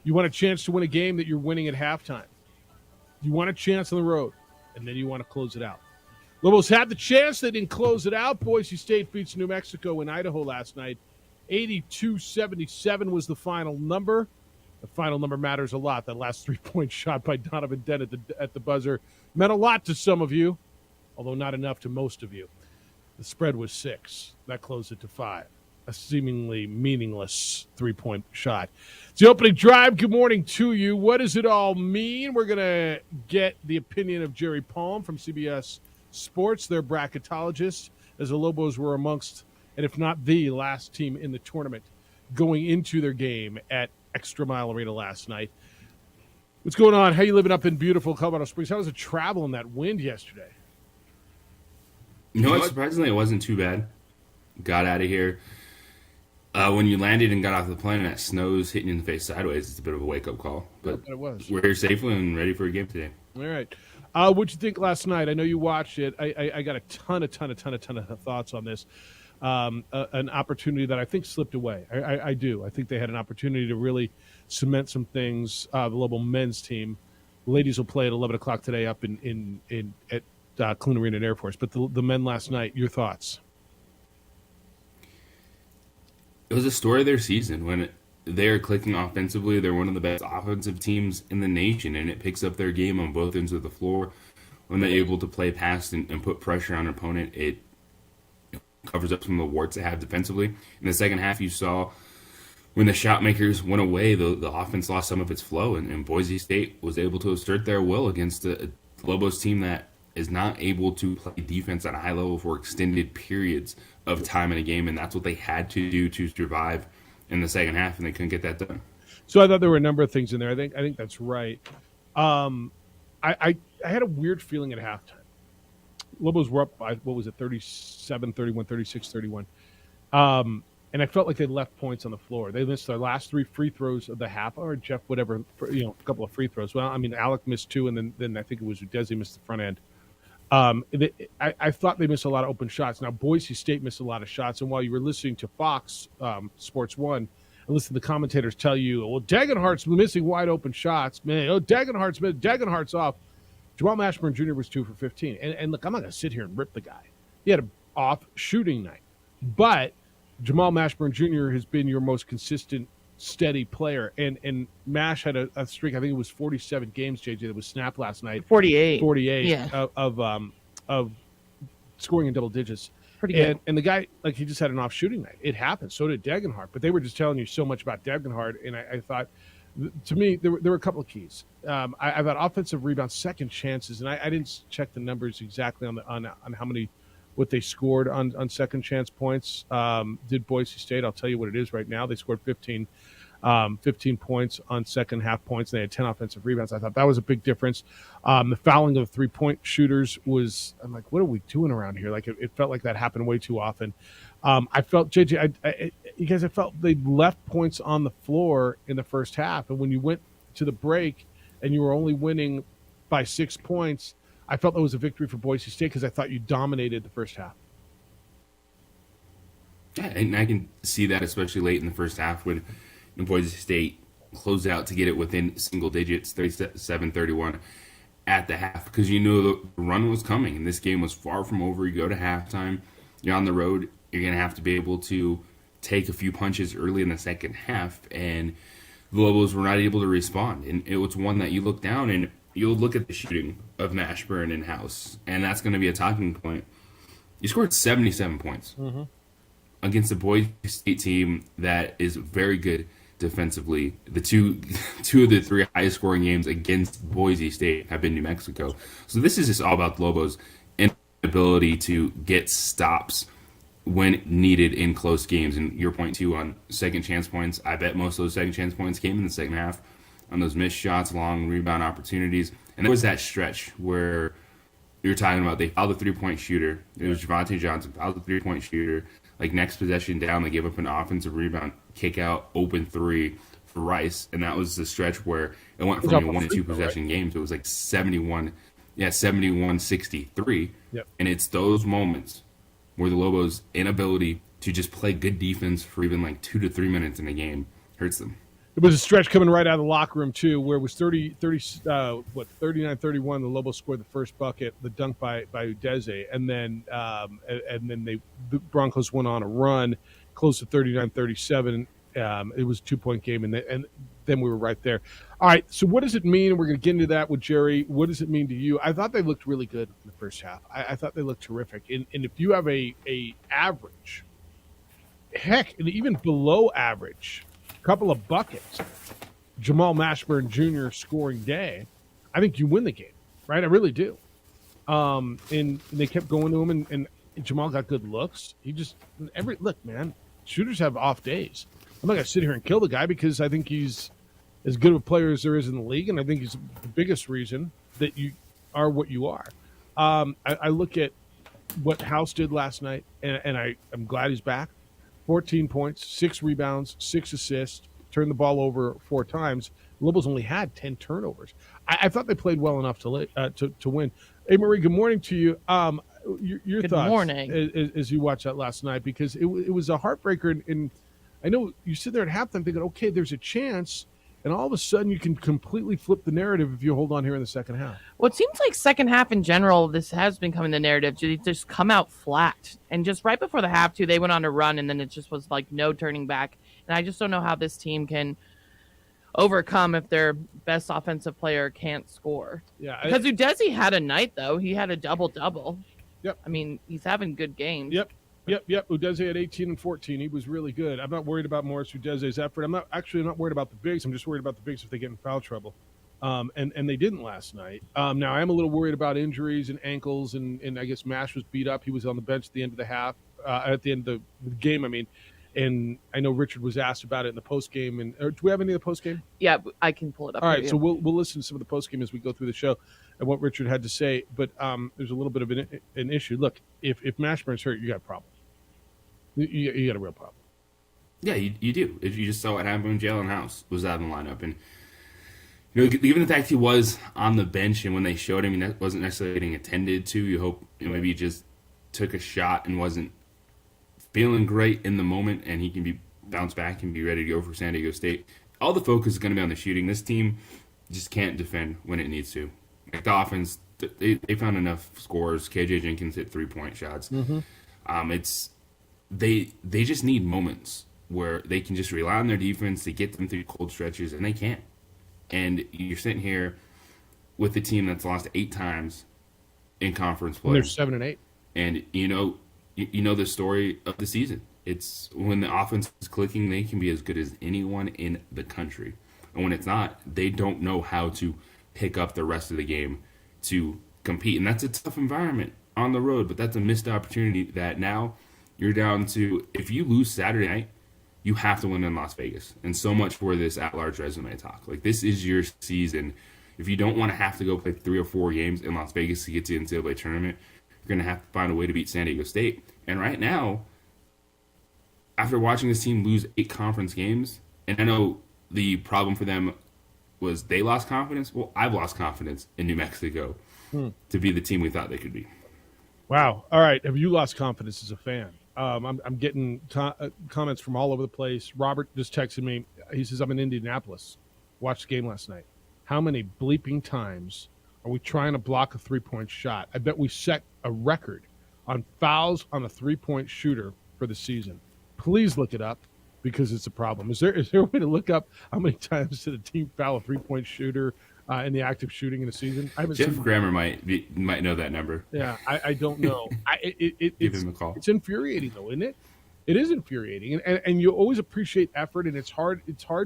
You want a chance to win a game that you're winning at halftime. You want a chance on the road, and then you want to close it out. Lobos had the chance. They didn't close it out. Boise State beats New Mexico in Idaho last night. 82-77 was the final number. The final number matters a lot. That last three-point shot by Donovan Dent at the buzzer meant a lot to some of you, although not enough to most of you. The spread was 6. That closed it to 5. A seemingly meaningless three-point shot. It's the opening drive. Good morning to you. What does it all mean? We're going to get the opinion of Jerry Palm from CBS Sports, their bracketologist, as the Lobos were amongst, and if not the last team in the tournament going into their game at Extra Mile Arena last night. What's going on? How you living up in beautiful Colorado Springs? How was the travel in that wind yesterday? You know what? Surprisingly, it wasn't too bad. Got out of here. When you landed and got off the plane and that snow's hitting you in the face sideways, it's a bit of a wake-up call. But it was. We're here safely and ready for a game today. All right. What'd you think last night? I know you watched it. I got a ton of thoughts on this. An opportunity that I think slipped away. I do. I think they had an opportunity to really cement some things. The Lobo men's team. Ladies will play at 11 o'clock today up at Clune Arena and Air Force. But the men last night, your thoughts? It was a story of their season. When they're clicking offensively, they're one of the best offensive teams in the nation, and it picks up their game on both ends of the floor. When they're able to play past and put pressure on an opponent, it covers up some of the warts they have defensively. In the second half, you saw when the shot makers went away, the offense lost some of its flow, and Boise State was able to assert their will against a Lobos team that is not able to play defense at a high level for extended periods of time in a game, and that's what they had to do to survive in the second half, and they couldn't get that done. So I thought there were a number of things in there. I think that's right. I had a weird feeling at halftime. Lobos were up by, 37, 31, 36, 31. And I felt like they left points on the floor. They missed their last 3 free throws of the half, or Jeff, whatever, a couple of free throws. Well, I mean, Alec missed 2, and then I think it was Udeze missed the front end. I thought they missed a lot of open shots. Now, Boise State missed a lot of shots, and while you were listening to Fox Sports 1 and listen to the commentators tell you, well, Dagenhart's missing wide open shots, man. Oh, Dagenhart's off. Jamal Mashburn Jr. was 2 for 15. And look, I'm not going to sit here and rip the guy. He had an off shooting night. But Jamal Mashburn Jr. has been your most consistent, steady player. And Mash had a streak, I think it was 47 games, JJ, that was snapped last night. 48. Yeah. of scoring in double digits. Pretty good. And the guy, like, he just had an off shooting night. It happened. So did Dagenhart. But they were just telling you so much about Dagenhart. And I thought, to me, there were a couple of keys. I've had offensive rebounds, second chances, and I didn't check the numbers exactly on how many, what they scored on second chance points. Did Boise State? I'll tell you what it is right now. They scored 15 points on second half points, and they had 10 offensive rebounds. I thought that was a big difference. The fouling of 3-point shooters was, I'm like, what are we doing around here? Like, it felt like that happened way too often. I felt, JJ, you guys, I felt they left points on the floor in the first half, and when you went to the break and you were only winning by 6 points, I felt that was a victory for Boise State because I thought you dominated the first half. Yeah, and I can see that, especially late in the first half when Boise State closed out to get it within single digits, 37-31 at the half, because you knew the run was coming, and this game was far from over. You go to halftime, you're on the road, you're going to have to be able to take a few punches early in the second half, and the Lobos were not able to respond. And it was one that you look down and you'll look at the shooting of Mashburn and House, and that's going to be a talking point. You scored 77 points against a Boise State team that is very good defensively. The two of the 3 highest scoring games against Boise State have been New Mexico. So this is just all about the Lobos' inability to get stops when needed in close games. And your point, too, on second chance points, I bet most of those second chance points came in the second half on those missed shots, long rebound opportunities. And there was that stretch where you're talking about they fouled the 3-point shooter. It was Javonte Johnson, fouled the 3-point shooter. Like, next possession down, they gave up an offensive rebound, kick out, open 3 for Rice. And that was the stretch where it went from a 1 and 2 possession game to it was like 71-63. Yep. And it's those moments where the Lobos' inability to just play good defense for even like 2 to 3 minutes in a game hurts them. It was a stretch coming right out of the locker room, too, where it was 39-31. The Lobos scored the first bucket, the dunk by Udeze. And then the Broncos went on a run, close to 39-37. It was a 2-point game, and then we were right there. All right, so what does it mean? And we're going to get into that with Jerry. What does it mean to you? I thought they looked really good in the first half. I thought they looked terrific. And if you have a average, heck, and even below average, couple of buckets, Jamal Mashburn Jr. scoring day, I think you win the game, right? I really do. And they kept going to him, and Jamal got good looks. He just look, man. Shooters have off days. I'm not gonna sit here and kill the guy because I think he's as good of a player as there is in the league, and I think he's the biggest reason that you are what you are. I look at what House did last night, and I'm glad he's back. 14 points, 6 rebounds, 6 assists, turned the ball over 4 times. The Lobos only had 10 turnovers. I thought they played well enough to win. Hey, Marie, good morning to you. Your Good thoughts morning. as you watched that last night, because it was a heartbreaker. And I know you sit there at halftime thinking, okay, there's a chance, and all of a sudden you can completely flip the narrative if you hold on here in the second half. Well, it seems like second half in general, this has been coming the narrative. They just come out flat. And just right before the half, too, they went on a run, and then it just was like no turning back. And I just don't know how this team can overcome if their best offensive player can't score. Yeah, Because Udeze had a night, though. He had a double-double. Yep. I mean, he's having good games. Yep. Udeze had 18 and 14. He was really good. I'm not worried about Morris Udeze's effort. I'm not worried about the bigs. I'm just worried about the bigs if they get in foul trouble. And they didn't last night. Now I am a little worried about injuries and ankles, and I guess Mash was beat up. He was on the bench at the end of the half, at the end of the game. I mean, and I know Richard was asked about it in the post game. And do we have any of the post game? Yeah, I can pull it up. All for right, you. so we'll listen to some of the post game as we go through the show and what Richard had to say. But there's a little bit of an issue. Look, if Mashburn's hurt, you got a problem. You got a real problem. Yeah, you do. If you just saw what happened when Jalen House was out of the lineup, and given the fact he was on the bench, and when they showed him, he wasn't necessarily getting attended to. You hope maybe he just took a shot and wasn't feeling great in the moment, and he can be bounce back and be ready to go for San Diego State. All the focus is going to be on the shooting. This team just can't defend when it needs to. Like the offense, they found enough scores. KJ Jenkins hit 3-point shots. Mm-hmm. They just need moments where they can just rely on their defense to get them through cold stretches, and they can't. And you're sitting here with the team that's lost 8 times in conference play. And they're 7 and 8. And you know the story of the season. It's when the offense is clicking, they can be as good as anyone in the country. And when it's not, they don't know how to pick up the rest of the game to compete. And that's a tough environment on the road, but that's a missed opportunity that now you're down to, if you lose Saturday night, you have to win in Las Vegas. And so much for this at-large resume talk. Like, this is your season. If you don't want to have to go play 3 or 4 games in Las Vegas to get to the NCAA tournament, you're going to have to find a way to beat San Diego State. And right now, after watching this team lose 8 conference games, and I know the problem for them was they lost confidence. Well, I've lost confidence in New Mexico to be the team we thought they could be. Wow. All right. Have you lost confidence as a fan? I'm getting comments from all over the place. Robert just texted me. He says, I'm in Indianapolis. Watched the game last night. How many bleeping times are we trying to block a 3-point shot? I bet we set a record on fouls on a 3-point shooter for the season. Please look it up because it's a problem. Is there a way to look up how many times did a team foul a 3-point shooter in the active shooting in a season? I haven't Jeff seen Grammer might know that number. Yeah, I don't know. Give him a call. It's infuriating, though, isn't it? It is infuriating, and you always appreciate effort, and it's hard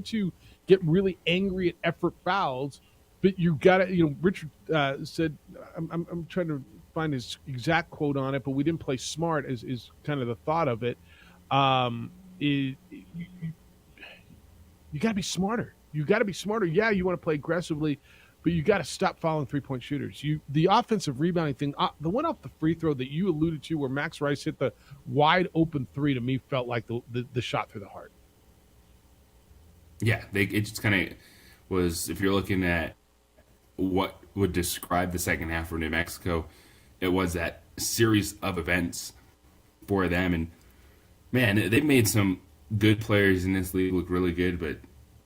to get really angry at effort fouls, but you got to. Richard said, I'm trying to find his exact quote on it, but we didn't play smart. Is kind of the thought of it. You got to be smarter. You got to be smarter. Yeah, you want to play aggressively, but you got to stop fouling 3-point shooters. The offensive rebounding thing, the one off the free throw that you alluded to, where Max Rice hit the wide open 3, to me felt like the shot through the heart. Yeah, it just kind of was. If you're looking at what would describe the second half for New Mexico, it was that series of events for them. And man, they've made some good players in this league look really good, but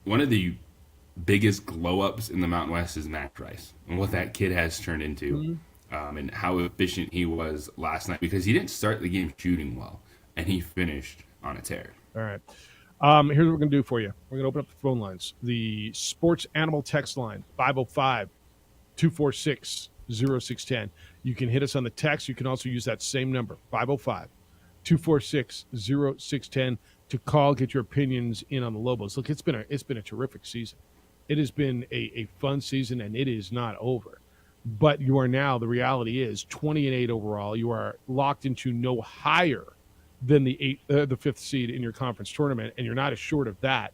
one of the biggest glow ups in the Mountain West is Matt Rice and what that kid has turned into, and how efficient he was last night, because he didn't start the game shooting well and he finished on a tear. All right. Here's what we're going to do for you. We're going to open up the phone lines. The Sports Animal text line, 505-246-0610. You can hit us on the text. You can also use that same number, 505-246-0610, to call, get your opinions in on the Lobos. Look, it's been a terrific season. It has been a fun season, and it is not over. But you are now, the reality is, 20-8 overall. You are locked into no higher than the fifth seed in your conference tournament, and you're not assured of that.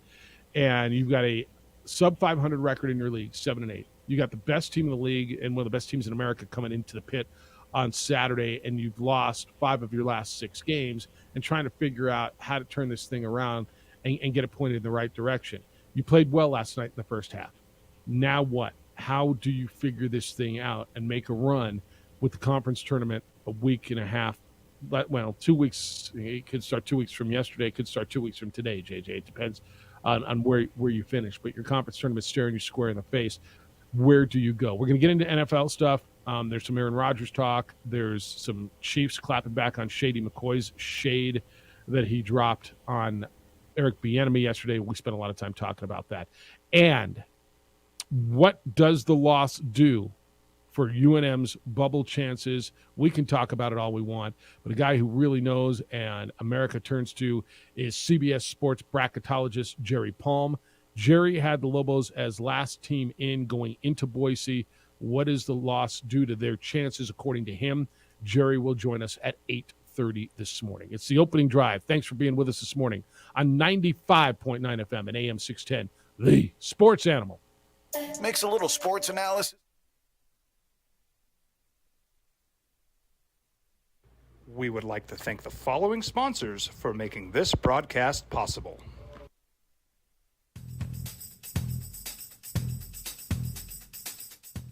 And you've got a sub 500 record in your league, 7-8. You got the best team in the league and one of the best teams in America coming into the pit on Saturday, and you've lost 5 of your last 6 games, and trying to figure out how to turn this thing around and get it pointed in the right direction. You played well last night in the first half. Now what? How do you figure this thing out and make a run with the conference tournament a week and a half? Well, 2 weeks. It could start 2 weeks from yesterday. It could start 2 weeks from today, JJ. It depends on where you finish. But your conference tournament staring you square in the face. Where do you go? We're going to get into NFL stuff. There's some Aaron Rodgers talk. There's some Chiefs clapping back on Shady McCoy's shade that he dropped on Eric Bieniemy yesterday. We spent a lot of time talking about that. And what does the loss do for UNM's bubble chances? We can talk about it all we want, but a guy who really knows and America turns to is CBS Sports bracketologist Jerry Palm. Jerry had the Lobos as last team in going into Boise. What does the loss do to their chances according to him? Jerry will join us at 8:30 this morning. It's the opening drive. Thanks for being with us this morning on 95.9 FM and AM 610, the Sports Animal. Makes a little sports analysis. We would like to thank the following sponsors for making this broadcast possible.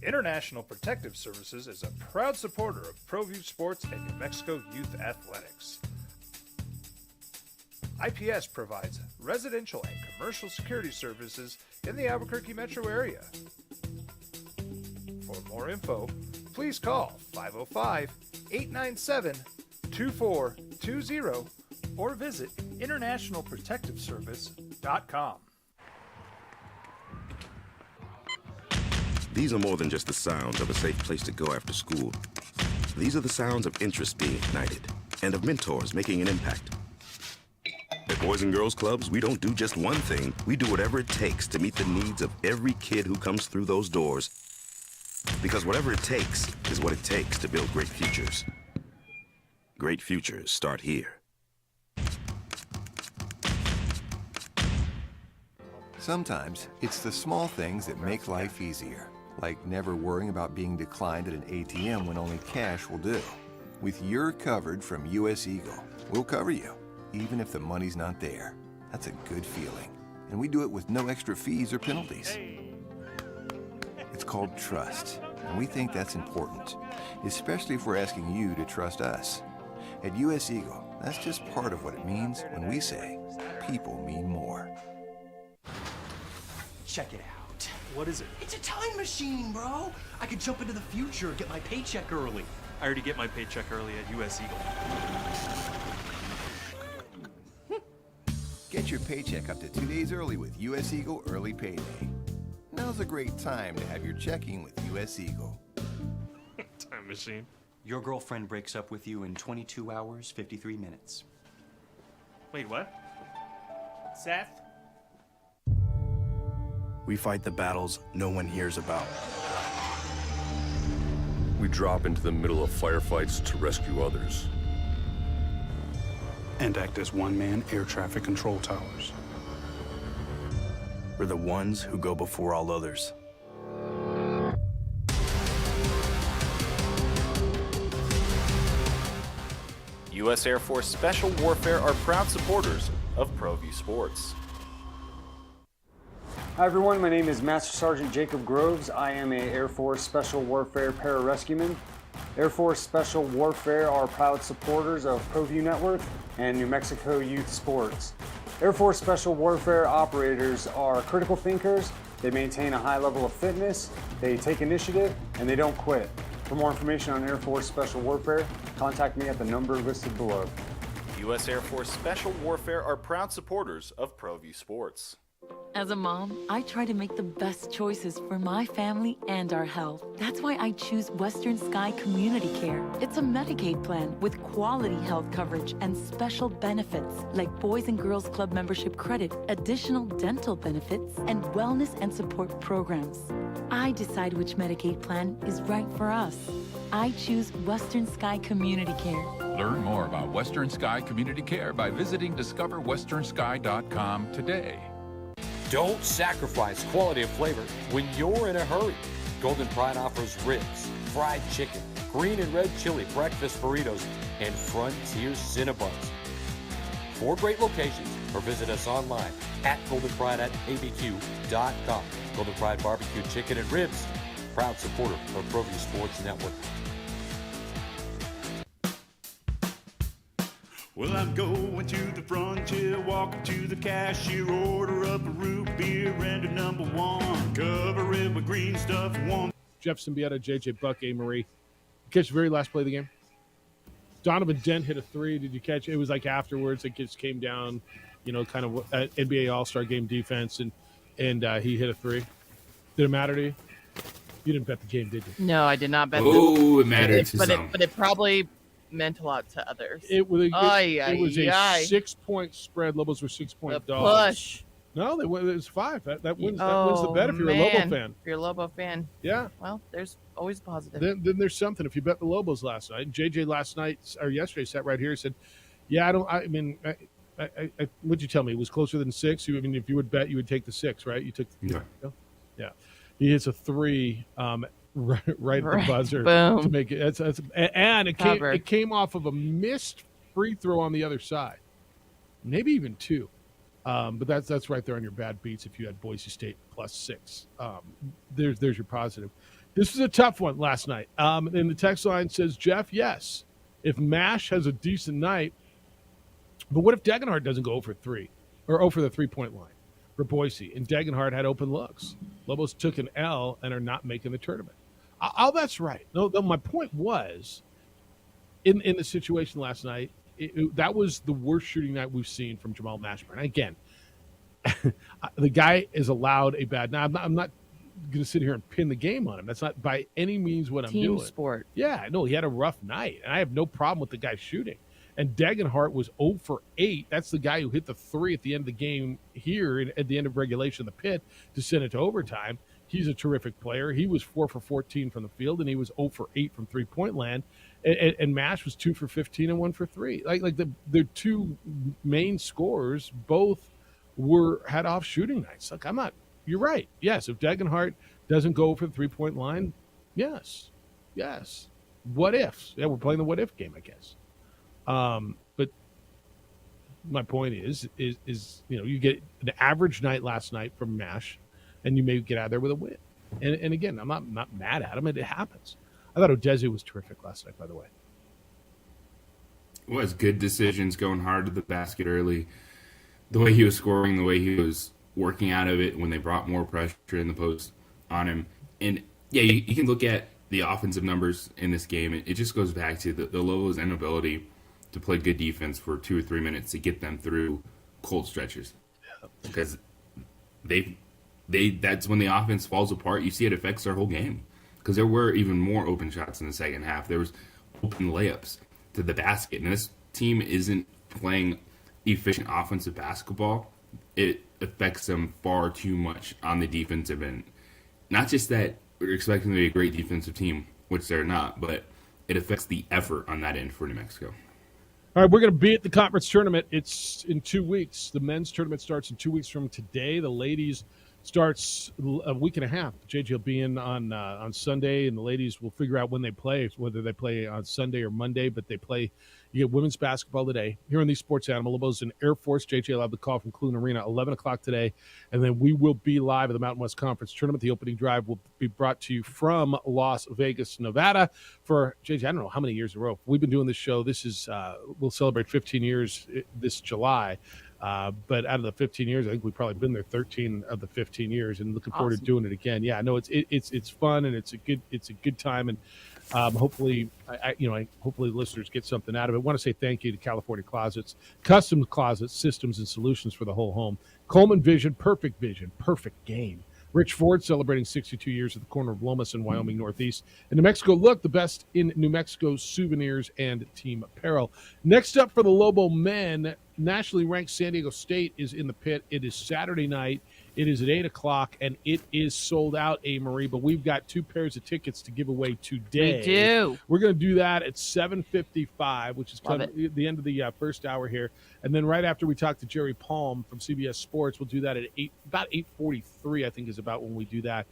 International Protective Services is a proud supporter of ProView Sports and New Mexico Youth Athletics. IPS provides residential and commercial security services in the Albuquerque metro area. For more info, please call 505-897-2420 or visit internationalprotectiveservice.com. These are more than just the sounds of a safe place to go after school. These are the sounds of interest being ignited and of mentors making an impact. At Boys and Girls Clubs, we don't do just one thing. We do whatever it takes to meet the needs of every kid who comes through those doors. Because whatever it takes is what it takes to build great futures. Great futures start here. Sometimes it's the small things that make life easier, like never worrying about being declined at an ATM when only cash will do. With You're Covered from US Eagle, we'll cover you, even if the money's not there. That's a good feeling. And we do it with no extra fees or penalties. It's called trust, and we think that's important, especially if we're asking you to trust us. At US Eagle, that's just part of what it means when we say, people mean more. Check it out. What is it? It's a time machine, bro. I could jump into the future, get my paycheck early. I already get my paycheck early at US Eagle. Get your paycheck up to 2 days early with US Eagle Early Payday. Now's a great time to have your checking with US Eagle. Time machine. Your girlfriend breaks up with you in 22 hours, 53 minutes. Wait, what? Seth? We fight the battles no one hears about. We drop into the middle of firefights to rescue others. And act as one-man air traffic control towers. We're the ones who go before all others. U.S. Air Force Special Warfare are proud supporters of ProView Sports. Hi everyone, my name is Master Sergeant Jacob Groves. I am a Air Force Special Warfare pararescueman. Air Force Special Warfare are proud supporters of ProView Network and New Mexico Youth Sports. Air Force Special Warfare operators are critical thinkers. They maintain a high level of fitness, they take initiative, and they don't quit. For more information on Air Force Special Warfare, contact me at the number listed below. U.S. Air Force Special Warfare are proud supporters of ProView Sports. As a mom, I try to make the best choices for my family and our health. That's why I choose Western Sky Community Care. It's a Medicaid plan with quality health coverage and special benefits like Boys and Girls Club membership credit, additional dental benefits, and wellness and support programs. I decide which Medicaid plan is right for us. I choose Western Sky Community Care. Learn more about Western Sky Community Care by visiting discoverwesternsky.com today. Don't sacrifice quality of flavor when you're in a hurry. Golden Pride offers ribs, fried chicken, green and red chili breakfast burritos, and Frontier Cinnabons. 4 great locations, or visit us online at goldenpride@abq.com. Golden Pride Barbecue Chicken and Ribs, proud supporter of ProView Sports Network. Well, I'm going to the frontier, walking to the cashier, order up a root beer and a number 1. Cover it with green stuff and one. Jeff Symbieta, JJ Buck, A. Marie. Catch the very last play of the game? Donovan Dent hit a 3. Did you catch it? It was like afterwards. It just came down, kind of NBA All-Star Game defense, and he hit a 3. Did it matter to you? You didn't bet the game, did you? No, I did not bet. Oh, it mattered to some. But it probably meant a lot to others. It was a Aye. 6-point spread. Lobos were 6-point The dogs. push. No, it was 5. That wins the bet if you're a Lobo fan. If you're a Lobo fan. Yeah. Well, there's always a positive. Then there's something. If you bet the Lobos last night, and JJ last night or yesterday sat right here and said, "Yeah, what'd you tell me? It was closer than 6. I mean, if you would bet, you would take the 6, right? You took. Yeah. He hits a 3. Right at the buzzer Boom. to make it. It came off of a missed free throw on the other side, maybe even 2. But that's right there on your bad beats. If you had Boise State plus 6, there's your positive. This was a tough one last night. And the text line says, Jeff, yes, if Mash has a decent night, but what if Degenhardt doesn't go 0 for 3 or 0 for the 3-point line for Boise, and Degenhardt had open looks? Lobos took an L and are not making the tournament. Oh, that's right. No, my point was, in the situation last night, that was the worst shooting night we've seen from Jamal Mashburn. Again, the guy is allowed a bad night. I'm not going to sit here and pin the game on him. That's not by any means what I'm doing. Team sport. Yeah, no, he had a rough night, and I have no problem with the guy shooting. And Degenhardt was 0 for 8. That's the guy who hit the 3 at the end of the game here at the end of regulation in the pit to send it to overtime. He's a terrific player. He was 4 for 14 from the field, and he was 0 for 8 from three-point land. And Mash was 2 for 15 and 1 for 3. Like the two main scorers both had off shooting nights. Like you're right. Yes, if Degenhardt doesn't go for the 3-point line, yes. What ifs? Yeah, we're playing the what if game, I guess. But my point is you get an average night last night from Mash, and you may get out of there with a win. And again, I'm not mad at him. It happens. I thought Odeze was terrific last night, by the way. It was good decisions, going hard to the basket early. The way he was scoring, the way he was working out of it when they brought more pressure in the post on him. And, yeah, you can look at the offensive numbers in this game. It just goes back to the Lobos' inability to play good defense for 2 or 3 minutes to get them through cold stretches. Because that's when the offense falls apart. You see it affects their whole game. Because there were even more open shots in the second half. There was open layups to the basket. And this team isn't playing efficient offensive basketball. It affects them far too much on the defensive end. Not just that we're expecting them to be a great defensive team, which they're not, but it affects the effort on that end for New Mexico. All right, we're going to be at the conference tournament. It's in 2 weeks. The men's tournament starts in 2 weeks from today. The ladies starts a week and a half. JJ will be in on Sunday, and the ladies will figure out when they play, whether they play on Sunday or Monday, but they play. You get women's basketball today here on these Sports Animal. Lobos and Air Force. JJ will have the call from Clune Arena, 11 o'clock today, and then we will be live at the Mountain West Conference Tournament. The opening drive will be brought to you from Las Vegas, Nevada for, JJ, I don't know how many years in a row. We've been doing this show. This is, we'll celebrate 15 years this July. But out of the 15 years, I think we've probably been there 13 of the 15 years, and looking forward to doing it again. Yeah, no, it's fun, and it's a good time, and hopefully, hopefully the listeners get something out of it. I want to say thank you to California Closets, custom closet systems and solutions for the whole home. Coleman Vision, perfect game. Rich Ford celebrating 62 years at the corner of Lomas and Wyoming Northeast. And New Mexico Look, the best in New Mexico souvenirs and team apparel. Next up for the Lobo men, nationally ranked San Diego State is in the pit. It is Saturday night. It is at 8 o'clock, and it is sold out, A-Marie, but we've got 2 pairs of tickets to give away today. We do. We're going to do that at 7:55, which is the end of the first hour here. And then right after we talk to Jerry Palm from CBS Sports, we'll do that at about 8:43, I think is about when we do that.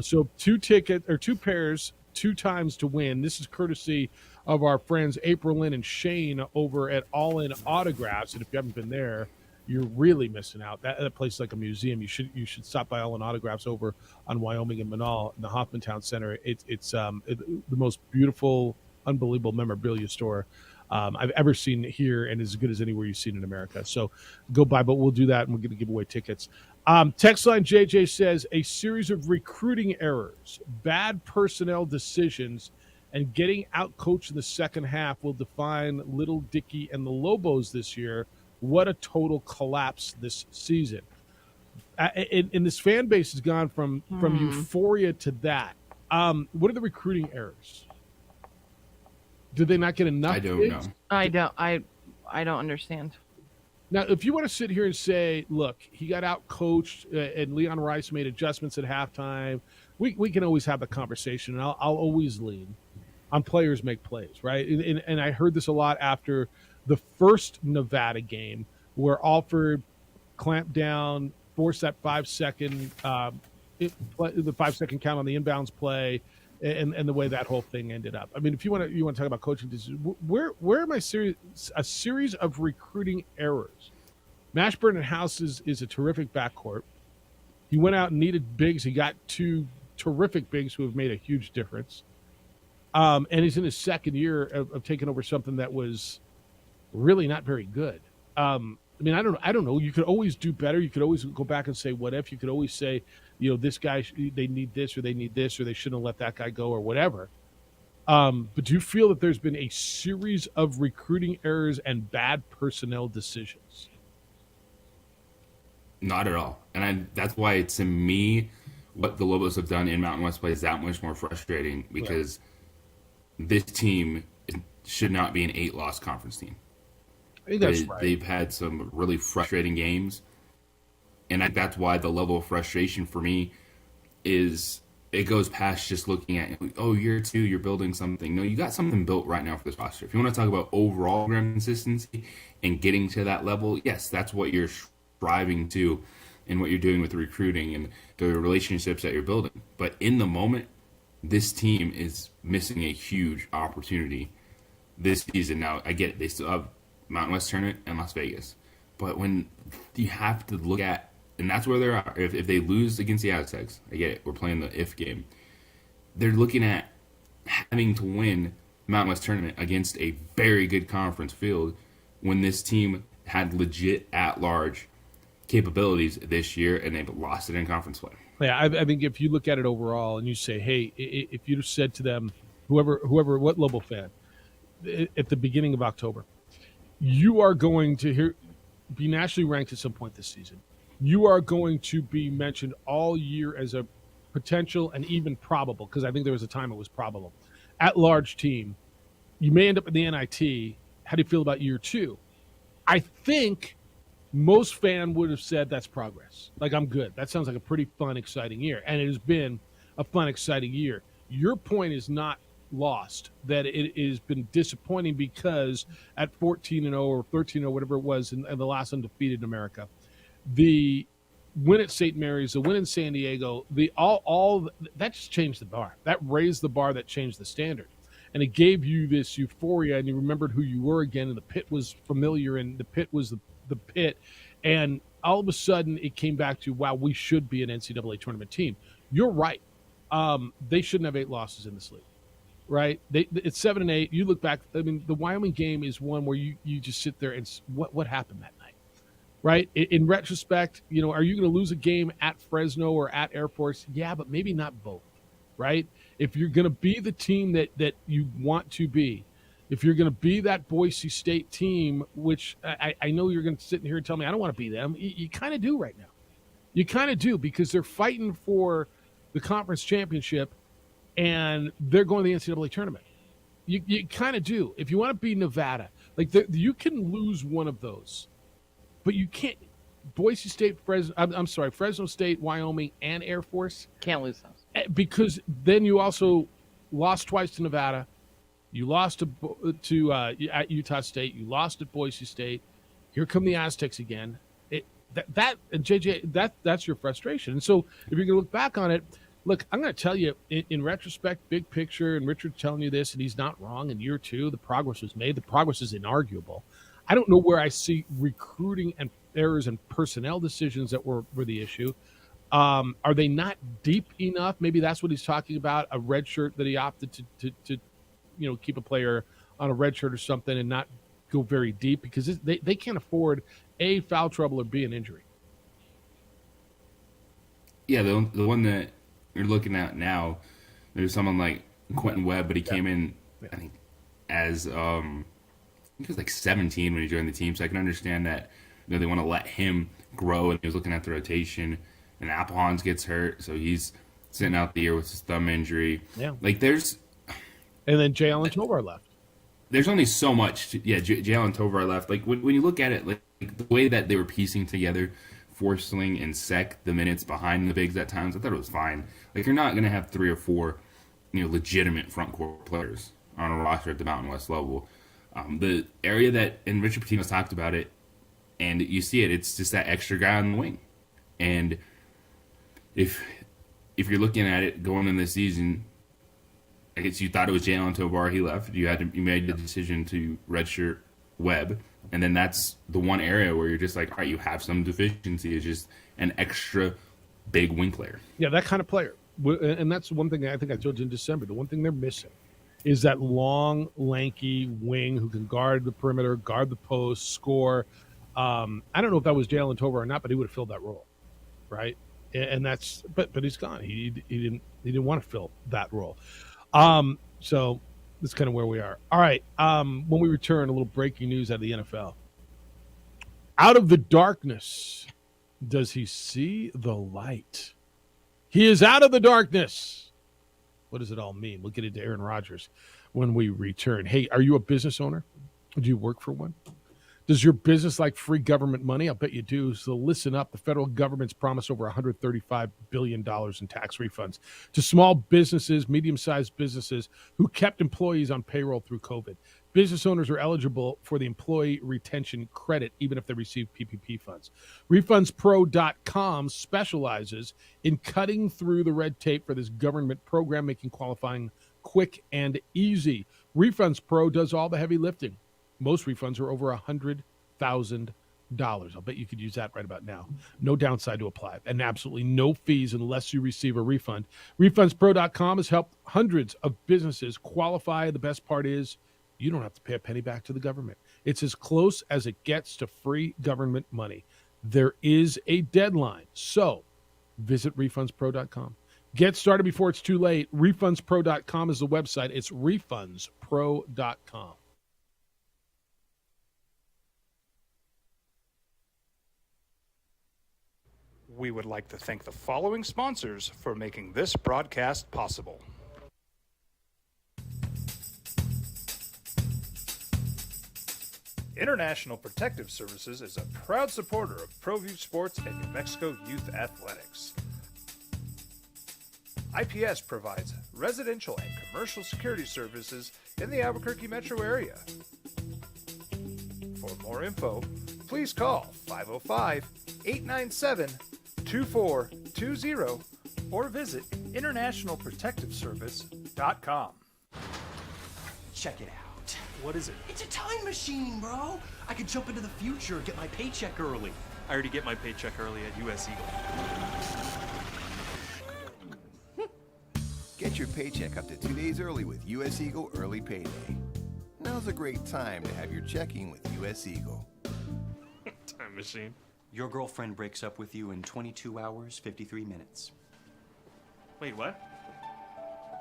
So 2 pairs, 2 times to win. This is courtesy of our friends April Lynn and Shane over at All In Autographs. And if you haven't been there, you're really missing out. That place is like a museum. You should stop by All In Autographs over on Wyoming and Manal in the Hoffmantown Center. It's the most beautiful, unbelievable memorabilia store I've ever seen here, and as good as anywhere you've seen in America. So go by, but we'll do that, and we're going to give away tickets. Text line JJ says, a series of recruiting errors, bad personnel decisions, and getting out-coached in the second half will define Little Dicky and the Lobos this year. What a total collapse this season. And this fan base has gone from euphoria to that. What are the recruiting errors? Did they not get enough? I don't know. I don't understand. Now, if you want to sit here and say, look, he got out-coached and Leon Rice made adjustments at halftime, we can always have the conversation, and I'll always lean on players make plays, right? And I heard this a lot after the first Nevada game where Alford clamped down, forced that 5-second, the 5-second count on the inbounds play, and the way that whole thing ended up. I mean, if you want to talk about coaching decisions, where am I serious? A series of recruiting errors. Mashburn and House is a terrific backcourt. He went out and needed bigs. He got 2 terrific bigs who have made a huge difference. And he's in his second year of taking over something that was really not very good. I mean, I don't know. You could always do better. You could always go back and say, what if? You could always say, this guy, they need this, or they need this, or they shouldn't have let that guy go, or whatever. But do you feel that there's been a series of recruiting errors and bad personnel decisions? Not at all. And that's why, to me, what the Lobos have done in Mountain West play is that much more frustrating, because this team should not be an 8-loss conference team. I think that's right. They've had some really frustrating games, and that's why the level of frustration for me is it goes past just looking at, year 2, you're building something. No, you got something built right now for this roster. If you want to talk about overall consistency and getting to that level, yes, that's what you're striving to and what you're doing with the recruiting and the relationships that you're building. But in the moment, this team is missing a huge opportunity this season. Now, I get it. They still have Mountain West Tournament and Las Vegas. But when you have to look at, and that's where they're at. If they lose against the Aztecs, I get it. We're playing the if game. They're looking at having to win Mountain West Tournament against a very good conference field when this team had legit at-large capabilities this year, and they've lost it in conference play. Yeah, I think if you look at it overall and you say, hey, if you said to them, whoever, what Lobo fan, at the beginning of October, you are going to be nationally ranked at some point this season. You are going to be mentioned all year as a potential and even probable, because I think there was a time it was probable, at-large team. You may end up in the NIT. How do you feel about year 2? I think most fan would have said that's progress. Like, I'm good. That sounds like a pretty fun, exciting year. And it has been a fun, exciting year. Your point is not lost, that it has been disappointing because at 14-0 or 13-0, whatever it was, in the last undefeated in America, the win at St. Mary's, the win in San Diego, all that just changed the bar. That raised the bar, that changed the standard. And it gave you this euphoria, and you remembered who you were again, and the pit was familiar, and the pit was the pit. And all of a sudden, it came back to, wow, we should be an NCAA tournament team. You're right. They shouldn't have 8 losses in this league, right? It's 7-8. You look back, I mean, the Wyoming game is one where you just sit there and what happened that night, right? In retrospect, are you going to lose a game at Fresno or at Air Force? Yeah, but maybe not both, right? If you're going to be the team that you want to be, if you're going to be that Boise State team, which I know you're going to sit in here and tell me I don't want to be them, you kind of do right now. You kind of do, because they're fighting for the conference championship and they're going to the NCAA tournament. You kind of do. If you want to be Nevada, you can lose one of those, but you can't. Boise State, Fresno State, Wyoming, and Air Force. Can't lose those. Because then you also lost twice to Nevada. You lost to at Utah State. You lost at Boise State. Here come the Aztecs again. That's your frustration. And so if you're going to look back on it, look, I'm going to tell you, in retrospect, big picture, and Richard's telling you this, and he's not wrong. In year 2, the progress was made. The progress is inarguable. I don't know where I see recruiting and errors and personnel decisions that were the issue. Are they not deep enough? Maybe that's what he's talking about, a red shirt that he opted to keep a player on a red shirt or something and not go very deep, because they can't afford A, foul trouble, or B, an injury. Yeah, the one that you're looking at now, there's someone like Quentin Webb, but he came in, I think, as I think he was like 17 when he joined the team. So I can understand that they want to let him grow, and he was looking at the rotation. And Applehans gets hurt, so he's sitting out the year with his thumb injury. Yeah, and then Jalen Tovar left. There's only so much. Jalen Tovar left. Like when you look at it, like the way that they were piecing together Forsling and Sek, the minutes behind the bigs at times, I thought it was fine. Like, you're not going to have 3 or 4, legitimate front court players on a roster at the Mountain West level. The area that, and Richard Pitino's talked about it, and you see it, it's just that extra guy on the wing. And if you're looking at it going in this season, I guess you thought it was Jalen Tovar, he left. You made the decision to redshirt Webb. And then that's the one area where you're just like, all right, you have some deficiency. It's just an extra big wing player. Yeah, that kind of player. And that's one thing I think I told you in December. The one thing they're missing is that long, lanky wing who can guard the perimeter, guard the post, score. I don't know if that was Jalen Tovar or not, but he would have filled that role, right? And that's but he's gone. He didn't want to fill that role. So that's kind of where we are. All right. When we return, a little breaking news out of the NFL. Out of the darkness, does he see the light? He is out of the darkness. What does it all mean? We'll get into Aaron Rodgers when we return. Hey, are you a business owner? Do you work for one? Does your business like free government money? I'll bet you do. So listen up. The federal government's promised over $135 billion in tax refunds to small businesses, medium-sized businesses who kept employees on payroll through COVID. Business owners are eligible for the employee retention credit even if they receive PPP funds. RefundsPro.com specializes in cutting through the red tape for this government program, making qualifying quick and easy. Refunds Pro does all the heavy lifting. Most refunds are over $100,000. I'll bet you could use that right about now. No downside to apply, and absolutely no fees unless you receive a refund. RefundsPro.com has helped hundreds of businesses qualify. The best part is you don't have to pay a penny back to the government. It's as close as it gets to free government money. There is a deadline, so visit RefundsPro.com. Get started before it's too late. RefundsPro.com is the website. It's RefundsPro.com. We would like to thank the following sponsors for making this broadcast possible. International Protective Services is a proud supporter of ProView Sports and New Mexico Youth Athletics. IPS provides residential and commercial security services in the Albuquerque metro area. For more info, please call 505-897-2420 or visit internationalprotectiveservice.com. Check it out. What is it? It's a time machine, bro. I could jump into the future, get my paycheck early. I already get my paycheck early at US Eagle. Get your paycheck up to 2 days early with US Eagle Early Payday. Now's a great time to have your checking with US Eagle. Time machine. Your girlfriend breaks up with you in 22 hours, 53 minutes. Wait, what?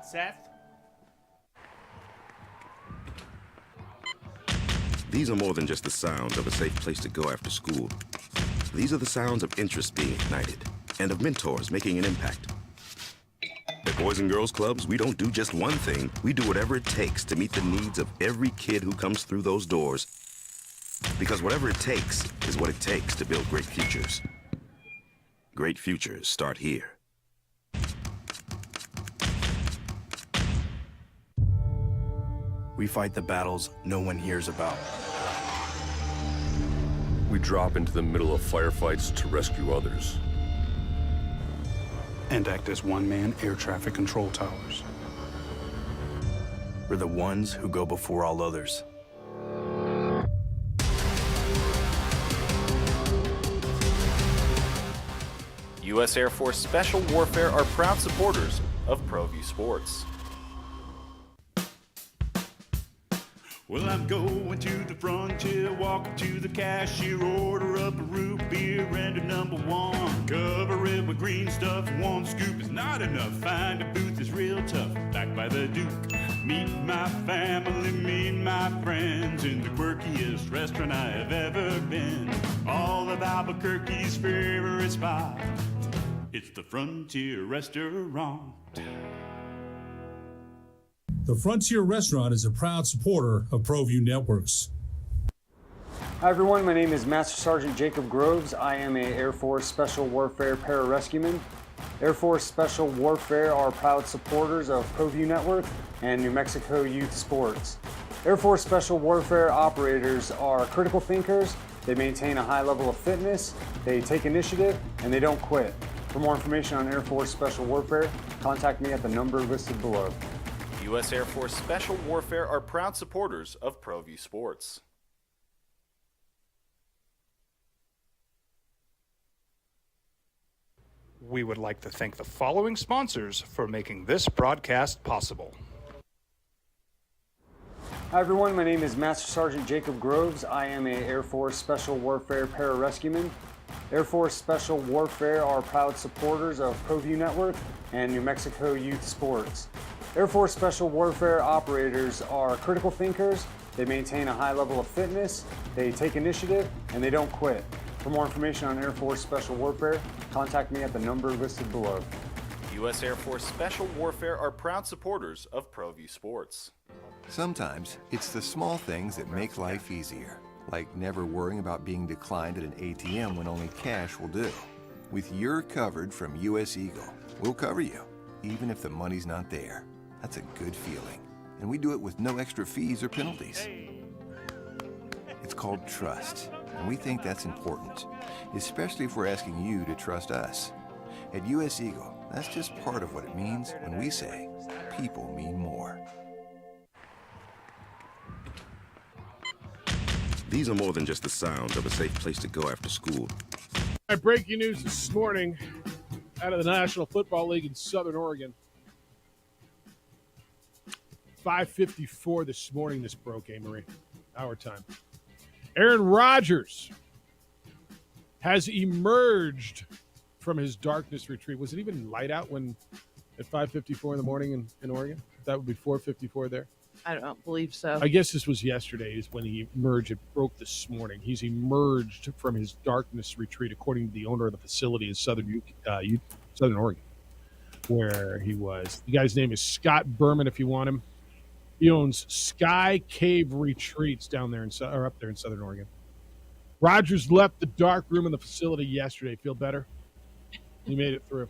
Seth? These are more than just the sounds of a safe place to go after school. These are the sounds of interest being ignited and of mentors making an impact. At Boys and Girls Clubs, we don't do just one thing. We do whatever it takes to meet the needs of every kid who comes through those doors. Because whatever it takes is what it takes to build great futures. Great futures start here. We fight the battles no one hears about. We drop into the middle of firefights to rescue others. And act as one-man air traffic control towers. We're the ones who go before all others. U.S. Air Force Special Warfare are proud supporters of ProView Sports. Well, I'm going to the frontier, walking to the cashier, order up a root beer and a number one. Cover it with green stuff, one scoop is not enough. Find a booth is real tough, back by the Duke. Meet my family, meet my friends in the quirkiest restaurant I have ever been. All of Albuquerque's favorite spot, it's the Frontier Restaurant. The Frontier Restaurant is a proud supporter of ProView Networks. Hi everyone, my name is Master Sergeant Jacob Groves. I am a Air Force Special Warfare pararescueman. Air Force Special Warfare are proud supporters of ProView Network and New Mexico Youth Sports. Air Force Special Warfare operators are critical thinkers. They maintain a high level of fitness, they take initiative, and they don't quit. For more information on Air Force Special Warfare, contact me at the number listed below. U.S. Air Force Special Warfare are proud supporters of ProView Sports. We would like to thank the following sponsors for making this broadcast possible. Hi everyone, my name is Master Sergeant Jacob Groves. I am a Air Force Special Warfare pararescueman. Air Force Special Warfare are proud supporters of ProView Network and New Mexico Youth Sports. Air Force Special Warfare operators are critical thinkers. They maintain a high level of fitness, they take initiative, and they don't quit. For more information on Air Force Special Warfare, contact me at the number listed below. U.S. Air Force Special Warfare are proud supporters of ProView Sports. Sometimes it's the small things that make life easier, like never worrying about being declined at an ATM when only cash will do. With You're Covered from US Eagle, we'll cover you, even if the money's not there. That's a good feeling. And we do it with no extra fees or penalties. It's called trust, and we think that's important, especially if we're asking you to trust us. At US Eagle, that's just part of what it means when we say people mean more. These are more than just the sounds of a safe place to go after school. All right, breaking news this morning out of the National Football League in Southern Oregon. 5:54 this morning, this broke, Amory. Our time. Aaron Rodgers has emerged from his darkness retreat. Was it even light out when at 5:54 in the morning in Oregon? That would be 4:54 there. I don't believe so. I guess this was yesterday is when he emerged. It broke this morning. He's emerged from his darkness retreat, according to the owner of the facility in Southern Oregon, where he was. The guy's name is Scott Berman, if you want him. He owns Sky Cave Retreats down there up there in Southern Oregon. Rodgers left the dark room in the facility yesterday. Feel better? He made it through.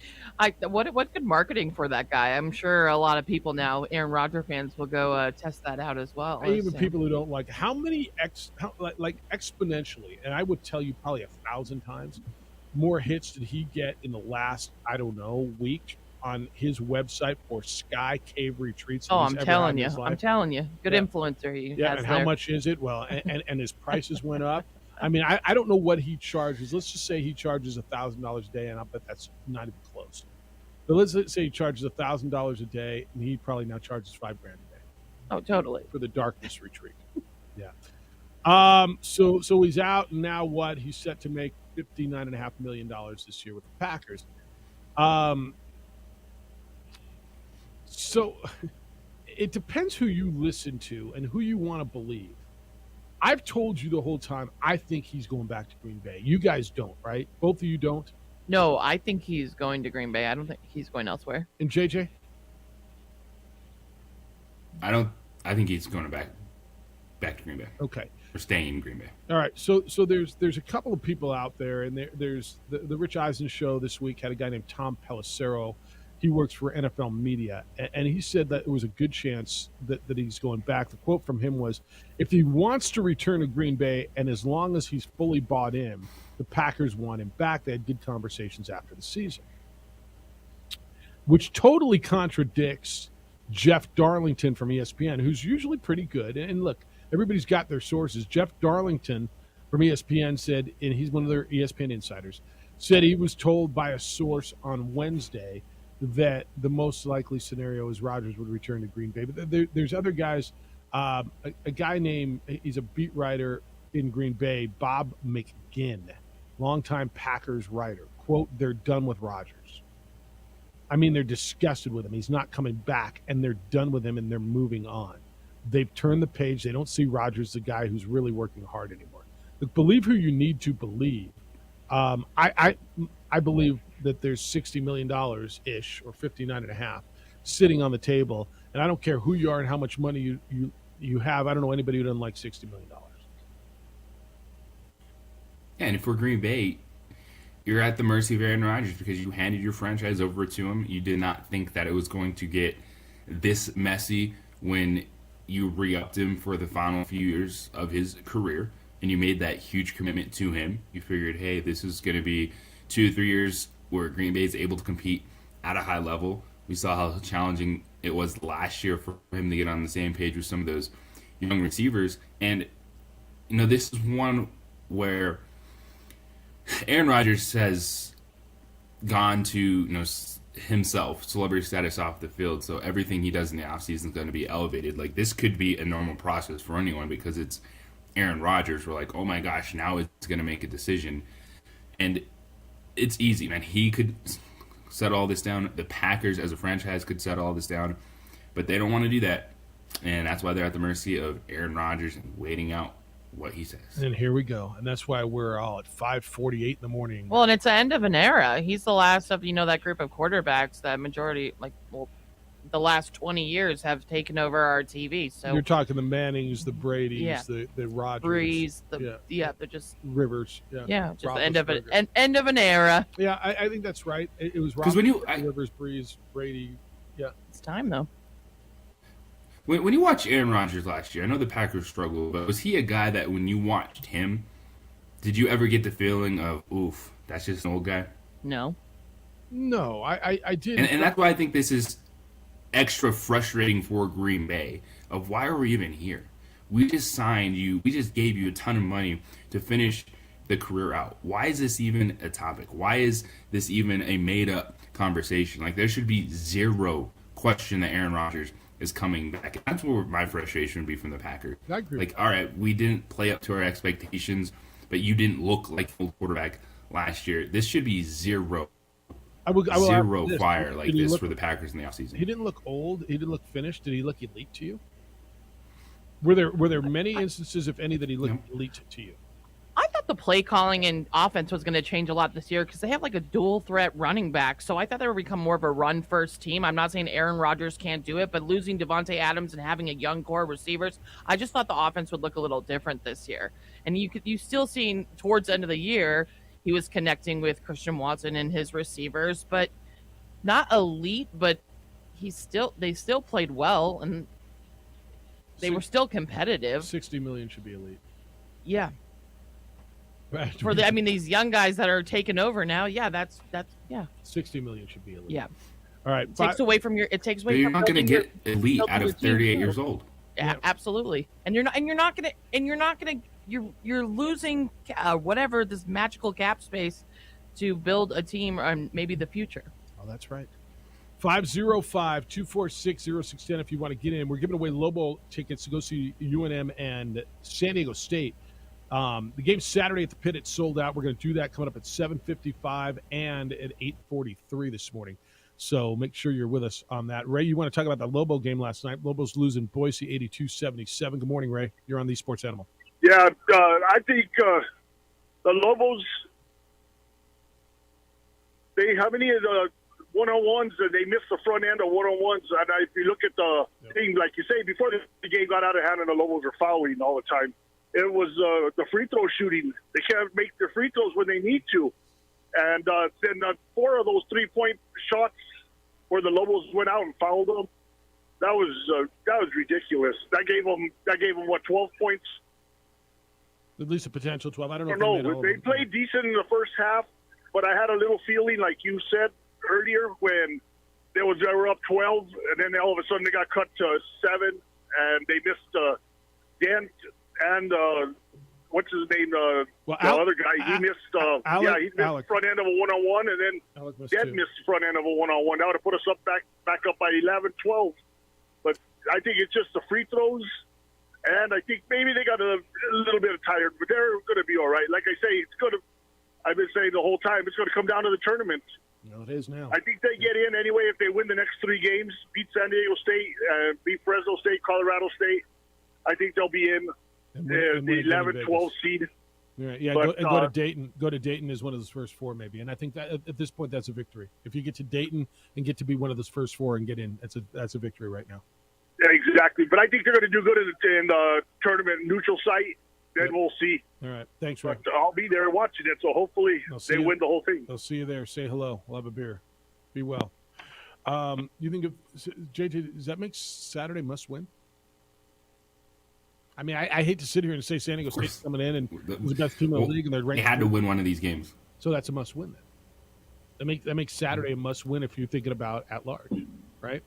What good marketing for that guy? I'm sure a lot of people now, Aaron Rodgers fans, will go test that out as well. Even people who don't like how many exponentially, and I would tell you probably 1,000 times more hits did he get in the last, I don't know, week on his website for Sky Cave Retreats. Oh, I'm telling you. Good influencer he has and there. how much is it? Well, and his prices went up. I mean, I don't know what he charges. Let's just say he charges $1,000 a day, and I'll bet that's not even close. But let's say he charges $1,000 a day, and he probably now charges $5,000 a day. Oh, totally. For the darkness retreat. Yeah. So he's out, and now what? He's set to make $59.5 million this year with the Packers. So it depends who you listen to and who you want to believe. I've told you the whole time I think he's going back to Green Bay. You guys don't, right? Both of you don't? No, I think he's going to Green Bay. I don't think he's going elsewhere. And JJ? I think he's going back to Green Bay. Okay. Or staying in Green Bay. All right. So there's a couple of people out there, and there's the Rich Eisen show this week had a guy named Tom Pelissero. He works for NFL Media, and he said that it was a good chance that he's going back. The quote from him was, if he wants to return to Green Bay, and as long as he's fully bought in, the Packers want him back. They had good conversations after the season, which totally contradicts Jeff Darlington from ESPN, who's usually pretty good. And look, everybody's got their sources. Jeff Darlington from ESPN said, and he's one of their ESPN insiders, said he was told by a source on Wednesday that the most likely scenario is Rodgers would return to Green Bay. But there's other guys. A guy named, he's a beat writer in Green Bay, Bob McGinn, longtime Packers writer. Quote, they're done with Rodgers. I mean, they're disgusted with him. He's not coming back, and they're done with him, and they're moving on. They've turned the page. They don't see Rodgers the guy who's really working hard anymore. Look, believe who you need to believe. I believe that there's $60 million ish, or 59.5, sitting on the table, and I don't care who you are and how much money you have. I don't know anybody who doesn't like $60 million. Yeah, and if we're Green Bay, you're at the mercy of Aaron Rodgers because you handed your franchise over to him. You did not think that it was going to get this messy when you re-upped him for the final few years of his career, and you made that huge commitment to him. You figured, hey, this is going to be 2 or 3 years where Green Bay is able to compete at a high level. We saw how challenging it was last year for him to get on the same page with some of those young receivers. And, this is one where Aaron Rodgers has gone to, himself, celebrity status off the field, so everything he does in the offseason is going to be elevated. Like, this could be a normal process for anyone because it's Aaron Rodgers. We're like, oh my gosh, now it's going to make a decision. And it's easy, man. He could set all this down. The Packers as a franchise could set all this down, but they don't want to do that. And that's why they're at the mercy of Aaron Rodgers and waiting out what he says. And here we go. And that's why we're all at 5:48 in the morning. Well, and it's the end of an era. He's the last of, that group of quarterbacks that majority, the last 20 years have taken over our TV. So you're talking the Mannings, the Bradys, Yeah. the Rodgers. Breeze, they're just Rivers. just the end of end of an era. Yeah, I think that's right. It was Because Rivers, Breeze, Brady. Yeah. It's time, though. When you watch Aaron Rodgers last year, I know the Packers struggled, but was he a guy that when you watched him, did you ever get the feeling of, oof, that's just an old guy? No. No, I didn't. And that's why I think this is extra frustrating for Green Bay of why are we even here? We just signed you. We just gave you a ton of money to finish the career out. Why is this even a topic? Why is this even a made-up conversation? Like, there should be zero question that Aaron Rodgers is coming back. That's where my frustration would be from the Packers. I agree. Like, all right, we didn't play up to our expectations, but you didn't look like full quarterback last year. This should be zero. Zero fire like this for the Packers in the offseason. He didn't look old. He didn't look finished. Did he look elite to you? Were there many instances, if any, that he looked elite to you? I thought the play calling and offense was going to change a lot this year because they have a dual threat running back. So I thought they would become more of a run first team. I'm not saying Aaron Rodgers can't do it, but losing Devontae Adams and having a young core of receivers, I just thought the offense would look a little different this year. And you still seen towards the end of the year, he was connecting with Christian Watson and his receivers, but not elite, but they still played well and they were still competitive. $60 million should be elite. Yeah. These young guys that are taking over now, that's $60 million should be elite. Yeah. All right. It takes away from But you're not going to get elite out of 38 years old. Yeah, absolutely. And you're losing whatever this magical cap space to build a team on maybe the future. Oh, that's right. 505-246-0610 if you want to get in. We're giving away Lobo tickets to go see UNM and San Diego State The game Saturday at the Pit, it's sold out. We're going to do that coming up at 7:55 and at 8:43 this morning. So make sure you're with us on that. Ray, you want to talk about the Lobo game last night? Lobos losing Boise 82-77. Good morning, Ray. You're on the Sports Animal. Yeah, I think the Lobos, how many of the one-on-ones, they missed the front end of one-on-ones. And if you look at the thing, like you say, before the game got out of hand and the Lobos were fouling all the time, it was the free throw shooting. They can't make their free throws when they need to. And then 4 of those 3-point shots where the Lobos went out and fouled them, that was ridiculous. That gave them what, 12 points? At least a potential 12. I don't know. No, they played decent in the first half, but I had a little feeling, like you said earlier, when they were up 12, and then all of a sudden they got cut to 7, and they missed Dent and what's his name? The other guy. He missed. He missed the front end of a one-on-one, and then Dent missed the front end of a one-on-one. That would have put us back up by 11, 12. But I think it's just the free throws. And I think maybe they got a little bit tired, but they're going to be all right. Like I say, I've been saying the whole time, it's going to come down to the tournament. No, it is now. I think they get in anyway if they win the next 3 games, beat San Diego State, beat Fresno State, Colorado State. I think they'll be in the 11, 12 seed. Yeah, but, go to Dayton. Go to Dayton as one of those first 4, maybe. And I think that at this point, that's a victory. If you get to Dayton and get to be one of those first 4 and get in, that's a victory right now. Yeah, exactly. But I think they're going to do good in the tournament neutral site. Then we'll see. All right. Thanks, Ray. But I'll be there watching it, so hopefully they win the whole thing. I'll see you there. Say hello. We'll have a beer. Be well. You think, JJ, does that make Saturday must win? I mean, I hate to sit here and say San Diego State's coming in and the best team in the league, and they're ranked. They had to win one of these games. So that's a must win then. That makes Saturday a must win if you're thinking about at large, right?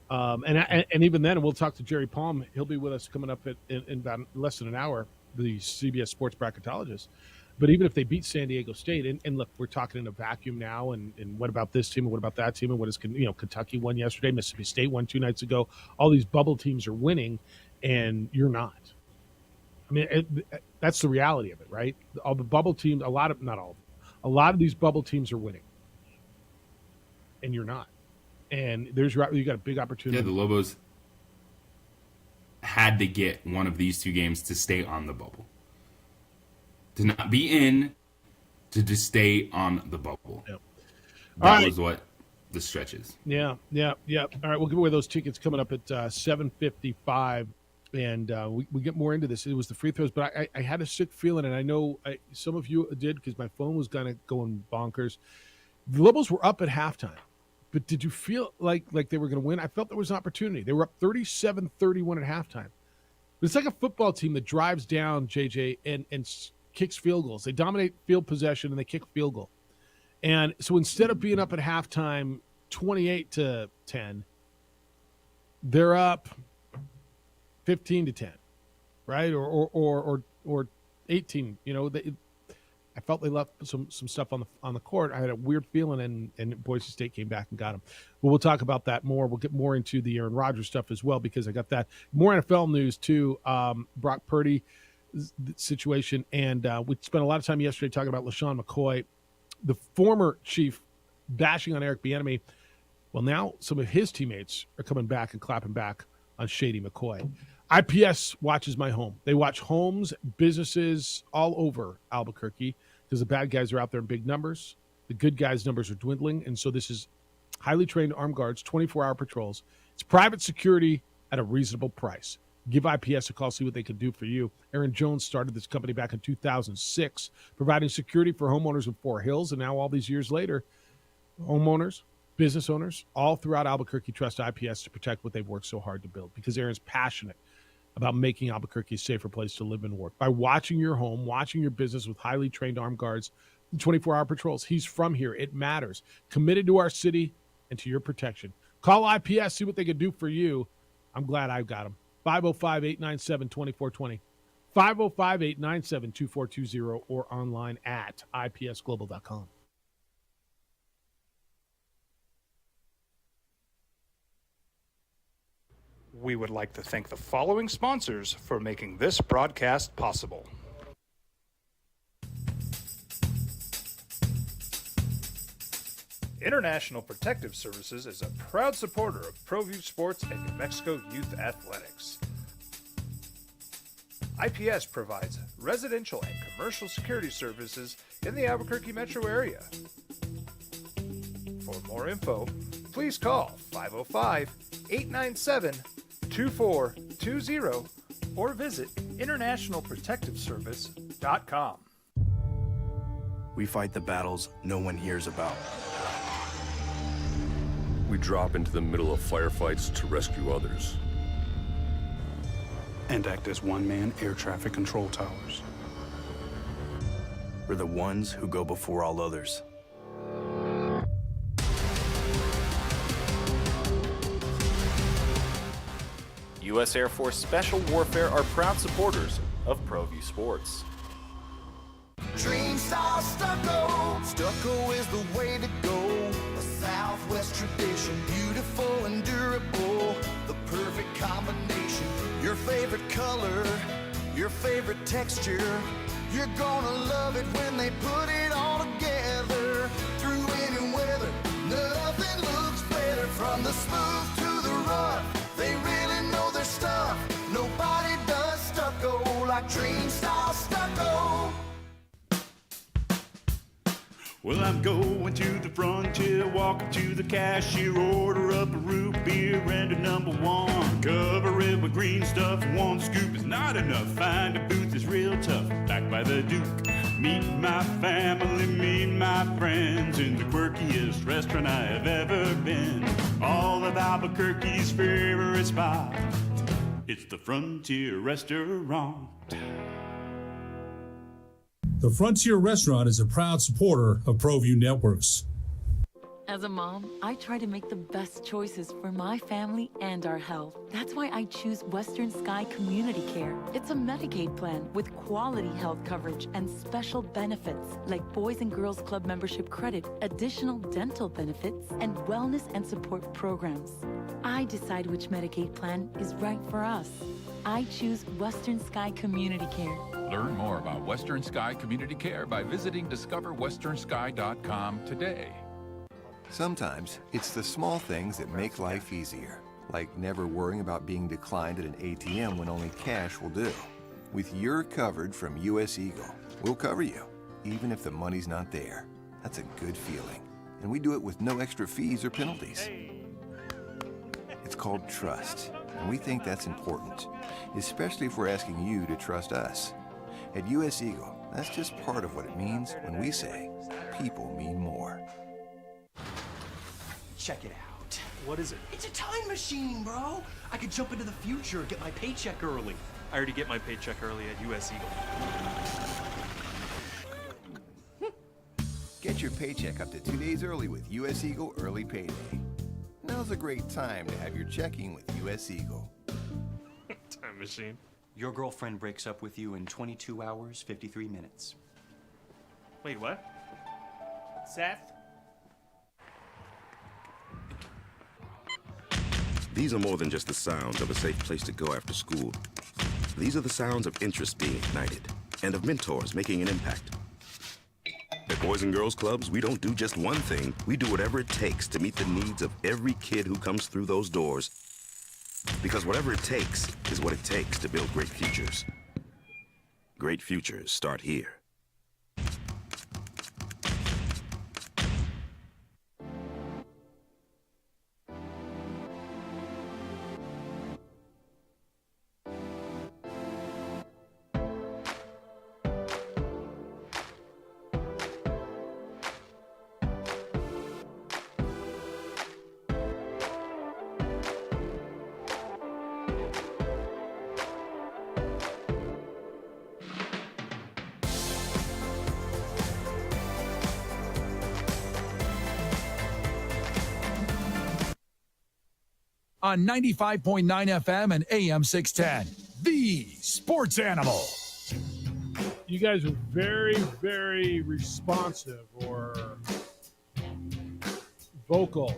And even then, we'll talk to Jerry Palm. He'll be with us coming up in about less than an hour, the CBS Sports bracketologist. But even if they beat San Diego State, and look, we're talking in a vacuum now, and what about this team, and what about that team, and what is, Kentucky won yesterday, Mississippi State won 2 nights ago. All these bubble teams are winning, and you're not. I mean, that's the reality of it, right? All the bubble teams, a lot of these bubble teams are winning, and you're not. And you got a big opportunity. Yeah, the Lobos had to get one of these 2 games to stay on the bubble. To not be in, to just stay on the bubble. Yep. That was what the stretch is. Yeah. All right, we'll give away those tickets coming up at 7:55, and we get more into this. It was the free throws, but I had a sick feeling, and I know some of you did because my phone was kind of going bonkers. The Lobos were up at halftime. But did you feel like they were going to win? I felt there was an opportunity. They were up 37-31 at halftime. But it's like a football team that drives down, JJ, and kicks field goals. They dominate field possession, and they kick field goal. And so instead of being up at halftime 28-10, they're up 15-10, right? Or 18. I felt they left some stuff on the court. I had a weird feeling, and Boise State came back and got them. Well, we'll talk about that more. We'll get more into the Aaron Rodgers stuff as well, because I got that. More NFL news, too. Brock Purdy situation, and we spent a lot of time yesterday talking about LaShawn McCoy, the former Chief, bashing on Eric Bieniemy. Well, now some of his teammates are coming back and clapping back on Shady McCoy. IPS watches my home. They watch homes, businesses all over Albuquerque because the bad guys are out there in big numbers. The good guys' numbers are dwindling. And so this is highly trained armed guards, 24-hour patrols. It's private security at a reasonable price. Give IPS a call, see what they can do for you. Aaron Jones started this company back in 2006, providing security for homeowners in Fort Hills. And now all these years later, homeowners, business owners, all throughout Albuquerque trust IPS to protect what they've worked so hard to build, because Aaron's passionate about making Albuquerque a safer place to live and work. By watching your home, watching your business with highly trained armed guards, 24-hour patrols. He's from here. It matters. Committed to our city and to your protection. Call IPS, see what they can do for you. I'm glad I've got them. 505-897-2420. 505-897-2420 or online at ipsglobal.com. We would like to thank the following sponsors for making this broadcast possible. International Protective Services is a proud supporter of ProView Sports and New Mexico Youth Athletics. IPS provides residential and commercial security services in the Albuquerque metro area. For more info, please call 505-897-2420 or visit internationalprotectiveservice.com. We fight the battles no one hears about. We drop into the middle of firefights to rescue others. And act as one-man air traffic control towers. We're the ones who go before all others. U.S. Air Force Special Warfare are proud supporters of ProView Sports. Dream style stucco. Stucco is the way to go. A Southwest tradition, beautiful and durable. The perfect combination. Your favorite color, your favorite texture. You're gonna love it when they put it all together. Through any weather, nothing looks better. From the smooth to the rough, they really know their stuff. Nobody does stucco like Dream style stucco. Well, I'm going to the frontier, walking to the cashier, order up a root beer and a number one. Cover it with green stuff, one scoop is not enough. Find a booth is real tough, back by the Duke. Meet my family, meet my friends in the quirkiest restaurant I have ever been. All of Albuquerque's favorite spot, it's the Frontier Restaurant. The Frontier Restaurant is a proud supporter of ProView Networks. As a mom, I try to make the best choices for my family and our health. That's why I choose Western Sky Community Care. It's a Medicaid plan with quality health coverage and special benefits like Boys and Girls Club membership credit, additional dental benefits, and wellness and support programs. I decide which Medicaid plan is right for us. I choose Western Sky Community Care. Learn more about Western Sky Community Care by visiting discoverwesternsky.com today. Sometimes it's the small things that make life easier, like never worrying about being declined at an ATM when only cash will do. With your covered from US Eagle, we'll cover you, even if the money's not there. That's a good feeling. And we do it with no extra fees or penalties. It's called trust, and we think that's important, especially if we're asking you to trust us. At US Eagle, that's just part of what it means when we say people mean more. Check it out. What is it? It's a time machine, bro. I could jump into the future, get my paycheck early. I already get my paycheck early at US Eagle. Get your paycheck up to 2 days early with US Eagle Early Payday. Now's a great time to have your checking with US Eagle. Time machine. Your girlfriend breaks up with you in 22 hours, 53 minutes. Wait, what? Seth? These are more than just the sounds of a safe place to go after school. These are the sounds of interest being ignited and of mentors making an impact. At Boys and Girls Clubs, we don't do just one thing. We do whatever it takes to meet the needs of every kid who comes through those doors. Because whatever it takes is what it takes to build great futures. Great futures start here. On 95.9 FM and AM 610, the Sports Animal. You guys are very, very responsive or vocal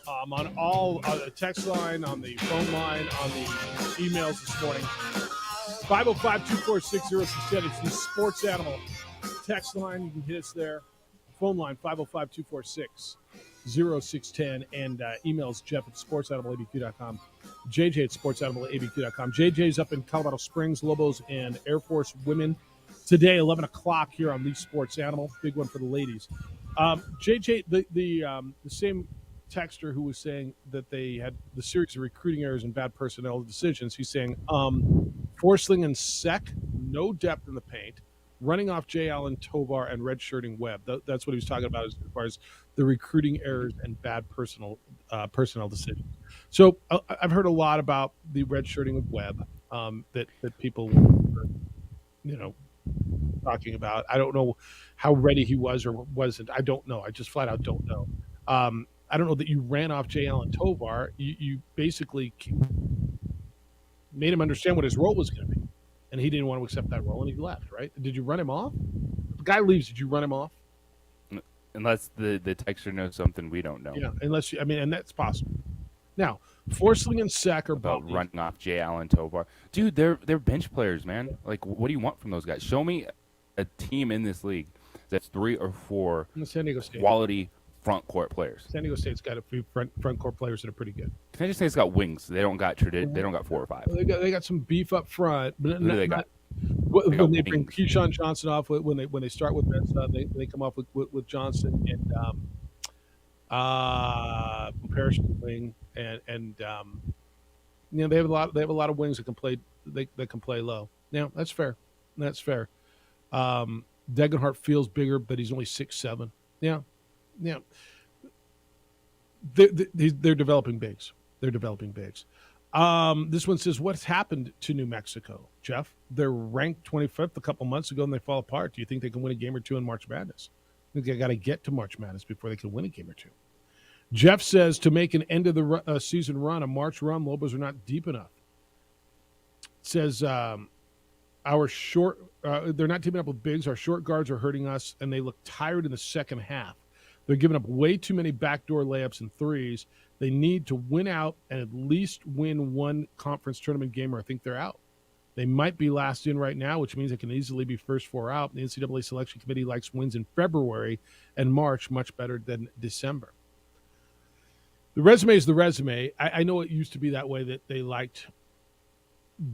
on all the text line, on the phone line, on the emails this morning. 505-246-0610. It's the Sports Animal text line. You can hit us there. Phone line 505-246-0610. 0610 and emails Jeff at sportsanimалabq.com, JJ at sportsanimалabq.com. JJ's up in Colorado Springs, Lobos and Air Force women today, 11 o'clock here on Leaf Sports Animal. Big one for the ladies. JJ, the same texter who was saying that they had the series of recruiting errors and bad personnel decisions, he's saying Forsling and Sek, no depth in the paint, running off Jay Allen, Tovar, and redshirting Webb. That's what he was talking about as far as the recruiting errors and bad personnel decisions. So I've heard a lot about the redshirting of Webb that people were, talking about. I don't know how ready he was or wasn't. I don't know. I just flat out don't know. I don't know that you ran off Jay Allen Tovar. You basically made him understand what his role was going to be, and he didn't want to accept that role, and he left, right? Did you run him off? If the guy leaves, did you run him off? Unless the texter knows something we don't know. Yeah, and that's possible. Now, Forsling and Sek are about running off Jay Allen Tovar. Dude, they're bench players, man. Like, what do you want from those guys? Show me a team in this league that's 3 or 4 San Diego State quality front court players. San Diego State's got a few front court players that are pretty good. San Diego State's got wings. They don't got 4 or 5. They got some beef up front. But Who do they got? When they bring Keyshawn Johnson off, when they start with Mensa, they come off with Johnson and Parrish wing and they have a lot of wings that can play that can play low. Now that's fair. Degenhart feels bigger, but he's only 6'7". Yeah. They're developing bigs. This one says, what's happened to New Mexico, Jeff? They're ranked 25th a couple months ago, and they fall apart. Do you think they can win a game or two in March Madness? I think they got to get to March Madness before they can win a game or two. Jeff says, to make an end of the season run, a March run, Lobos are not deep enough. Says, they're not teaming up with bigs. Our short guards are hurting us, and they look tired in the second half. They're giving up way too many backdoor layups and threes. They need to win out and at least win one conference tournament game, or I think they're out. They might be last in right now, which means they can easily be first 4 out. The NCAA Selection Committee likes wins in February and March much better than December. The resume is the resume. I know it used to be that way, that they liked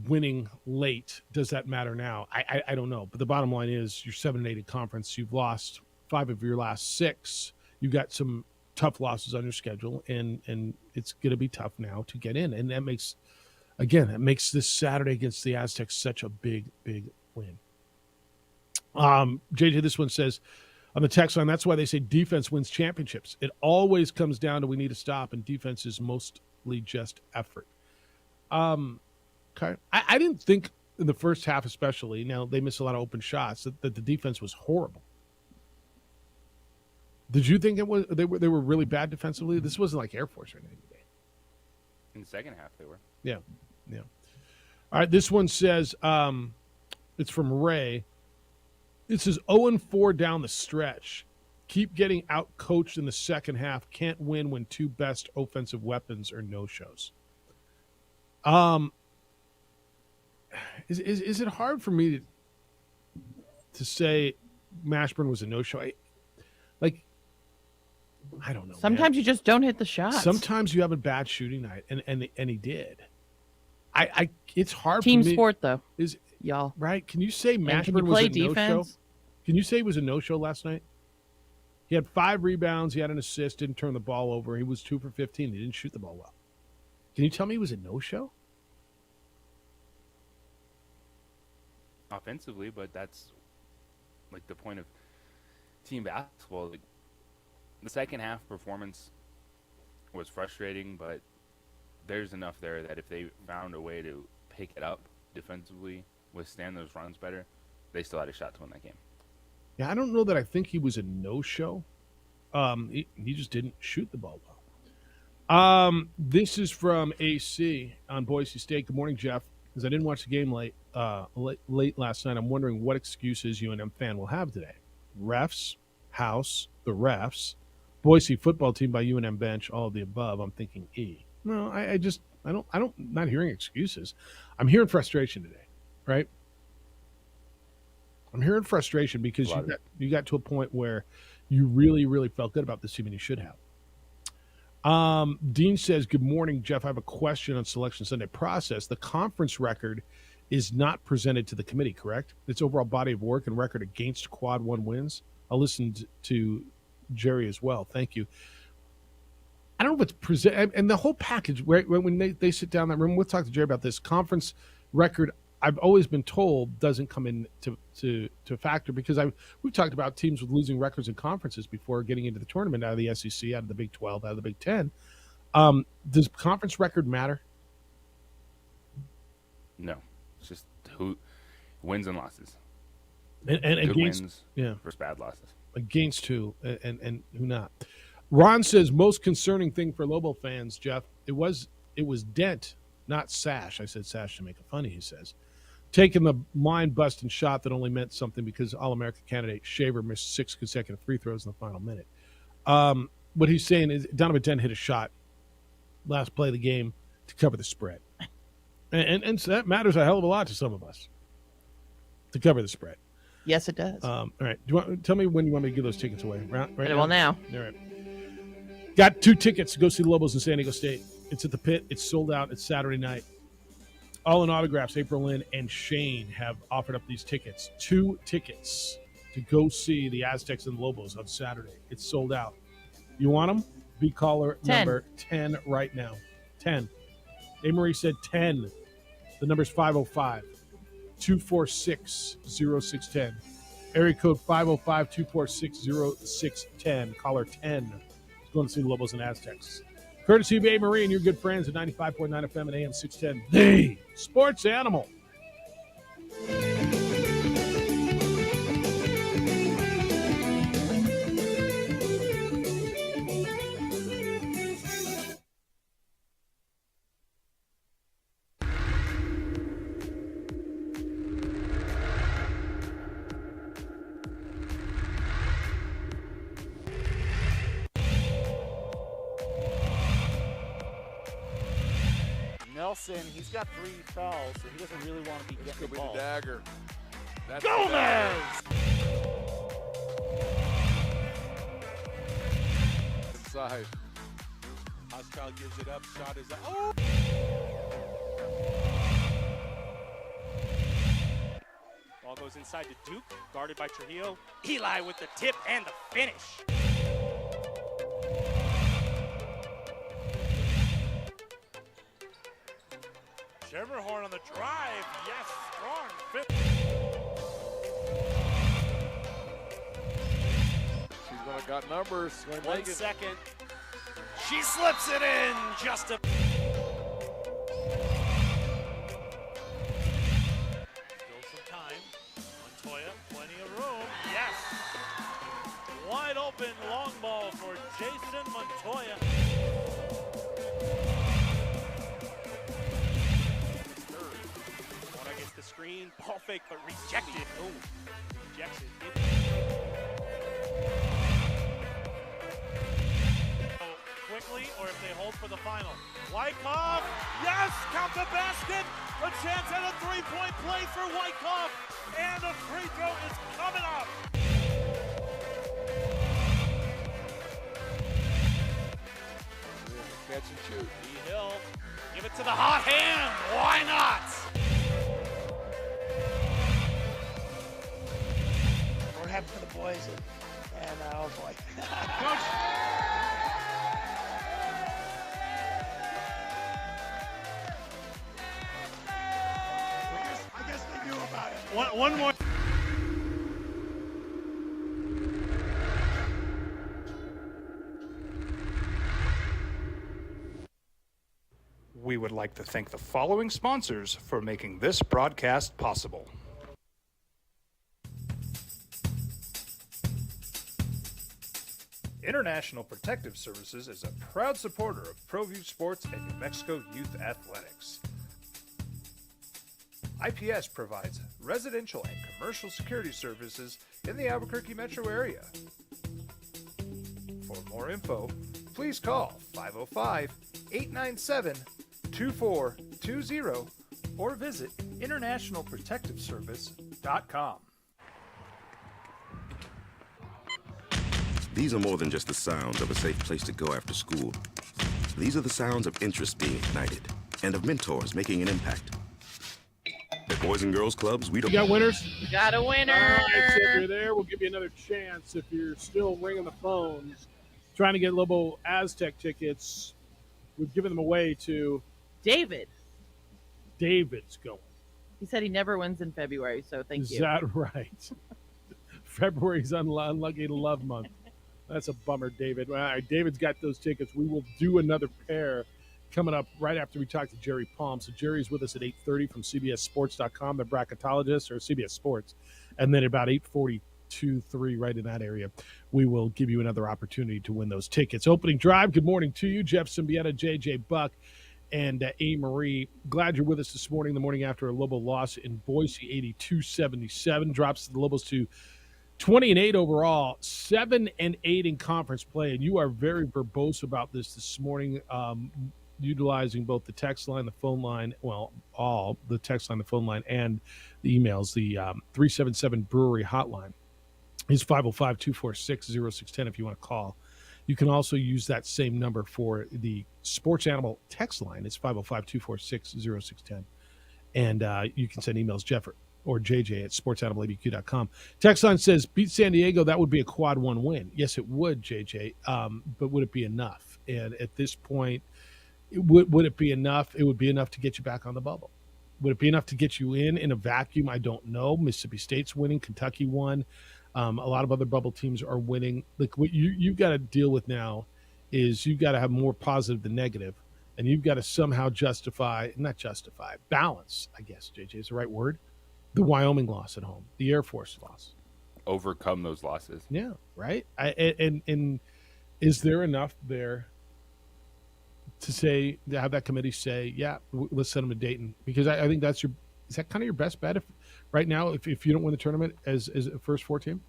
winning late. Does that matter now? I don't know. But the bottom line is you're 7-8 in conference. You've lost 5 of your last 6. You've got some tough losses on your schedule, and it's going to be tough now to get in. And that makes this Saturday against the Aztecs such a big, big win. JJ, this one says on the text line, that's why they say defense wins championships. It always comes down to we need to stop, and defense is mostly just effort. Okay. I didn't think in the first half especially, now they missed a lot of open shots, that the defense was horrible. Did you think they were really bad defensively? This wasn't like Air Force or anything. In the second half, they were. Yeah. All right, this one says, it's from Ray. It says 0-4 down the stretch. Keep getting out-coached in the second half. Can't win when 2 best offensive weapons are no-shows. Is it hard for me to say Mashburn was a no-show? I don't know. Sometimes you just don't hit the shots. Sometimes you have a bad shooting night, and he did. It's hard. Team for me. sport though, is y'all right? Can you say Mashburn was a no-show? Can you say he was a no-show last night? He had 5 rebounds. He had an assist. Didn't turn the ball over. He was 2 for 15. He didn't shoot the ball well. Can you tell me he was a no-show? Offensively, but that's like the point of team basketball. Like, the second half performance was frustrating, but there's enough there that if they found a way to pick it up defensively, withstand those runs better, they still had a shot to win that game. Yeah, I don't know that I think he was a no-show. He just didn't shoot the ball well. This is from AC on Boise State. Good morning, Jeff. Because I didn't watch the game late last night, I'm wondering what excuses UNM fan will have today. Refs, house, the refs, Boise football team by UNM bench, all of the above. I'm thinking E. No, I'm not hearing excuses. I'm hearing frustration today, right? I'm hearing frustration because you got to a point where you really, really felt good about this team, and you should have. Dean says, good morning, Jeff. I have a question on Selection Sunday process. The conference record is not presented to the committee, correct? Its overall body of work and record against Quad 1 wins. I listened to Jerry as well. Thank you. I don't know if it's present, and the whole package, right, when they sit down in that room, we'll talk to Jerry about this. Conference record, I've always been told, doesn't come in to factor because we've talked about teams with losing records in conferences before getting into the tournament out of the SEC, out of the Big 12, out of the Big 10. Does conference record matter? No. It's just who wins and losses. And good against, wins yeah, versus bad losses. Against who and who not. Ron says, most concerning thing for Lobo fans, Jeff, it was Dent, not Sash. I said Sash to make it funny, he says. Taking the mind-busting shot that only meant something because All-American candidate Shaver missed 6 consecutive free throws in the final minute. What he's saying is Donovan Dent hit a shot last play of the game to cover the spread. And so that matters a hell of a lot to some of us, to cover the spread. Yes, it does. All right. Tell me when you want me to give those tickets away. Right Well, now. All right. Got 2 tickets to go see the Lobos in San Diego State. It's at the Pit. It's sold out. It's Saturday night. All in Autographs, April Lynn and Shane have offered up these tickets. 2 tickets to go see the Aztecs and Lobos on Saturday. It's sold out. You want them? Be caller 10. number 10 right now. 10. A. Marie said 10. The number's 505-246-0610. Area code 505-246-0610. Caller 10. Going to see the Lobos and Aztecs. Courtesy of A. Marie and your good friends at 95.9 FM and AM 610. The Sports Animal. Nelson, he's got 3 fouls, so he doesn't really want to be getting the ball. The dagger. That's Gomez! Inside. Hochschild gives it up. Shot is up. Oh! Ball goes inside to Duke, guarded by Trujillo. Eli with the tip and the finish. Schermerhorn on the drive. Yes, strong fit. She's gonna got numbers. 1 second. She slips it in just a. Still some time. Montoya, plenty of room. Yes. Wide open long ball for Jason Montoya. The screen, ball fake, but rejected. Oh, rejects it. Quickly, or if they hold for the final. Wyckoff, yes, count the basket. A chance at a 3-point play for Wyckoff, and a free throw is coming up. Catch and shoot. E-Hill, give it to the hot hand. Why not? We're happy for the boys, and oh boy. Coach. I guess they knew about it. One more. We would like to thank the following sponsors for making this broadcast possible. International Protective Services is a proud supporter of ProView Sports and New Mexico Youth Athletics. IPS provides residential and commercial security services in the Albuquerque metro area. For more info, please call 505-897-2420 or visit internationalprotectiveservice.com. These are more than just the sounds of a safe place to go after school. These are the sounds of interest being ignited and of mentors making an impact. At Boys and Girls Clubs, we don't... You got winners? We got a winner. All right, so if you're there, we'll give you another chance. If you're still ringing the phones, trying to get Lobo Aztec tickets, we've given them away to... David. David's going. He said he never wins in February, so thank you. Is that right? February's unlucky love month. That's a bummer, David. All right, David's got those tickets. We will do another pair coming up right after we talk to Jerry Palm. So Jerry's with us at 8:30 from CBSSports.com, the bracketologist, or CBS Sports. And then about 8:42, 3, right in that area, we will give you another opportunity to win those tickets. Opening drive, good morning to you. Jeff Symbieta, J.J. Buck, and A. Marie. Glad you're with us this morning, the morning after a Lobo loss in Boise, 82-77. Drops the Lobos to 20-8 overall, 7-8 in conference play. And you are very verbose about this morning, utilizing both the text line, the phone line, all the text line, the phone line, and the emails. The 377 Brewery hotline is 505-246-0610 if you want to call. You can also use that same number for the Sports Animal text line. It's 505-246-0610. And you can send emails, Jeff or JJ at sportsanimалabq.com. Text line says, beat San Diego, that would be a quad one win. Yes, it would, JJ, but would it be enough? And at this point, would it be enough? It would be enough to get you back on the bubble. Would it be enough to get you in a vacuum? I don't know. Mississippi State's winning. Kentucky won. A lot of other bubble teams are winning. Like, what you've got to deal with now is you've got to have more positive than negative, and you've got to somehow balance, I guess, JJ is the right word, the Wyoming loss at home, the Air Force loss. Overcome those losses. Yeah, right? And is there enough there to have that committee say, yeah, let's send them to Dayton? Because I think is that kind of your best bet right now if you don't win the tournament as a first four team?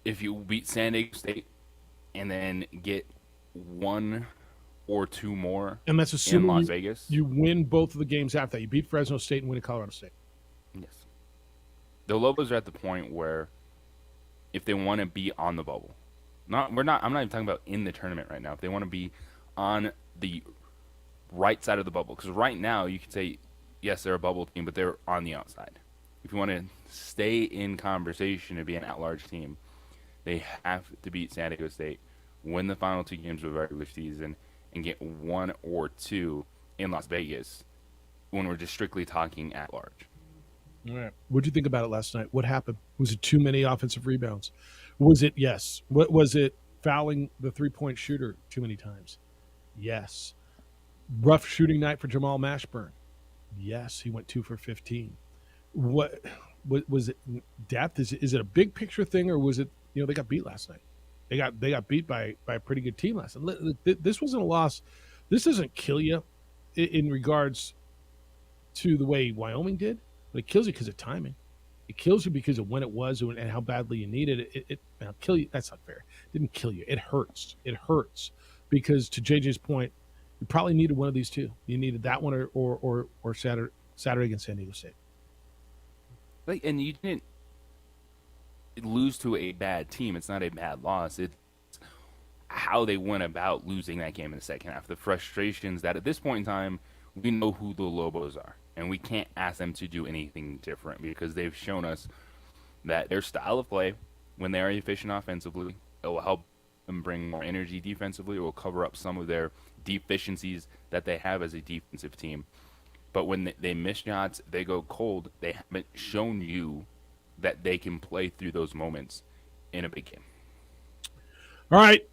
If you beat San Diego State and then get one or two more and that's assuming in Las Vegas, you win both of the games after that. You beat Fresno State and win at Colorado State. Yes. The Lobos are at the point where if they want to be on the bubble, I'm not even talking about in the tournament right now. If they want to be on the right side of the bubble, because right now you could say, yes, they're a bubble team, but they're on the outside. If you want to stay in conversation to be an at-large team, they have to beat San Diego State, win the final two games of the regular season, and get one or two in Las Vegas when we're just strictly talking at-large. All right. What did you think about it last night? What happened? Was it too many offensive rebounds? Was it, yes. What was it, fouling the three-point shooter too many times? Yes. Rough shooting night for Jamal Mashburn? Yes, he went 2 for 15. What was it? Depth? Is it a big picture thing, or was it? They got beat last night. They got beat by a pretty good team last night. This wasn't a loss. This doesn't kill you in regards to the way Wyoming did, but it kills you because of timing. It kills you because of when it was and how badly you needed it. It'll kill you. That's not fair. It didn't kill you. It hurts. It hurts because, to JJ's point, you probably needed one of these two. You needed that one or Saturday against San Diego State. And you didn't lose to a bad team. It's not a bad loss. It's how they went about losing that game in the second half. The frustrations that at this point in time, we know who the Lobos are, and we can't ask them to do anything different because they've shown us that their style of play, when they are efficient offensively, it will help them bring more energy defensively. It will cover up some of their deficiencies that they have as a defensive team. But when they miss shots, they go cold. They haven't shown you that they can play through those moments in a big game. All right.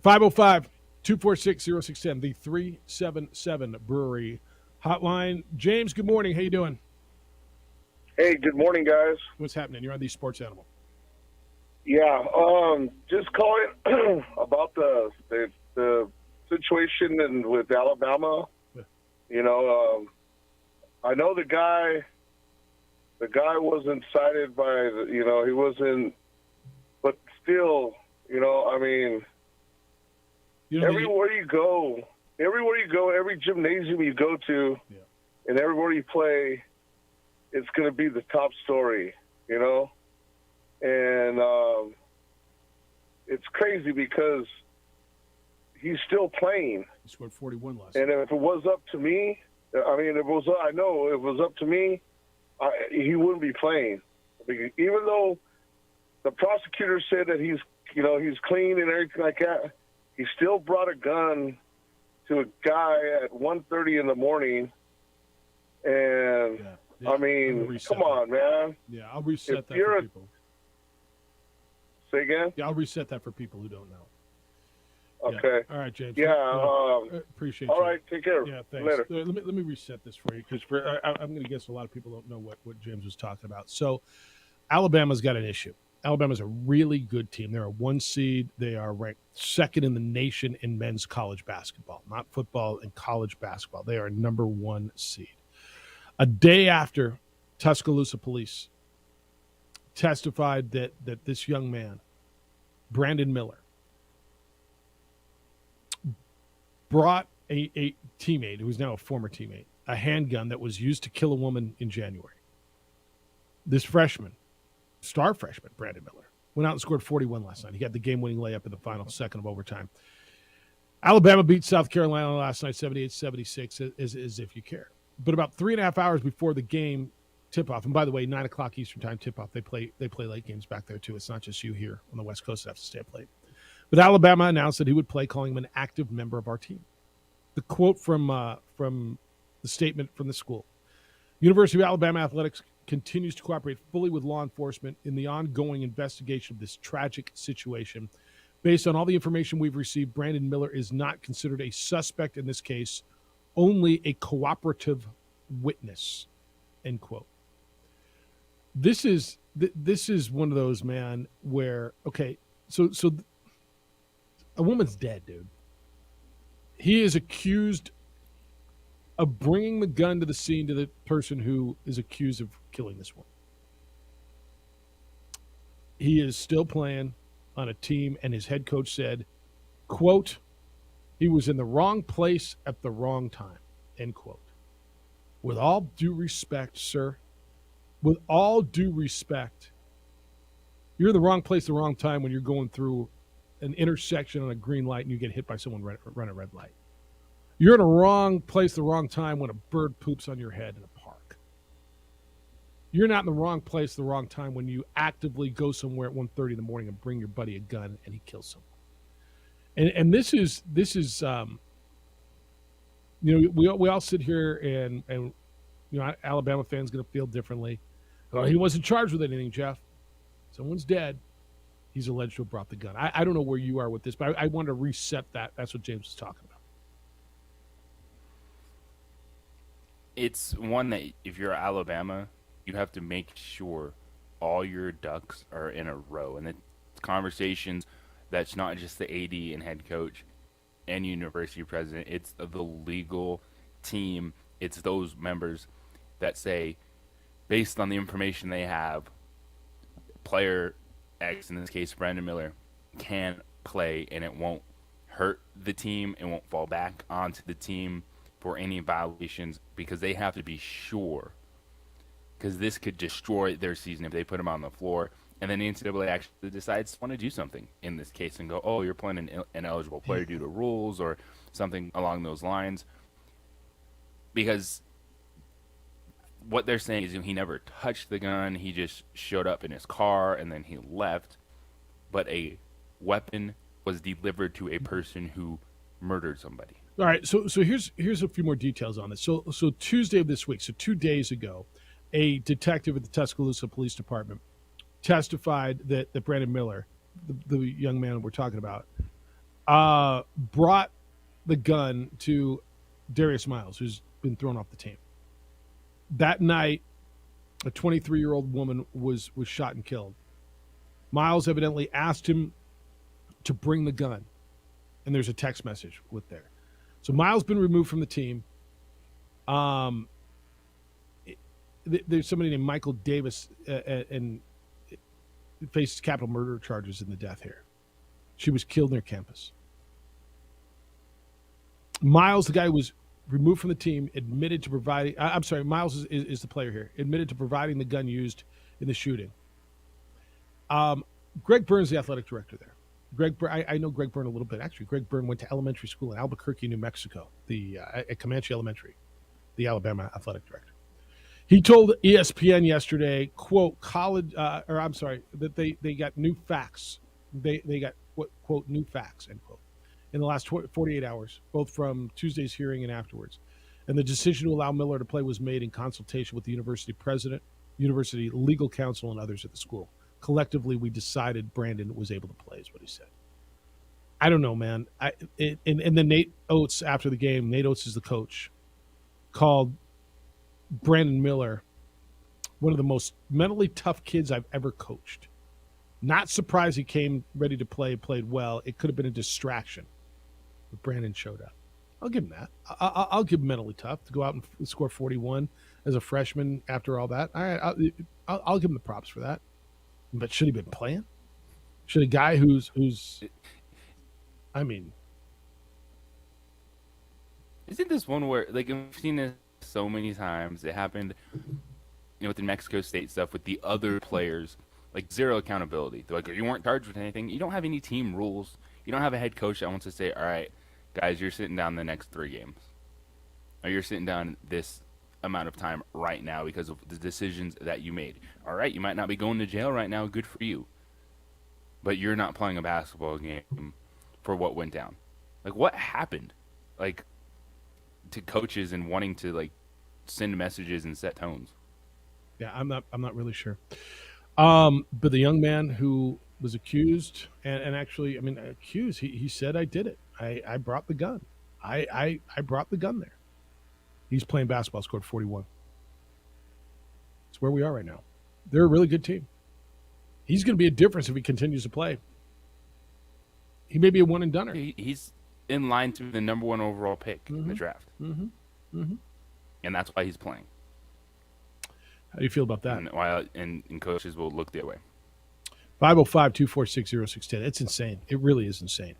505-246-0610, the 377 Brewery hotline. James, good morning. How you doing? Hey, good morning, guys. What's happening? You're on the Sports Animal. Yeah, just calling about the situation with Alabama. I know the guy wasn't cited by he wasn't, but still, everywhere you go, every gymnasium you go to, and everywhere you play, it's going to be the top story, And it's crazy because he's still playing. He scored 41 last And night. if it was up to me, I know if it was up to me, he wouldn't be playing. Because even though the prosecutor said that he's clean and everything like that, he still brought a gun to a guy at 1:30 in the morning. And I mean, come on, man. Yeah, I'll reset If that you're for a- people. Say again? Yeah, I'll reset that for people who don't know. Okay. All right, James. Yeah. Appreciate all you. right. Take care. Yeah, thanks. Later. Let me reset this for you because I'm going to guess a lot of people don't know what James was talking about. So, Alabama's got an issue. Alabama's a really good team. They're a 1 seed. They are ranked second in the nation in men's college basketball, not football and college basketball. They are number 1 seed. A day after Tuscaloosa police testified that this young man, Brandon Miller, brought a teammate, who is now a former teammate, a handgun that was used to kill a woman in January. This freshman, star freshman, Brandon Miller, went out and scored 41 last night. He got the game-winning layup in the final second of overtime. Alabama beat South Carolina last night 78-76, as if you care. But about 3.5 hours before the game tip-off, and by the way, 9 o'clock Eastern time tip-off, they play late games back there too. It's not just you here on the West Coast that have to stay up late. But Alabama announced that he would play, calling him an active member of our team. The quote from the statement from the school: University of Alabama Athletics continues to cooperate fully with law enforcement in the ongoing investigation of this tragic situation. Based on all the information we've received, Brandon Miller is not considered a suspect in this case, only a cooperative witness, end quote. This is one of those, man, where, okay, so a woman's dead, dude. He is accused of bringing the gun to the scene to the person who is accused of killing this woman. He is still playing on a team, and his head coach said, quote, he was in the wrong place at the wrong time, end quote. With all due respect, sir, with all due respect, you're in the wrong place at the wrong time when you're going through an intersection on a green light and you get hit by someone run a red light. You're in a wrong place at the wrong time when a bird poops on your head in a park. You're not in the wrong place at the wrong time when you actively go somewhere at 1:30 in the morning and bring your buddy a gun and he kills someone. And this is we all sit here and Alabama fans going to feel differently. Oh, he wasn't charged with anything, Jeff. Someone's dead. He's alleged to have brought the gun. I don't know where you are with this, but I want to reset that. That's what James was talking about. It's one that if you're Alabama, you have to make sure all your ducks are in a row. And it's conversations that's not just the AD and head coach and university president. It's the legal team. It's those members that say, based on the information they have, player X, in this case Brandon Miller, can play and it won't hurt the team. It won't fall back onto the team for any violations, because they have to be sure, because this could destroy their season if they put him on the floor. And then the NCAA actually decides to want to do something in this case and go, oh, you're playing an ineligible player due to rules or something along those lines. Because what they're saying is he never touched the gun. He just showed up in his car and then he left. But a weapon was delivered to a person who murdered somebody. All right, so here's a few more details on this. So Tuesday of this week, so 2 days ago, a detective at the Tuscaloosa Police Department testified that Brandon Miller, the young man we're talking about, brought the gun to Darius Miles, who's been thrown off the team. That night, a 23-year-old woman was shot and killed. Miles evidently asked him to bring the gun, and there's a text message with there. So Miles been removed from the team. There's somebody named Michael Davis and faces capital murder charges in the death here. She was killed near campus. Miles, the guy who was removed from the team, admitted to providing. I'm sorry, Miles is the player here. Admitted to providing the gun used in the shooting. Greg Byrne's the athletic director there. I know Greg Byrne a little bit. Actually, Greg Byrne went to elementary school in Albuquerque, New Mexico, at Comanche Elementary, the Alabama athletic director. He told ESPN yesterday, quote, that they got new facts. They got, quote, new facts, end quote, in the last 48 hours, both from Tuesday's hearing and afterwards. And the decision to allow Miller to play was made in consultation with the university president, university legal counsel, and others at the school. Collectively, we decided Brandon was able to play, is what he said. I don't know, man. And then Nate Oates, after the game, Nate Oates is the coach, called Brandon Miller one of the most mentally tough kids I've ever coached. Not surprised he came ready to play, played well. It could have been a distraction, but Brandon showed up. I'll give him that. I'll give him mentally tough to go out and score 41 as a freshman after all that. All right, I'll give him the props for that. But should he have been playing? Should a guy who's I mean, isn't this one where, like, I've seen this so many times. It happened, with the Mexico State stuff with the other players, like zero accountability. They're like, you weren't charged with anything. You don't have any team rules. You don't have a head coach that wants to say, all right, guys, you're sitting down the next 3 games, or you're sitting down this amount of time right now because of the decisions that you made. All right, you might not be going to jail right now. Good for you. But you're not playing a basketball game for what went down. Like, what happened? Like, to coaches and wanting to, like, send messages and set tones. Yeah, I'm not really sure. But the young man who was accused, and actually, accused, he said, I did it. I brought the gun. I brought the gun there. He's playing basketball, scored 41. It's where we are right now. They're a really good team. He's going to be a difference if he continues to play. He may be a one-and-doneer. He's in line to be the number 1 overall pick in the draft. Mm-hmm. Mm-hmm. And that's why he's playing. How do you feel about that? And coaches will look the other way. 505-246-0610. It's insane. It really is insane.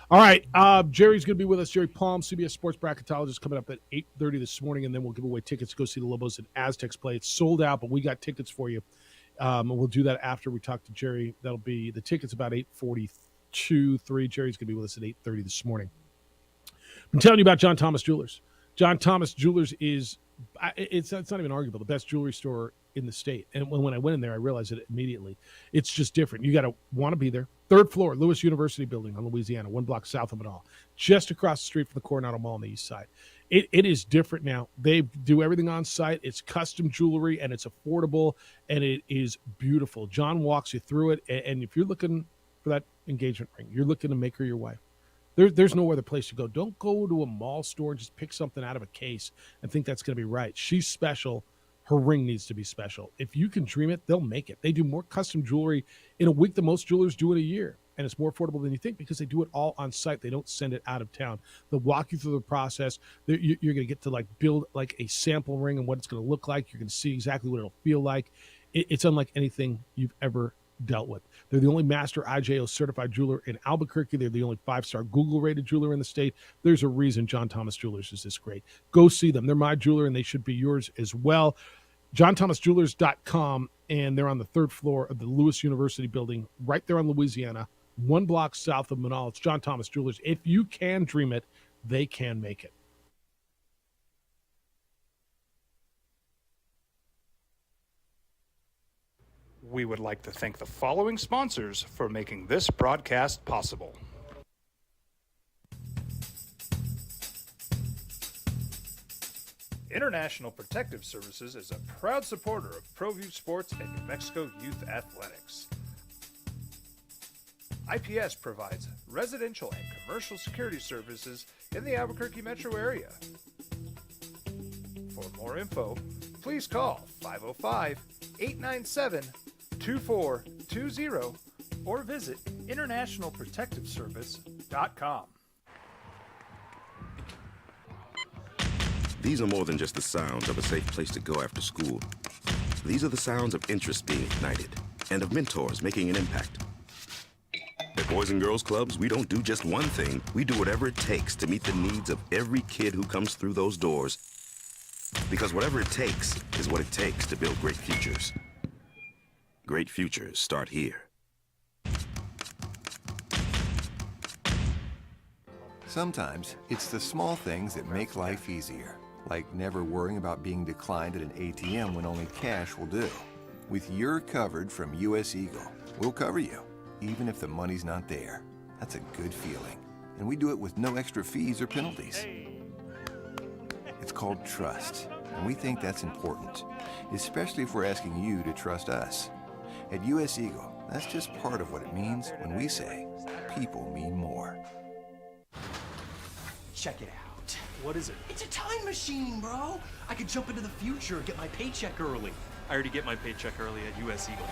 All right, Jerry's going to be with us. Jerry Palm, CBS Sports bracketologist, coming up at 8:30 this morning, and then we'll give away tickets to go see the Lobos and Aztecs play. It's sold out, but we got tickets for you. And we'll do that after we talk to Jerry. That'll be the tickets about 8:42, 3. Jerry's going to be with us at 8:30 this morning. I'm telling you about John Thomas Jewelers. John Thomas Jewelers is, it's not even arguable, the best jewelry store in the state. And when I went in there, I realized it immediately. It's just different. You got to want to be there. 3rd floor, Lewis University building on Louisiana, 1 block south of Manal, just across the street from the Coronado Mall on the east side. It is different now. They do everything on site. It's custom jewelry, and it's affordable, and it is beautiful. John walks you through it, and if you're looking for that engagement ring, you're looking to make her your wife, there's no other place to go. Don't go to a mall store and just pick something out of a case and think that's going to be right. She's special. Her ring needs to be special. If you can dream it, they'll make it. They do more custom jewelry in a week than most jewelers do in a year. And it's more affordable than you think because they do it all on site. They don't send it out of town. They'll walk you through the process. You're going to get to build a sample ring and what it's going to look like. You're going to see exactly what it'll feel like. It's unlike anything you've ever dealt with. They're the only master IJO certified jeweler in Albuquerque. They're the only 5-star Google rated jeweler in the state. There's a reason John Thomas Jewelers is this great. Go see them. They're my jeweler and they should be yours as well. JohnThomasJewelers.com, and they're on the 3rd floor of the Lewis University building right there on Louisiana, 1 block south of Manal. It's John Thomas Jewelers. If you can dream it, they can make it. We would like to thank the following sponsors for making this broadcast possible. International Protective Services is a proud supporter of ProView Sports and New Mexico Youth Athletics. IPS provides residential and commercial security services in the Albuquerque metro area. For more info, please call 505-897-2420 or visit internationalprotectiveservice.com. These are more than just the sounds of a safe place to go after school. These are the sounds of interest being ignited and of mentors making an impact. At Boys and Girls Clubs, we don't do just one thing. We do whatever it takes to meet the needs of every kid who comes through those doors. Because whatever it takes is what it takes to build great futures. Great futures start here. Sometimes it's the small things that make life easier, like never worrying about being declined at an ATM when only cash will do. With You're Covered from U.S. Eagle, we'll cover you, even if the money's not there. That's a good feeling. And we do it with no extra fees or penalties. It's called trust, and we think that's important, especially if we're asking you to trust us. At U.S. Eagle, that's just part of what it means when we say people mean more. Check it out. What is it? It's a time machine, bro. I could jump into the future, get my paycheck early. I already get my paycheck early at U.S. Eagle.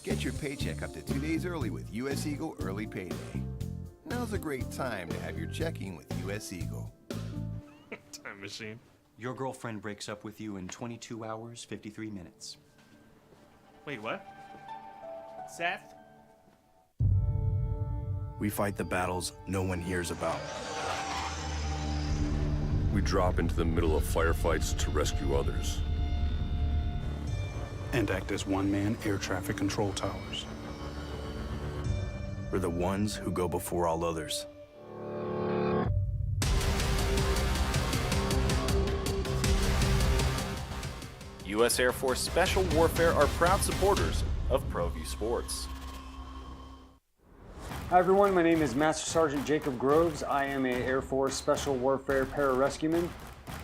Get your paycheck up to 2 days early with U.S. Eagle Early Payday. Now's a great time to have your checking with U.S. Eagle. Time machine. Your girlfriend breaks up with you in 22 hours, 53 minutes. Wait, what? Seth? We fight the battles no one hears about. We drop into the middle of firefights to rescue others. And act as one-man air traffic control towers. We're the ones who go before all others. U.S. Air Force Special Warfare are proud supporters of ProView Sports. Hi everyone, my name is Master Sergeant Jacob Groves. I am a Air Force Special Warfare pararescueman.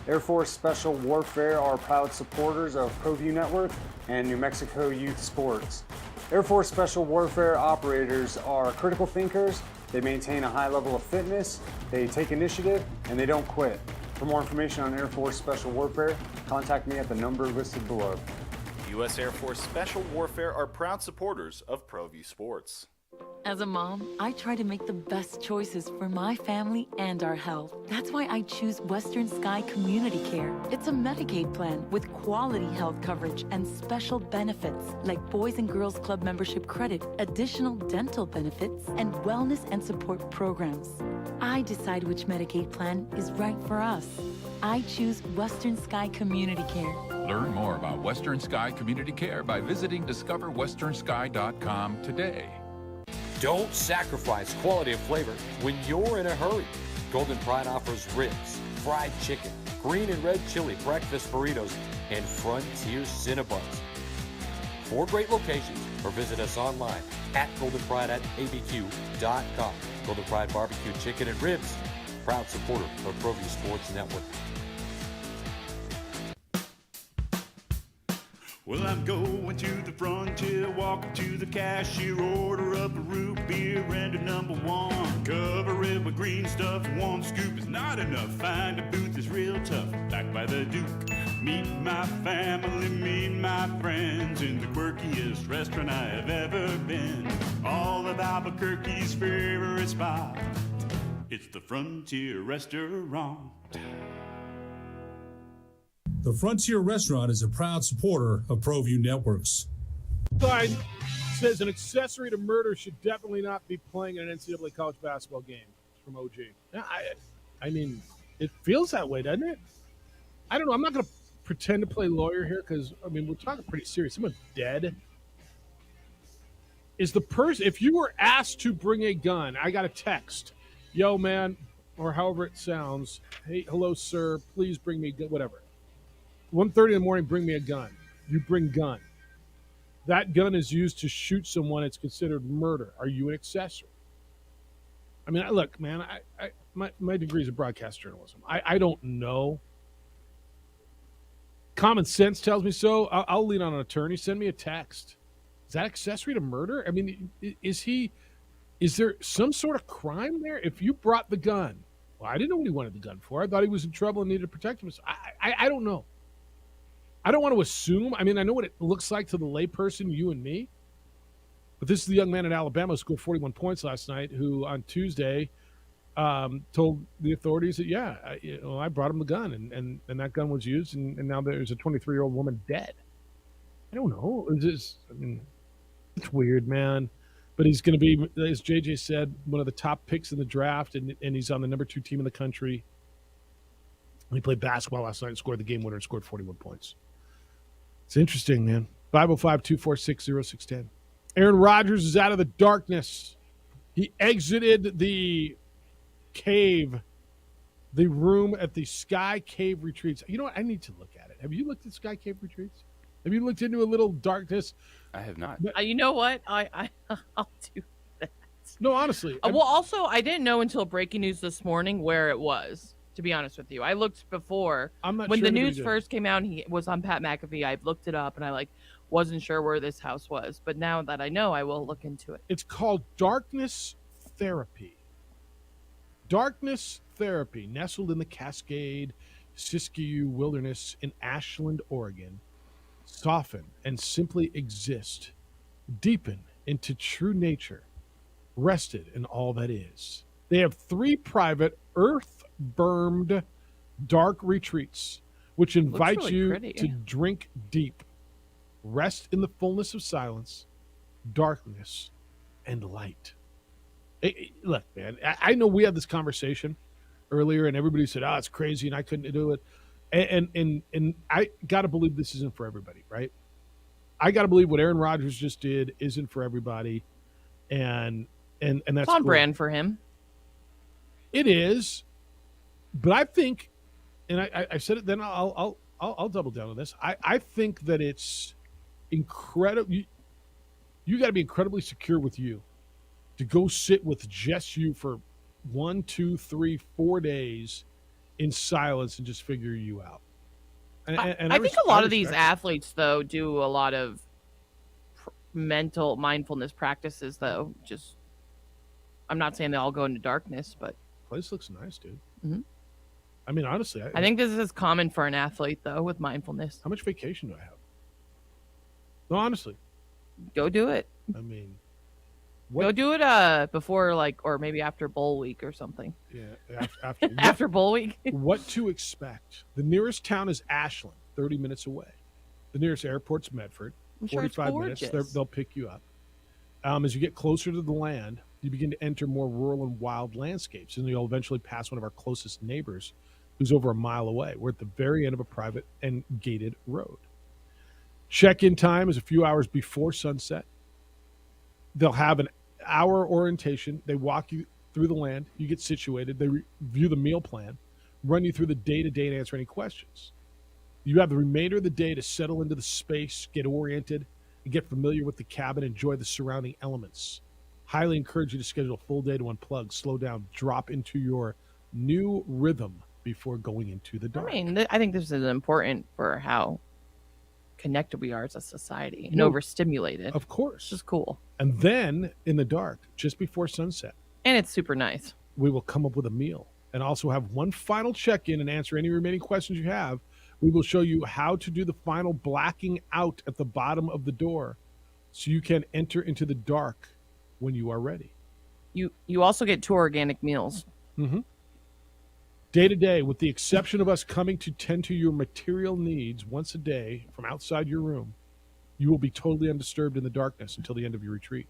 Air Force Special Warfare are proud supporters of ProView Network and New Mexico Youth Sports. Air Force Special Warfare operators are critical thinkers. They maintain a high level of fitness, they take initiative, and they don't quit. For more information on Air Force Special Warfare, contact me at the number listed below. U.S. Air Force Special Warfare are proud supporters of ProView Sports. As a mom, I try to make the best choices for my family and our health. That's why I choose Western Sky Community Care. It's a Medicaid plan with quality health coverage and special benefits like Boys and Girls Club membership credit, additional dental benefits, and wellness and support programs. I decide which Medicaid plan is right for us. I choose Western Sky Community Care. Learn more about Western Sky Community Care by visiting discoverwesternsky.com today. Don't sacrifice quality and flavor when you're in a hurry. Golden Pride offers ribs, fried chicken, green and red chili breakfast burritos, and Frontier Cinnabons. 4 great locations, or visit us online at goldenpride@abq.com. Golden Pride Barbecue Chicken and Ribs, proud supporter of ProView Sports Network. Well, I'm going to the frontier, walking to the cashier, order up a root beer and a number 1. Cover it with green stuff, 1 scoop is not enough. Find a booth is real tough, back by the Duke. Meet my family, meet my friends in the quirkiest restaurant I have ever been. All of Albuquerque's favorite spot, it's the Frontier Restaurant. The Frontier Restaurant is a proud supporter of ProView Networks. Sign says an accessory to murder should definitely not be playing in an NCAA college basketball game. From OG. Yeah, I mean, it feels that way, doesn't it? I don't know. I'm not going to pretend to play lawyer here because, I mean, we're talking pretty serious. Someone's dead. Is the person, if you were asked to bring a gun, I got a text, yo, man, or however it sounds, hey, hello, sir, please bring me, whatever. 1:30 in the morning, bring me a gun. You bring gun. That gun is used to shoot someone. It's considered murder. Are you an accessory? I mean, look, man, my degree is in broadcast journalism. I don't know. Common sense tells me so. I'll lean on an attorney. Send me a text. Is that accessory to murder? I mean, is there some sort of crime there? If you brought the gun, well, I didn't know what he wanted the gun for. I thought he was in trouble and needed to protect himself. I don't know. I don't want to assume. I mean, I know what it looks like to the layperson, you and me. But this is the young man in Alabama who scored 41 points last night, who on Tuesday told the authorities that, yeah, I brought him the gun, and that gun was used, and now there's a 23-year-old woman dead. I don't know. It's weird, man. But he's going to be, as JJ said, one of the top picks in the draft, and he's on the number 2 team in the country. He played basketball last night and scored the game winner and scored 41 points. It's interesting, man. 505-246-0610. Aaron Rodgers is out of the darkness. He exited the cave, the room at the Sky Cave Retreats. You know what? I need to look at it. Have you looked at Sky Cave Retreats? Have you looked into a little darkness? I have not. You know what? I'll do that. No, honestly. Well, also, I didn't know until breaking news this morning where it was. To be honest with you, I looked before. I'm not when sure the anybody news did. first came out. And he was on Pat McAfee. I looked it up, and I wasn't sure where this house was. But now that I know, I will look into it. It's called Darkness Therapy. Darkness Therapy, nestled in the Cascade Siskiyou Wilderness in Ashland, Oregon. Soften and simply exist. Deepen into true nature. Rested in all that is. They have 3 private earth-bermed dark retreats, which invite really you pretty. to drink deep. Rest in the fullness of silence, darkness, and light. Look, man, I know we had this conversation earlier, and everybody said, "Oh, it's crazy," and I couldn't do it. And I got to believe this isn't for everybody, right? I got to believe what Aaron Rodgers just did isn't for everybody, and that's It's on cool. brand for him. It is, but I think, and I said it. Then I'll double down on this. I think that it's incredible. You got to be incredibly secure with you to go sit with just you for 1, 2, 3, 4 days in silence and just figure you out. And I think a lot of these athletes, though, do a lot of mental mindfulness practices, though. Just, I'm not saying they all go into darkness, but place looks nice, dude. Mhm. I mean, honestly, I think this is common for an athlete, though, with mindfulness. How much vacation do I have? No, honestly, Go do it. I mean, Go do it before, or maybe after bowl week or something. yeah, after After bowl week. what to expect? The nearest town is Ashland, 30 minutes away. The nearest airport's Medford, I'm sure it's 45 minutes. gorgeous. They'll pick you up. As you get closer to the land, you begin to enter more rural and wild landscapes, and you'll eventually pass one of our closest neighbors, who's over a mile away. We're at the very end of a private and gated road. Check-in time is a few hours before sunset. They'll have an hour orientation. They walk you through the land. You get situated. They review the meal plan, run you through the day-to-day and answer any questions. You have the remainder of the day to settle into the space, get oriented, and get familiar with the cabin, enjoy the surrounding elements. Highly encourage you to schedule a full day to unplug, slow down, drop into your new rhythm before going into the dark. I mean, I think this is important for how connected we are as a society and No, overstimulated. Of course. Which is cool. And then in the dark, just before sunset, And it's super nice. we will come up with a meal and also have one final check-in and answer any remaining questions you have. We will show you how to do the final blacking out at the bottom of the door so you can enter into the dark when you are ready. You also get 2 organic meals. Mm-hmm. Day to day, with the exception of us coming to tend to your material needs once a day from outside your room, you will be totally undisturbed in the darkness until the end of your retreat.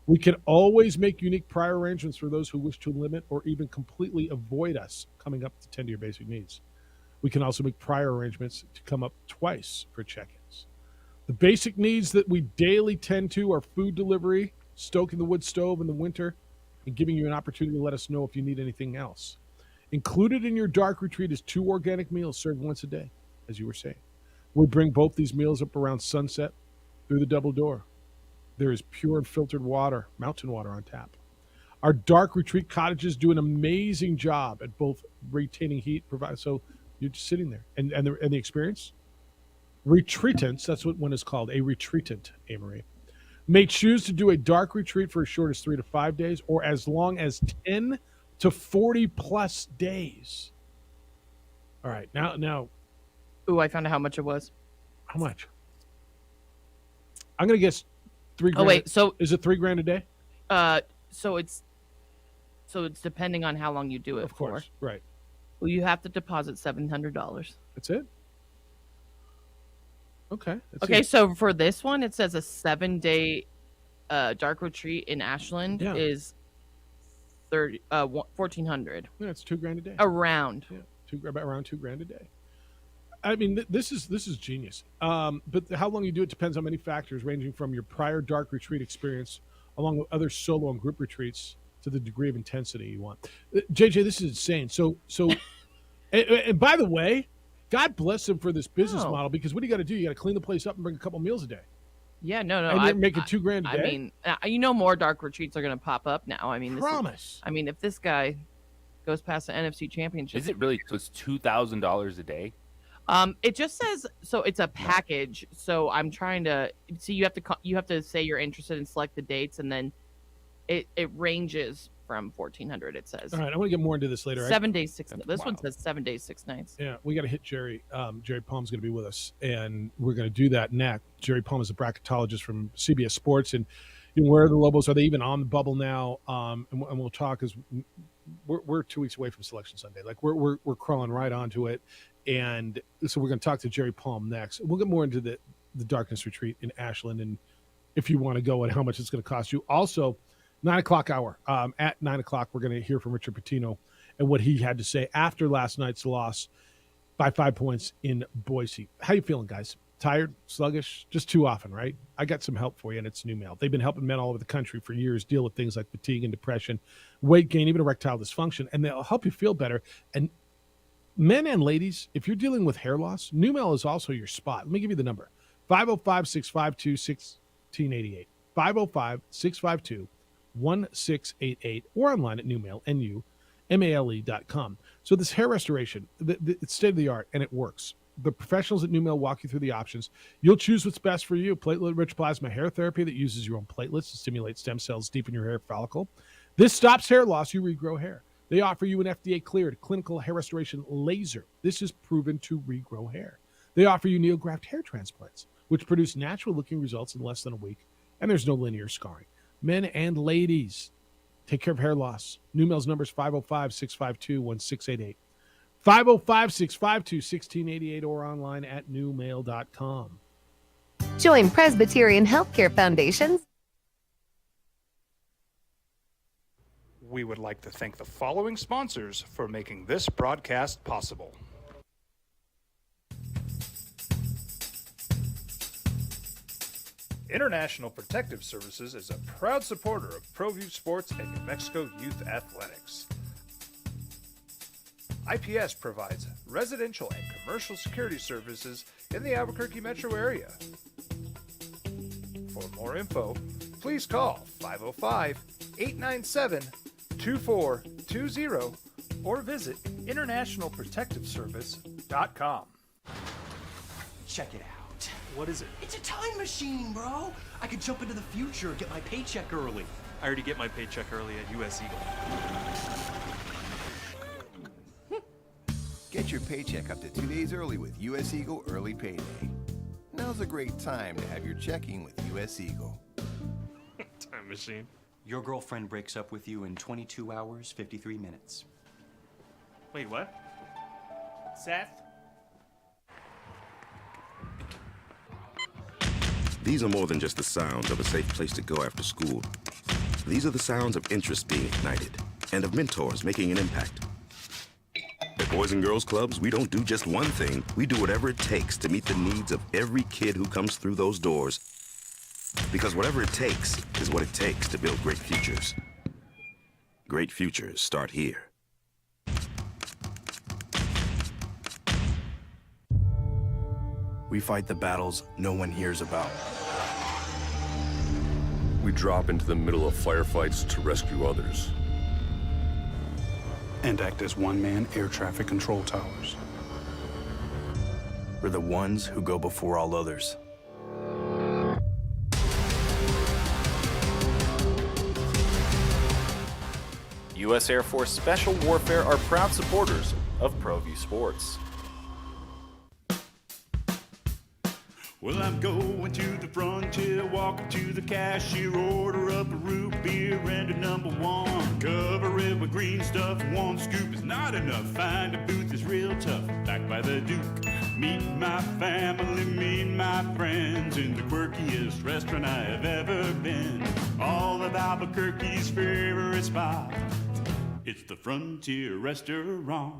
We can always make unique prior arrangements for those who wish to limit or even completely avoid us coming up to tend to your basic needs. We can also make prior arrangements to come up twice for check-ins. The basic needs that we daily tend to are food delivery, stoking the wood stove in the winter, and giving you an opportunity to let us know if you need anything else. Included in your dark retreat is 2 organic meals served once a day, as you were saying. We bring both these meals up around sunset through the double door. There is pure and filtered water, mountain water on tap. Our dark retreat cottages do an amazing job at both retaining heat, so you're just sitting there. And the experience? Retreatants, that's what one is called, a retreatant, Amory, may choose to do a dark retreat for as short as 3 to 5 days or as long as 10 to 40 plus days. All right, now. Ooh, I found out how much it was. How much? I'm going to guess $3,000. Oh, wait, so is it $3,000 a day? So it's depending on how long you do it Of course, for. right. Well, you have to deposit $700. That's it? Okay. Okay, so for this one, it says a 7-day dark retreat in Ashland is $1,400. Yeah, it's $2,000 a day. Around. Yeah, around $2,000 a day. I mean, this is genius. But how long you do it depends on many factors, ranging from your prior dark retreat experience along with other solo and group retreats to the degree of intensity you want. JJ, this is insane. So, and by the way, God bless him for this business model, because what do you got to do? You got to clean the place up and bring a couple meals a day. Yeah, no. And you're making $2,000 a day. I mean, more dark retreats are going to pop up now. I mean, promise. If this guy goes past the NFC Championship, Is it really? So it's $2,000 a day. It just says so. It's a package. So I'm trying to see. You have to say you're interested and select the dates, and then it ranges from 1,400. It says. All right, I want to get more into this later. 7 days, 6. This one says 7 days, 6 nights. Yeah, we got to hit Jerry. Jerry Palm's going to be with us, and we're going to do that next. Jerry Palm is a bracketologist from CBS Sports, and where are the Lobos? Are they even on the bubble now? And we'll talk, because we're 2 weeks away from Selection Sunday. Like we're crawling right onto it, and so we're going to talk to Jerry Palm next. We'll get more into the Darkness Retreat in Ashland, and if you want to go, and how much it's going to cost you. Also, 9 o'clock hour. At 9 o'clock, we're going to hear from Richard Pitino and what he had to say after last night's loss by 5 points in Boise. How you feeling, guys? Tired? Sluggish? Just too often, right? I got some help for you, and it's New Mail. They've been helping men all over the country for years deal with things like fatigue and depression, weight gain, even erectile dysfunction, and they'll help you feel better. And men and ladies, if you're dealing with hair loss, New Mail is also your spot. Let me give you the number. 505-652-1688. 505-652-1688, or online at Newmail, NUMALE.com. So this hair restoration, it's state-of-the-art, and it works. The professionals at NewMail walk you through the options. You'll choose what's best for you. Platelet-rich plasma hair therapy that uses your own platelets to stimulate stem cells deep in your hair follicle. This stops hair loss. You regrow hair. They offer you an FDA-cleared clinical hair restoration laser. This is proven to regrow hair. They offer you NeoGraft hair transplants, which produce natural-looking results in less than a week, and there's no linear scarring. Men and ladies, take care of hair loss. NewMail's number is 505-652-1688. 505-652-1688, or online at newmail.com. Join Presbyterian Healthcare Foundations. We would like to thank the following sponsors for making this broadcast possible. International Protective Services is a proud supporter of ProView Sports and New Mexico Youth Athletics. IPS provides residential and commercial security services in the Albuquerque metro area. For more info, please call 505-897-2420 or visit internationalprotectiveservice.com. Check it out. What is it? It's a time machine, bro. I could jump into the future, get my paycheck early. I already get my paycheck early at US Eagle. Get your paycheck up to 2 days early with US Eagle Early Payday. Now's a great time to have your checking with US Eagle. Time machine. Your girlfriend breaks up with you in 22 hours, 53 minutes. Wait, what? Seth? These are more than just the sounds of a safe place to go after school. These are the sounds of interest being ignited and of mentors making an impact. At Boys and Girls Clubs, we don't do just one thing. We do whatever it takes to meet the needs of every kid who comes through those doors. Because whatever it takes is what it takes to build great futures. Great futures start here. We fight the battles no one hears about. We drop into the middle of firefights to rescue others. And act as one-man air traffic control towers. We're the ones who go before all others. U.S. Air Force Special Warfare are proud supporters of ProView Sports. Well, I'm going to the frontier, walk up to the cashier, order up a root beer and a number one. Cover it with green stuff, one scoop is not enough. Find a booth is real tough, back by the Duke. Meet my family, meet my friends in the quirkiest restaurant I have ever been. All of Albuquerque's favorite spot, it's the Frontier Restaurant.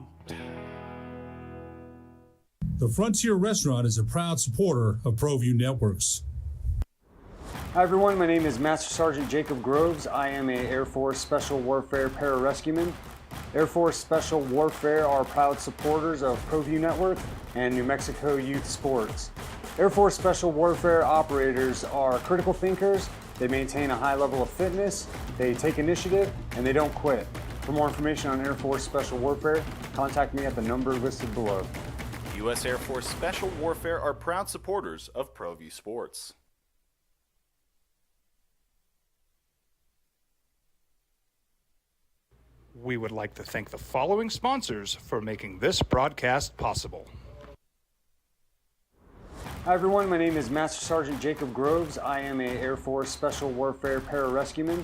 The Frontier Restaurant is a proud supporter of ProView Networks. Hi everyone, my name is Master Sergeant Jacob Groves. I am a Air Force Special Warfare Pararescueman. Air Force Special Warfare are proud supporters of ProView Network and New Mexico Youth Sports. Air Force Special Warfare operators are critical thinkers. They maintain a high level of fitness, they take initiative, and they don't quit. For more information on Air Force Special Warfare, contact me at the number listed below. U.S. Air Force Special Warfare are proud supporters of ProView Sports. We would like to thank the following sponsors for making this broadcast possible. Hi everyone, my name is Master Sergeant Jacob Groves. I am a Air Force Special Warfare Pararescueman.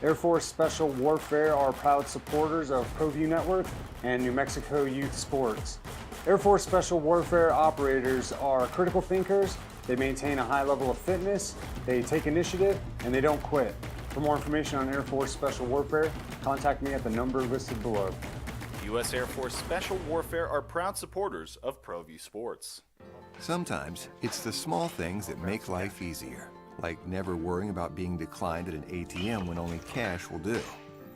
Air Force Special Warfare are proud supporters of ProView Network and New Mexico Youth Sports. Air Force Special Warfare operators are critical thinkers. They maintain a high level of fitness, they take initiative, and they don't quit. For more information on Air Force Special Warfare, contact me at the number listed below. U.S. Air Force Special Warfare are proud supporters of ProView Sports. Sometimes it's the small things that make life easier, like never worrying about being declined at an ATM when only cash will do.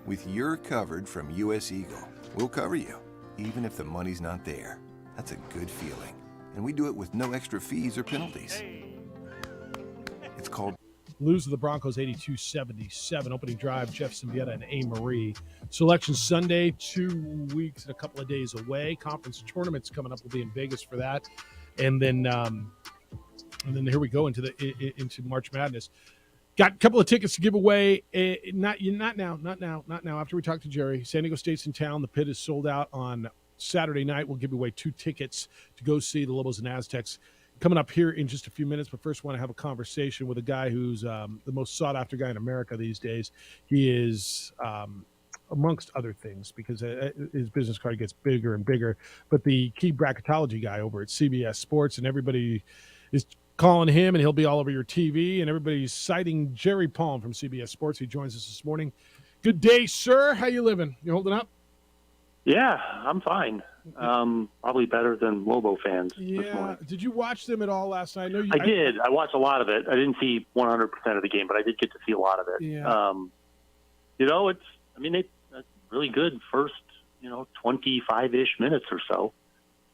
With You're Covered from US Eagle, we'll cover you, even if the money's not there. That's a good feeling. And we do it with no extra fees or penalties. It's called Lose to the Broncos 82-77. Opening drive, Jeff Symbieta and A. Marie. Selection Sunday, 2 weeks and a couple of days away. Conference tournaments coming up. We'll be in Vegas for that. And then here we go into March Madness. Got a couple of tickets to give away. Not now. After we talk to Jerry, San Diego State's in town. The Pit is sold out on Saturday night. We'll give away 2 tickets to go see the Lobos and Aztecs coming up here in just a few minutes. But first, I want to have a conversation with a guy who's the most sought-after guy in America these days. He is, amongst other things, because his business card gets bigger and bigger, but the key bracketology guy over at CBS Sports, and everybody is calling him, and he'll be all over your TV, and everybody's citing Jerry Palm from CBS Sports. He joins us this morning. Good day, sir. How you living? You holding up? Yeah, I'm fine. Probably better than Lobo fans this morning. Did you watch them at all last night? I did. I watched a lot of it. I didn't see 100% of the game, but I did get to see a lot of it. Yeah. They really good first, 25-ish minutes or so.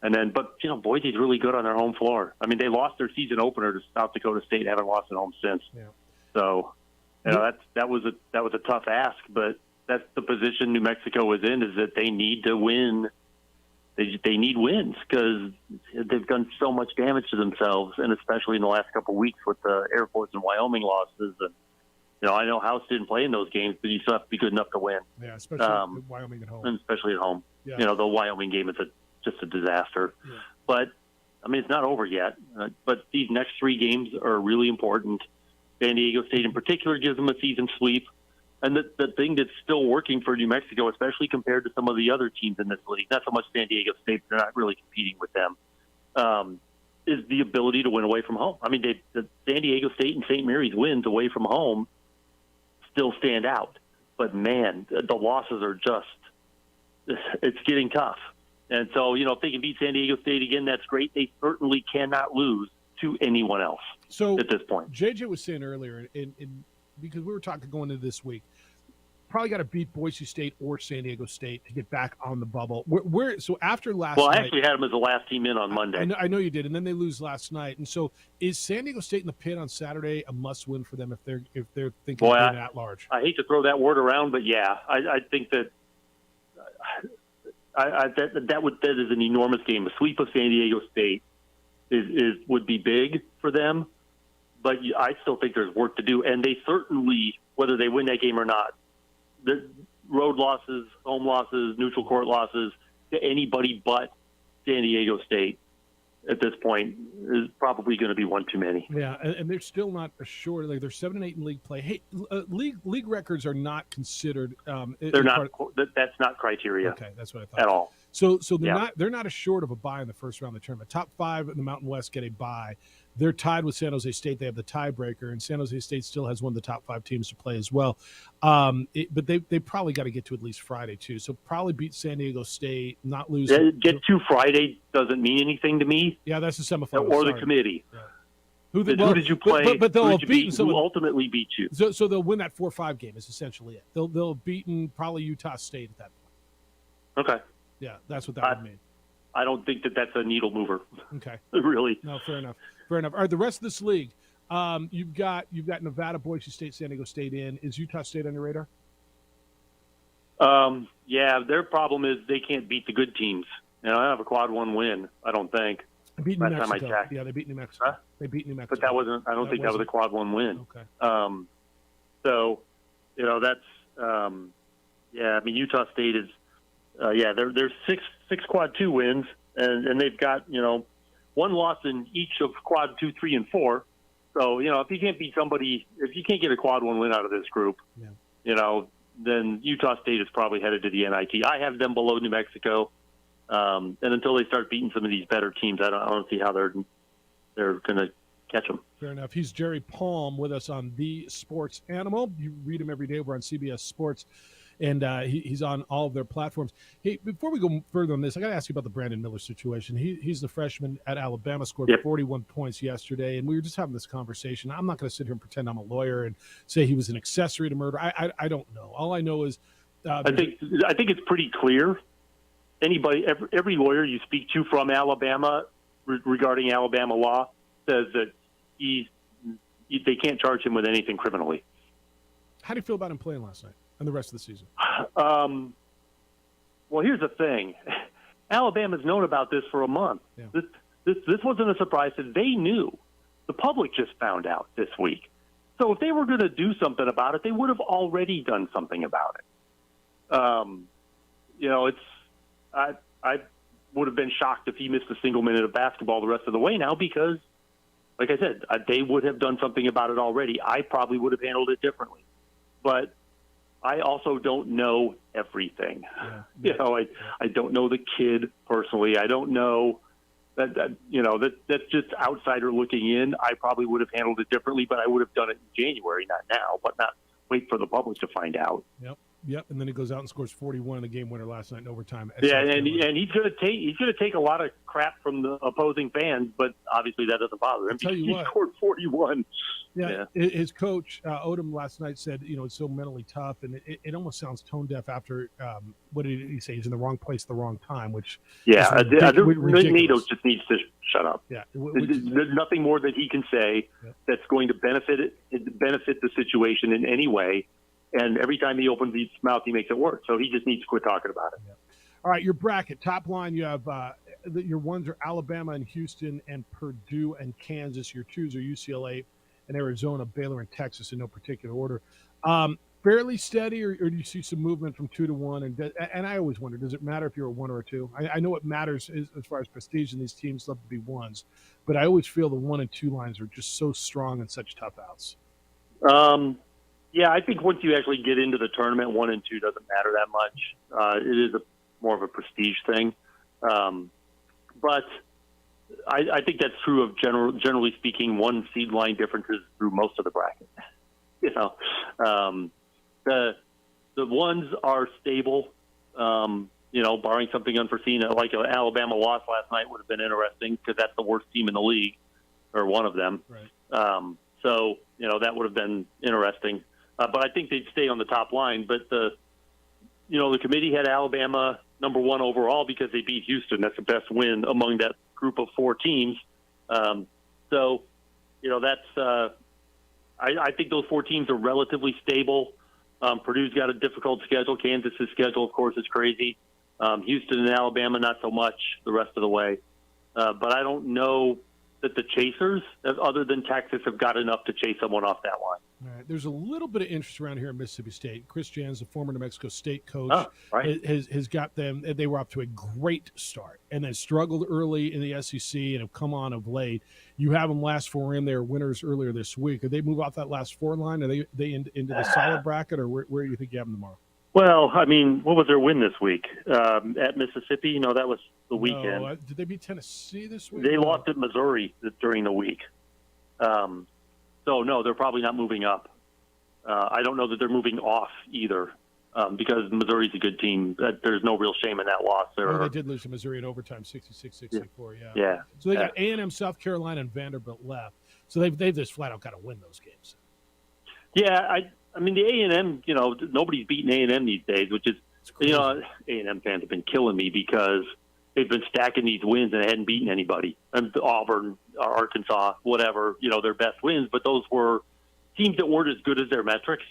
And then, but Boise's really good on their home floor. I mean, they lost their season opener to South Dakota State, haven't lost at home since. Yeah. So, that was a tough ask, but that's the position New Mexico is in, is that they need to win. They need wins because they've done so much damage to themselves, and especially in the last couple of weeks with the Air Force and Wyoming losses. And I know House didn't play in those games, but you still have to be good enough to win. Yeah, especially Wyoming at home. And especially at home. Yeah. The Wyoming game is just a disaster. Yeah. But it's not over yet. But these next 3 games are really important. San Diego State in particular gives them a season sweep. And the thing that's still working for New Mexico, especially compared to some of the other teams in this league, not so much San Diego State, they're not really competing with them, is the ability to win away from home. I mean, the San Diego State and St. Mary's wins away from home still stand out. But, man, the losses are it's getting tough. And so, if they can beat San Diego State again, that's great. They certainly cannot lose to anyone else at this point. JJ was saying earlier, because we were talking going into this week, probably got to beat Boise State or San Diego State to get back on the bubble. So after last night, I actually had them as the last team in on Monday. I know you did, and then they lose last night. And so is San Diego State in the Pit on Saturday a must-win for them if they're thinking of being at large? I hate to throw that word around, but yeah, I think that that is an enormous game. A sweep of San Diego State would be big for them, but I still think there's work to do. And they certainly, whether they win that game or not, the road losses, home losses, neutral court losses to anybody but San Diego State at this point is probably going to be one too many. Yeah, and they're still not assured. Like they're 7-8 in league play. Hey, league records are not considered. They're not. That's not criteria. Okay, that's what I thought at all. So they're not assured of a bye in the first round of the tournament. Top 5 in the Mountain West get a bye. They're tied with San Jose State. They have the tiebreaker, and San Jose State still has one of the top 5 teams to play as well. But they probably got to get to at least Friday too. So probably beat San Diego State, not lose. Get to Friday doesn't mean anything to me. Yeah, that's the semifinal. Or the committee. Yeah. Who did you play? But they'll who have did you beaten beat? someone. Who ultimately beat you? So they'll win that 4-5 game is essentially it. They'll have beaten probably Utah State at that point. Okay. Yeah, that's what that would mean. I don't think that's a needle mover. Okay. Really. No, fair enough. All right, the rest of this league, you've got Nevada, Boise State, San Diego State in. Is Utah State on your radar? Yeah, their problem is they can't beat the good teams. I don't have a quad 1 win, I don't think. They beat New Last time I Mexico. checked. Yeah, they beat New Mexico. Huh? They beat New Mexico. But that wasn't. I don't think that was a quad 1 win. Okay. So, that's. Yeah, I mean Utah State is. They're six quad 2 wins, and they've got one loss in each of quad 2, 3, and 4. So if you can't beat somebody, if you can't get a quad 1 win out of this group, then Utah State is probably headed to the NIT. I have them below New Mexico. And until they start beating some of these better teams, I don't see how they're going to catch them. Fair enough. He's Jerry Palm with us on The Sports Animal. You read him every day over on CBS Sports, and he's on all of their platforms. Hey, before we go further on this, I got to ask you about the Brandon Miller situation. He's the freshman at Alabama, scored 41 points yesterday, and we were just having this conversation. I'm not going to sit here and pretend I'm a lawyer and say he was an accessory to murder. I don't know. All I know is I think it's pretty clear. Every lawyer you speak to from Alabama regarding Alabama law says that they can't charge him with anything criminally. How do you feel about him playing last night and the rest of the season? Well, here's the thing. Alabama's known about this for a month. Yeah. This wasn't a surprise that they knew. The public just found out this week. So if they were going to do something about it, they would have already done something about it. I would have been shocked if he missed a single minute of basketball the rest of the way now because, like I said, they would have done something about it already. I probably would have handled it differently. But I also don't know everything. Yeah. I don't know the kid personally. I don't know that's just outsider looking in. I probably would have handled it differently, but I would have done it in January, not now, but not wait for the public to find out. Yep, and then he goes out and scores 41 in the game winner last night in overtime. Yeah, and he's going to take a lot of crap from the opposing fans, but obviously that doesn't bother him. He scored 41. Yeah. His coach Odom last night said, it's so mentally tough, and it almost sounds tone deaf after what did he say? He's in the wrong place, at the wrong time, which NATO just needs to shut up. Yeah, there's nothing more that he can say that's going to benefit the situation in any way. And every time he opens his mouth, he makes it worse. So he just needs to quit talking about it. All right, your bracket. Top line, you have your ones are Alabama and Houston and Purdue and Kansas. Your twos are UCLA and Arizona, Baylor and Texas in no particular order. Fairly steady, or do you see some movement from 2 to 1? And I always wonder, does it matter if you're a 1 or a 2? I know it matters as far as prestige, and these teams love to be ones. But I always feel the 1 and 2 lines are just so strong and such tough outs. Yeah, I think once you actually get into the tournament, 1 and 2 doesn't matter that much. It is more of a prestige thing. But I think that's true of generally speaking, 1 seed line differences through most of the bracket. The ones are stable, barring something unforeseen. Like an Alabama loss last night would have been interesting because that's the worst team in the league, or one of them. Right. So that would have been interesting. But I think they'd stay on the top line. But the committee had Alabama number 1 overall because they beat Houston. That's the best win among that group of 4 teams. So that's I think those 4 teams are relatively stable. Purdue's got a difficult schedule. Kansas's schedule, of course, is crazy. Houston and Alabama, not so much the rest of the way. But I don't know that the chasers, other than Texas, have got enough to chase someone off that line. All right. There's a little bit of interest around here in Mississippi State. Chris Jans, the former New Mexico State coach, has got them. They were off to a great start and then struggled early in the SEC and have come on of late. You have them last 4 in. They were winners earlier this week. Did they move off that last 4 line? Are they into the solid bracket, or where do you think you have them tomorrow? Well, I mean, what was their win this week? At Mississippi? That was the weekend. No, did they beat Tennessee this week? They lost at Missouri during the week. So, no, they're probably not moving up. I don't know that they're moving off either because Missouri's a good team. There's no real shame in that loss. They did lose to Missouri in overtime, 66-64, Yeah. So they got A&M, South Carolina, and Vanderbilt left. So they've just flat out got to win those games. Yeah, I mean the A&M, nobody's beating A&M these days, which is, A&M fans have been killing me because they've been stacking these wins and they hadn't beaten anybody. And Auburn, Arkansas, whatever, their best wins, but those were teams that weren't as good as their metrics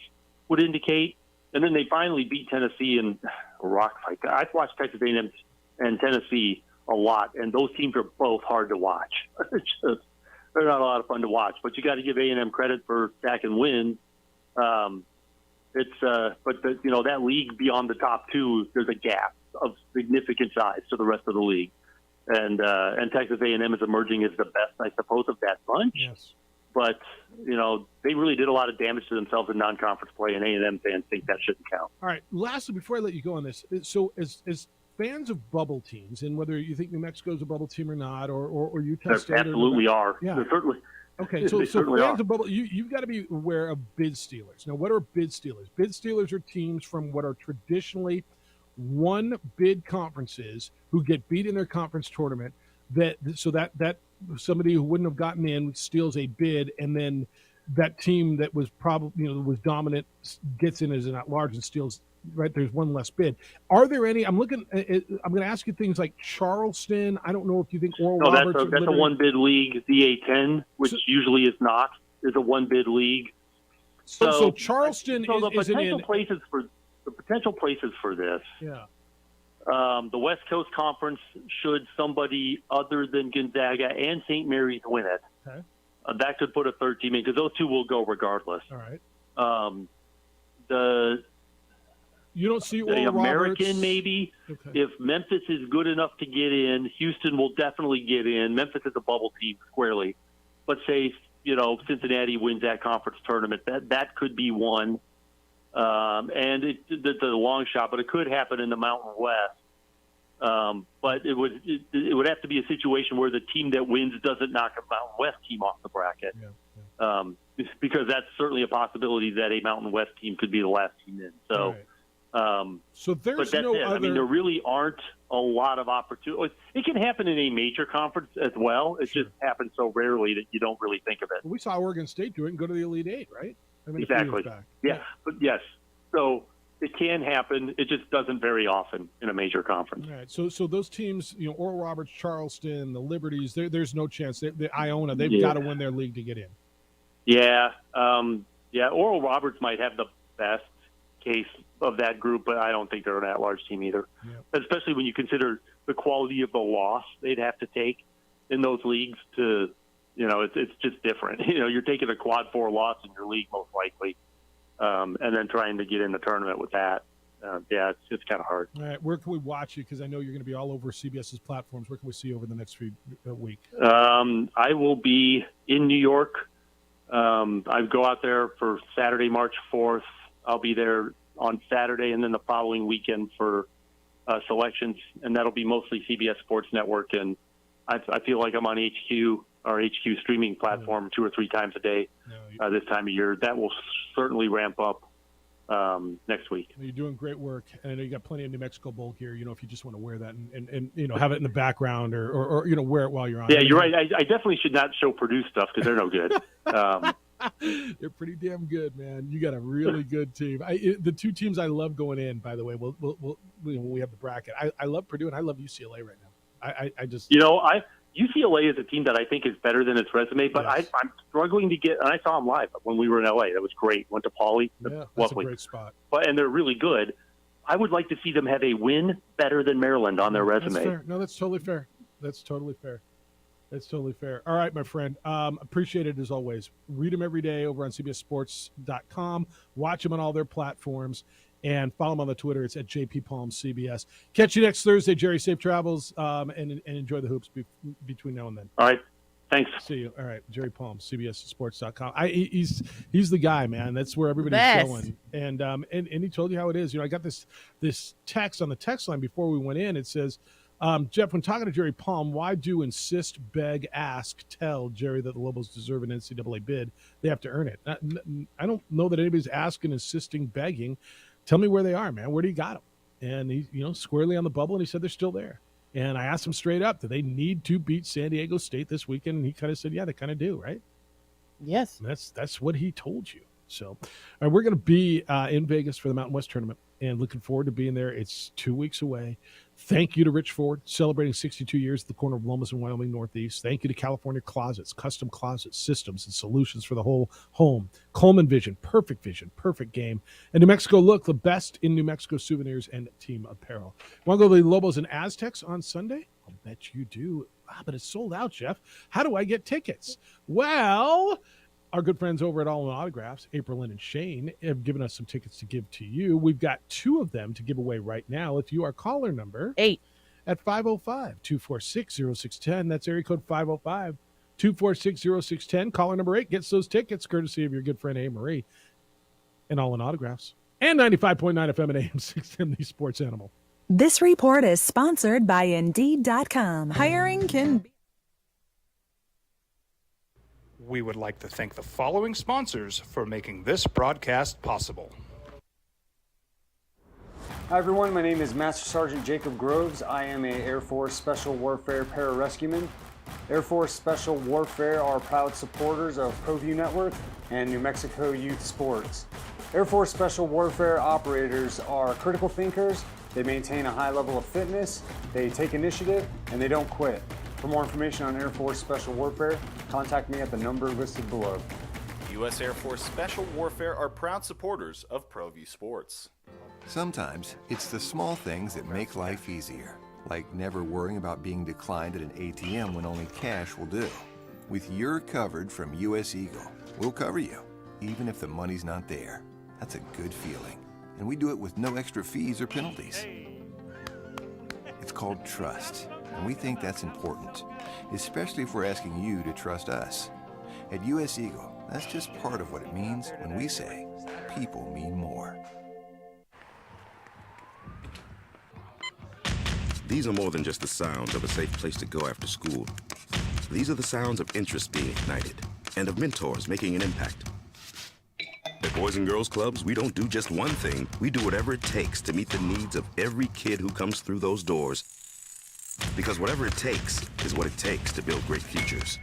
would indicate. And then they finally beat Tennessee in a rock fight. I've watched Texas A&M and Tennessee a lot, and those teams are both hard to watch. They're not a lot of fun to watch, but you got to give A&M credit for stacking wins. That league beyond the top two, there's a gap of significant size to the rest of the league, and Texas A&M is emerging as the best, I suppose, of that bunch. Yes. But they really did a lot of damage to themselves in non-conference play, and A&M fans think that shouldn't count. All right. Lastly, before I let you go on this, so as fans of bubble teams, and whether you think New Mexico is a bubble team or not, or Utah They State, absolutely are. Yeah. They're certainly. Okay, so They certainly fans are. of bubble, you've got to be aware of bid stealers. Now, what are bid stealers? Bid stealers are teams from what are traditionally one bid conferences who get beat in their conference tournament. That somebody who wouldn't have gotten in steals a bid, and then that team that was probably was dominant gets in as an at-large and steals. Right, there's one less bid. Are there any? I'm going to ask you things like Charleston. I don't know if you think Oral No, Roberts. that's a one-bid league. The A10, which usually is not, is a one-bid league. So Charleston the isn't potential in. places for this. Yeah. The West Coast Conference, should somebody other than Gonzaga and St. Mary's win it, Okay. That could put a third team in because those two will go regardless. All right. You don't see the Oral American Roberts? maybe. Okay. If Memphis is good enough to get in, Houston will definitely get in. Memphis is a bubble team squarely, but say Cincinnati wins that conference tournament, that could be one. And the long shot, but it could happen in the Mountain West. But it would have to be a situation where the team that wins doesn't knock a Mountain West team off the bracket. Because that's certainly a possibility that a Mountain West team could be the last team in. So. Right. So there's but that's no it. other. I mean, there really aren't a lot of opportunities. It can happen in a major conference as well. It just happens so rarely that you don't really think of it. We saw Oregon State do it and go to the Elite Eight, right? I mean, a few Exactly. years back. Yeah, but yes. So it can happen. It just doesn't very often in a major conference. All right. So those teams, Oral Roberts, Charleston, the Liberties, there's no chance. The Iona, they've got to win their league to get in. Yeah. Oral Roberts might have the best case of that group, but I don't think they're an at-large team either. Yeah. Especially when you consider the quality of the loss they'd have to take in those leagues to, it's just different. You're taking a quad 4 loss in your league most likely, and then trying to get in the tournament with that. It's kind of hard. All right. Where can we watch you? Because I know you're going to be all over CBS's platforms. Where can we see you over the next few week? I will be in New York. I go out there for Saturday, March 4th. I'll be there on Saturday and then the following weekend for selections, and that'll be mostly CBS Sports Network. And I feel like I'm on our HQ streaming platform 2 or 3 times a day this time of year. That will certainly ramp up next week. You're doing great work, and I know you got plenty of New Mexico Bowl gear. If you just want to wear that and have it in the background or wear it while you're on. Yeah, you're right. I definitely should not show Purdue stuff because they're no good. They're pretty damn good, man. You got a really good team. The two teams I love going in, by the way, we'll when we have the bracket. I love Purdue and I love UCLA right now. I just UCLA is a team that I think is better than its resume, but Yes. I'm struggling to get. And I saw them live when we were in LA. That was great. Went to Pauley. that's Lovely. a great spot. And they're really good. I would like to see them have a win better than Maryland on their resume. That's fair. No, that's totally fair. That's totally fair. All right, my friend. Appreciate it as always. Read them every day over on CBSSports.com. Watch them on all their platforms. And follow them on the Twitter. It's at JPPalmCBS. Catch you next Thursday, Jerry. Safe travels and enjoy the hoops between now and then. All right. Thanks. See you. All right. Jerry Palm, CBSSports.com. He's the guy, man. That's where everybody's Best. going. And he told you how it is. I got this text on the text line before we went in. It says, Jeff, when talking to Jerry Palm, why do insist, beg, ask, tell Jerry that the Lobos deserve an NCAA bid? They have to earn it. I don't know that anybody's asking, insisting, begging. Tell me where they are, man. Where do you got them? And he, squarely on the bubble, and he said they're still there. And I asked him straight up, do they need to beat San Diego State this weekend? And he kind of said, yeah, they kind of do, right? Yes. That's what he told you. So we're going to be in Vegas for the Mountain West tournament and looking forward to being there. It's 2 weeks away. Thank you to Rich Ford, celebrating 62 years at the corner of Lomas and Wyoming Northeast. Thank you to California Closets, custom closet systems and solutions for the whole home. Coleman Vision, perfect game. And New Mexico Look, the best in New Mexico souvenirs and team apparel. Want to go to the Lobos and Aztecs on Sunday? I'll bet you do. But it's sold out, Jeff. How do I get tickets? Well, our good friends over at All In Autographs, April Lynn and Shane, have given us some tickets to give to you. We've got 2 of them to give away right now. If you are caller number 8 at 505-246-0610, that's area code 505-246-0610. Caller number 8 gets those tickets, courtesy of your good friend A. Marie and All In Autographs. And 95.9 FM and AM 610, the Sports Animal. This report is sponsored by Indeed.com. Hiring can be... We would like to thank the following sponsors for making this broadcast possible. Hi everyone, my name is Master Sergeant Jacob Groves. I am a Air Force Special Warfare Pararescueman. Air Force Special Warfare are proud supporters of ProView Network and New Mexico Youth Sports. Air Force Special Warfare operators are critical thinkers. They maintain a high level of fitness, they take initiative, and they don't quit. For more information on Air Force Special Warfare, contact me at the number listed below. U.S. Air Force Special Warfare are proud supporters of ProView Sports. Sometimes it's the small things that make life easier, like never worrying about being declined at an ATM when only cash will do. With You're Covered from U.S. Eagle, we'll cover you, even if the money's not there. That's a good feeling. And we do it with no extra fees or penalties. It's called trust. And we think that's important, especially if we're asking you to trust us. At U.S. Eagle, that's just part of what it means when we say people mean more. These are more than just the sounds of a safe place to go after school. These are the sounds of interest being ignited and of mentors making an impact. At Boys and Girls Clubs, we don't do just one thing. We do whatever it takes to meet the needs of every kid who comes through those doors. Because whatever it takes is what it takes to build great futures.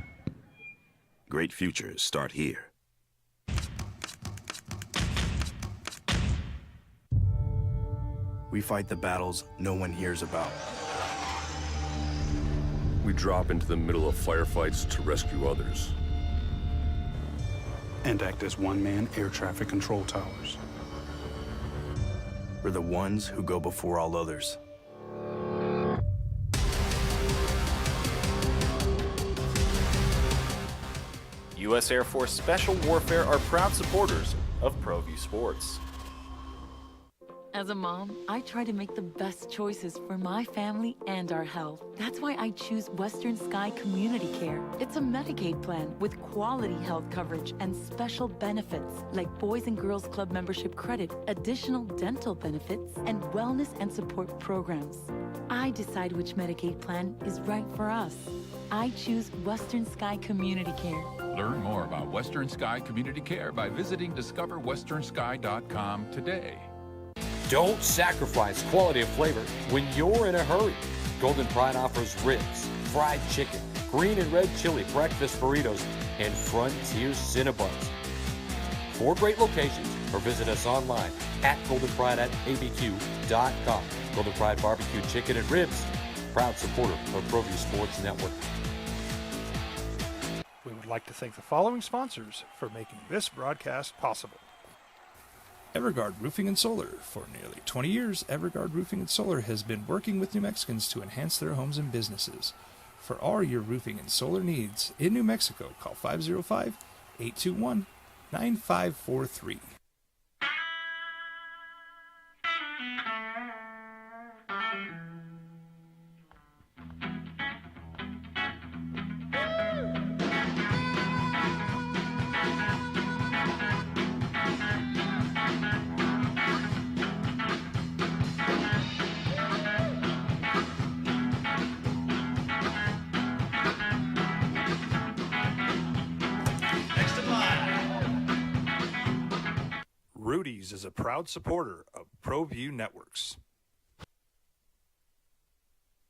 Great futures start here. We fight the battles no one hears about. We drop into the middle of firefights to rescue others. And act as one-man air traffic control towers. We're the ones who go before all others. U.S. Air Force Special Warfare are proud supporters of ProView Sports. As a mom, I try to make the best choices for my family and our health. That's why I choose Western Sky Community Care. It's a Medicaid plan with quality health coverage and special benefits like Boys and Girls Club membership credit, additional dental benefits, and wellness and support programs. I decide which Medicaid plan is right for us. I choose Western Sky Community Care. Learn more about Western Sky Community Care by visiting discoverwesternsky.com today. Don't sacrifice quality of flavor when you're in a hurry. Golden Pride offers ribs, fried chicken, green and red chili breakfast burritos, and Frontier Cinnabons. 4 great locations, or visit us online at goldenpride@abq.com. Golden Pride Barbecue Chicken and Ribs, proud supporter of ProView Sports Network. We would like to thank the following sponsors for making this broadcast possible. Everguard Roofing and Solar. For nearly 20 years, Everguard Roofing and Solar has been working with New Mexicans to enhance their homes and businesses. For all your roofing and solar needs in New Mexico, call 505-821-9543. Rudy's is a proud supporter of ProView Networks.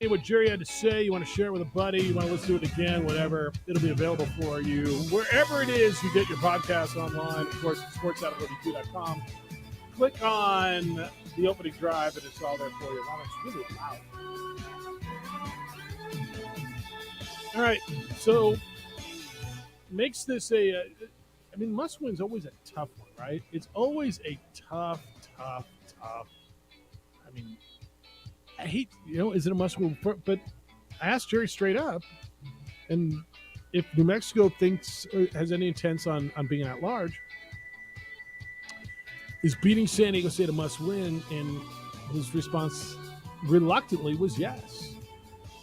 what Jerry had to say, you want to share it with a buddy, you want to listen to it again, whatever, it'll be available for you wherever it is you get your podcast online. Of course, sports.wb2.com. Click on the opening drive, and it's all there for you. Wow, it's really loud. All right, so makes this must win's always a tough one, right? It's always a tough. I mean, I hate, is it a must win? But I asked Jerry straight up, and if New Mexico thinks or has any intents on being at large, is beating San Diego State a must win? And his response reluctantly was yes.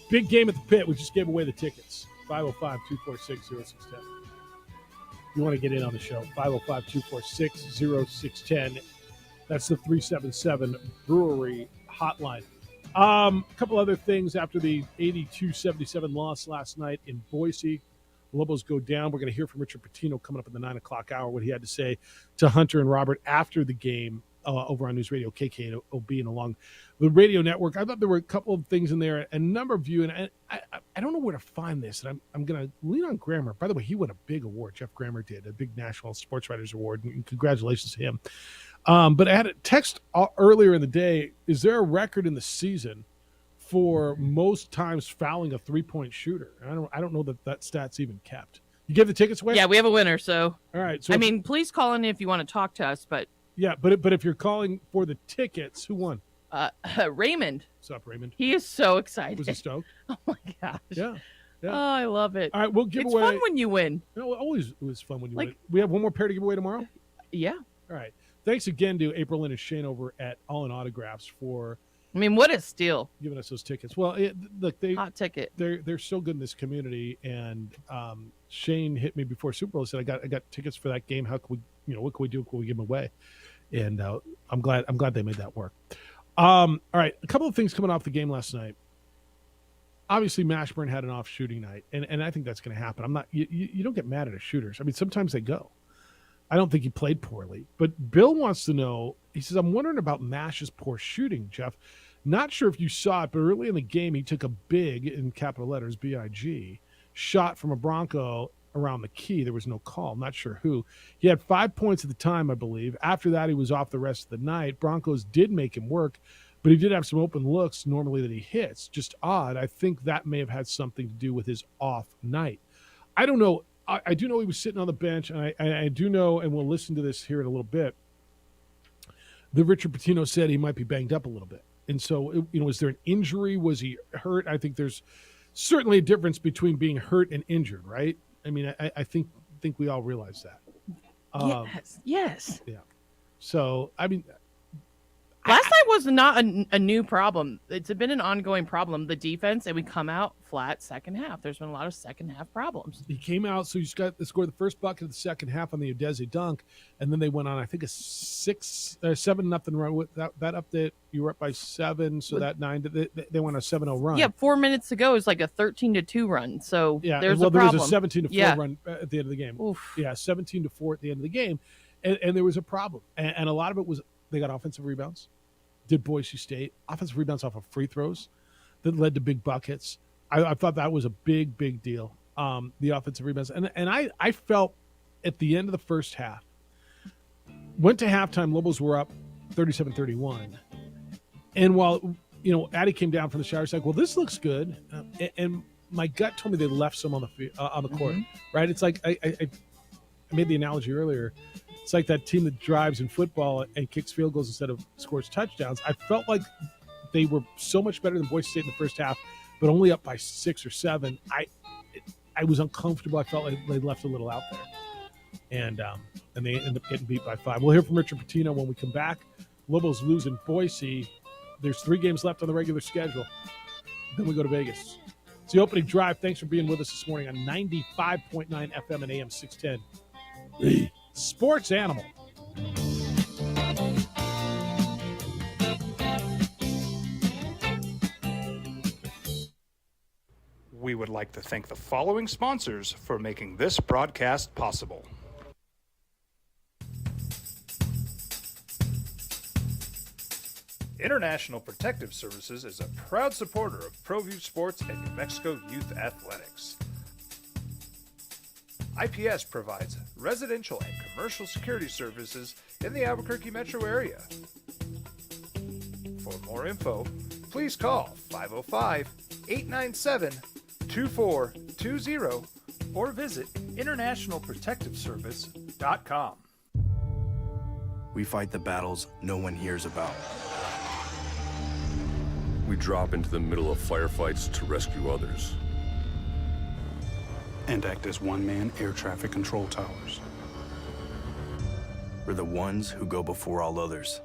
Big game at the pit. We just gave away the tickets. 505-246-0610. You want to get in on the show, 505-246-0610. That's the 377 Brewery hotline. A couple other things after the 82-77 loss last night in Boise. Lobos go down. We're going to hear from Richard Pitino coming up in the 9 o'clock hour, what he had to say to Hunter and Robert after the game over on News Radio KKOB and along the radio network. I thought there were a couple of things in there, a number of you, and I don't know where to find this, and I'm going to lean on Grammer. By the way, he won a big award. Jeff Grammer did, a big National Sports Writers Award, and congratulations to him. But I had a text earlier in the day, is there a record in the season for most times fouling a three-point shooter? I don't know that stat's even kept. You gave the tickets away? Yeah, we have a winner, so. All right. So please call in if you want to talk to us, but. Yeah, but if you're calling for the tickets, who won? Raymond. What's up, Raymond? He is so excited. Was he stoked? Oh, my gosh. Yeah. Oh, I love it. All right, we'll give it's away. It's fun when you win. Always it was fun when you win. We have one more pair to give away tomorrow? Yeah. All right. Thanks again to April Lynn and Shane over at All In Autographs for what a steal. Giving us those tickets. Well, look, hot ticket. They're so good in this community, and Shane hit me before Super Bowl and said, I got tickets for that game. How can we what can we do? Can we give them away? And I'm glad they made that work. All right, a couple of things coming off the game last night. Obviously, Mashburn had an off shooting night, and I think that's going to happen. I'm not. You don't get mad at a shooters. I mean, sometimes they go. I don't think he played poorly, but Bill wants to know. He says, "I'm wondering about Mash's poor shooting, Jeff. Not sure if you saw it, but early in the game, he took a big, in capital letters, BIG, shot from a Bronco around the key. There was no call. Not sure who. He had 5 points at the time, I believe. After that, he was off the rest of the night. Broncos did make him work, but he did have some open looks normally that he hits. Just odd. I think that may have had something to do with his off night. I don't know. I do know he was sitting on the bench, and I do know, and we'll listen to this here in a little bit, that Richard Pitino said he might be banged up a little bit. And so, was there an injury? Was he hurt? I think there's certainly a difference between being hurt and injured, right? I mean, I think we all realize that. Yes. Yeah. So, I mean, last night was not a new problem. It's been an ongoing problem. The defense, and we come out flat second half. There's been a lot of second half problems. He came out, so you scored the first bucket of the second half on the Udeze dunk, and then they went on, I think, a 7-0 run. With that update, you were up by 7, so that 9, they went a 7-0 run. Yeah, 4 minutes to go is like a 13-2 run. So yeah, there's a problem. There was a 17-4 run at the end of the game. Oof. Yeah, 17-4 at the end of the game, and there was a problem, and a lot of it was they got offensive rebounds. Did Boise State offensive rebounds off of free throws that led to big buckets. I thought that was a big deal. The offensive rebounds, and I felt at the end of the first half, went to halftime, Lobos were up 37-31, and while Addy came down from the shower, said, "Well, this looks good," and my gut told me they left some on the court. Right? It's like I made the analogy earlier. It's like that team that drives in football and kicks field goals instead of scores touchdowns. I felt like they were so much better than Boise State in the first half, but only up by 6 or 7. I was uncomfortable. I felt like they left a little out there, and they ended up getting beat by 5. We'll hear from Richard Pitino when we come back. Lobos losing Boise. There's 3 games left on the regular schedule. Then we go to Vegas. It's the opening drive. Thanks for being with us this morning on 95.9 FM and AM 610. The Sports Animal. We would like to thank the following sponsors for making this broadcast possible. International Protective Services is a proud supporter of ProView Sports and New Mexico Youth Athletics. IPS provides residential and commercial security services in the Albuquerque metro area. For more info, please call 505-897-2420 or visit internationalprotectiveservice.com. We fight the battles no one hears about. We drop into the middle of firefights to rescue others. And act as one-man air traffic control towers. We're the ones who go before all others.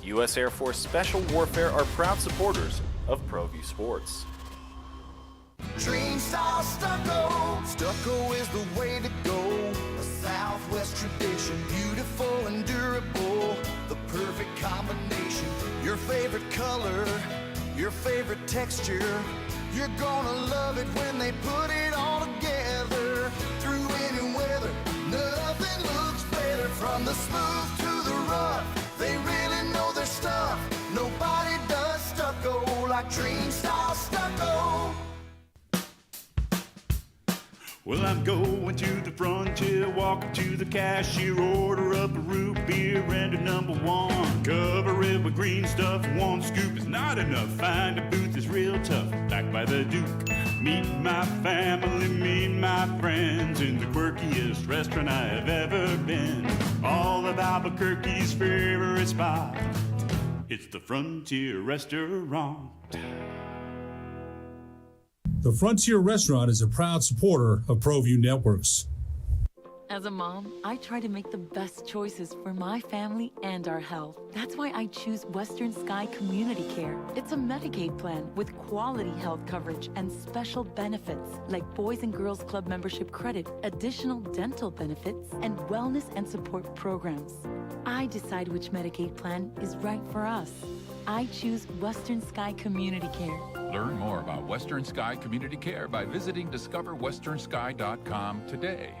U.S. Air Force Special Warfare are proud supporters of ProView Sports. Dream style stucco. Stucco is the way to go. A Southwest tradition, beautiful and durable. The perfect combination. Your favorite color, your favorite texture. You're gonna love it when they put it all together. Through any weather, nothing looks better. From the smooth to the rough, they really know their stuff. Nobody does stucco like Dream style stucco. Well, I'm going to the frontier, walking to the cashier, order up a root beer and a number one. Cover it with green stuff, one scoop is not enough. Find a booth is real tough, back by the Duke. Meet my family, meet my friends in the quirkiest restaurant I have ever been. All of Albuquerque's favorite spot, it's the Frontier Restaurant. The Frontier Restaurant is a proud supporter of ProView Networks. As a mom, I try to make the best choices for my family and our health. That's why I choose Western Sky Community Care. It's a Medicaid plan with quality health coverage and special benefits like Boys and Girls Club membership credit, additional dental benefits, and wellness and support programs. I decide which Medicaid plan is right for us. I choose Western Sky Community Care. Learn more about Western Sky Community Care by visiting discoverwesternsky.com today.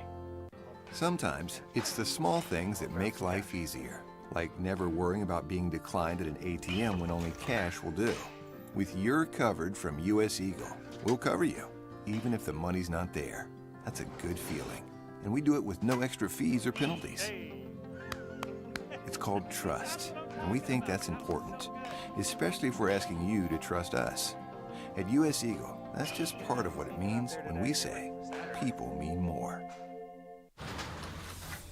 Sometimes it's the small things that make life easier, like never worrying about being declined at an ATM when only cash will do. With You're Covered from US Eagle, we'll cover you, even if the money's not there. That's a good feeling. And we do it with no extra fees or penalties. It's called trust, and we think that's important, especially if we're asking you to trust us. At US Eagle, that's just part of what it means when we say people mean more.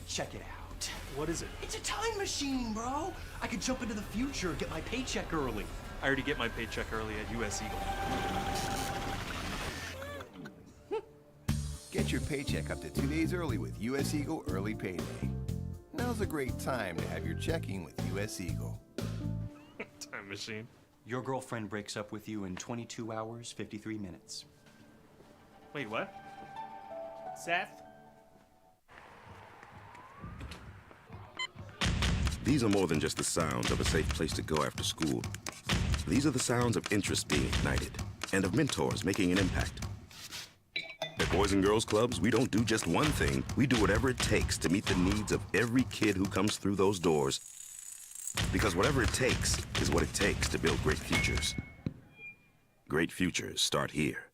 Check it out. What is it? It's a time machine, bro. I could jump into the future, get my paycheck early. I already get my paycheck early at US Eagle. Get your paycheck up to 2 days early with US Eagle Early Payday. Now's a great time to have your checking with US Eagle. Time machine. Your girlfriend breaks up with you in 22 hours, 53 minutes. Wait, what? Seth? These are more than just the sounds of a safe place to go after school. These are the sounds of interest being ignited and of mentors making an impact. At Boys and Girls Clubs, we don't do just one thing. We do whatever it takes to meet the needs of every kid who comes through those doors. Because whatever it takes is what it takes to build great futures. Great futures start here.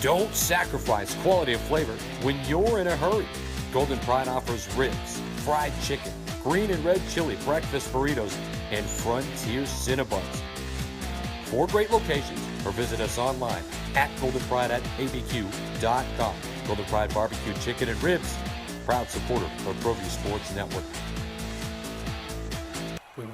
Don't sacrifice quality of flavor when you're in a hurry. Golden Pride offers ribs, fried chicken, green and red chili breakfast burritos, and Frontier Cinnabons. 4 great locations, or visit us online at goldenpride@abq.com. Golden Pride Barbecue Chicken and Ribs, proud supporter of ProView Sports Network.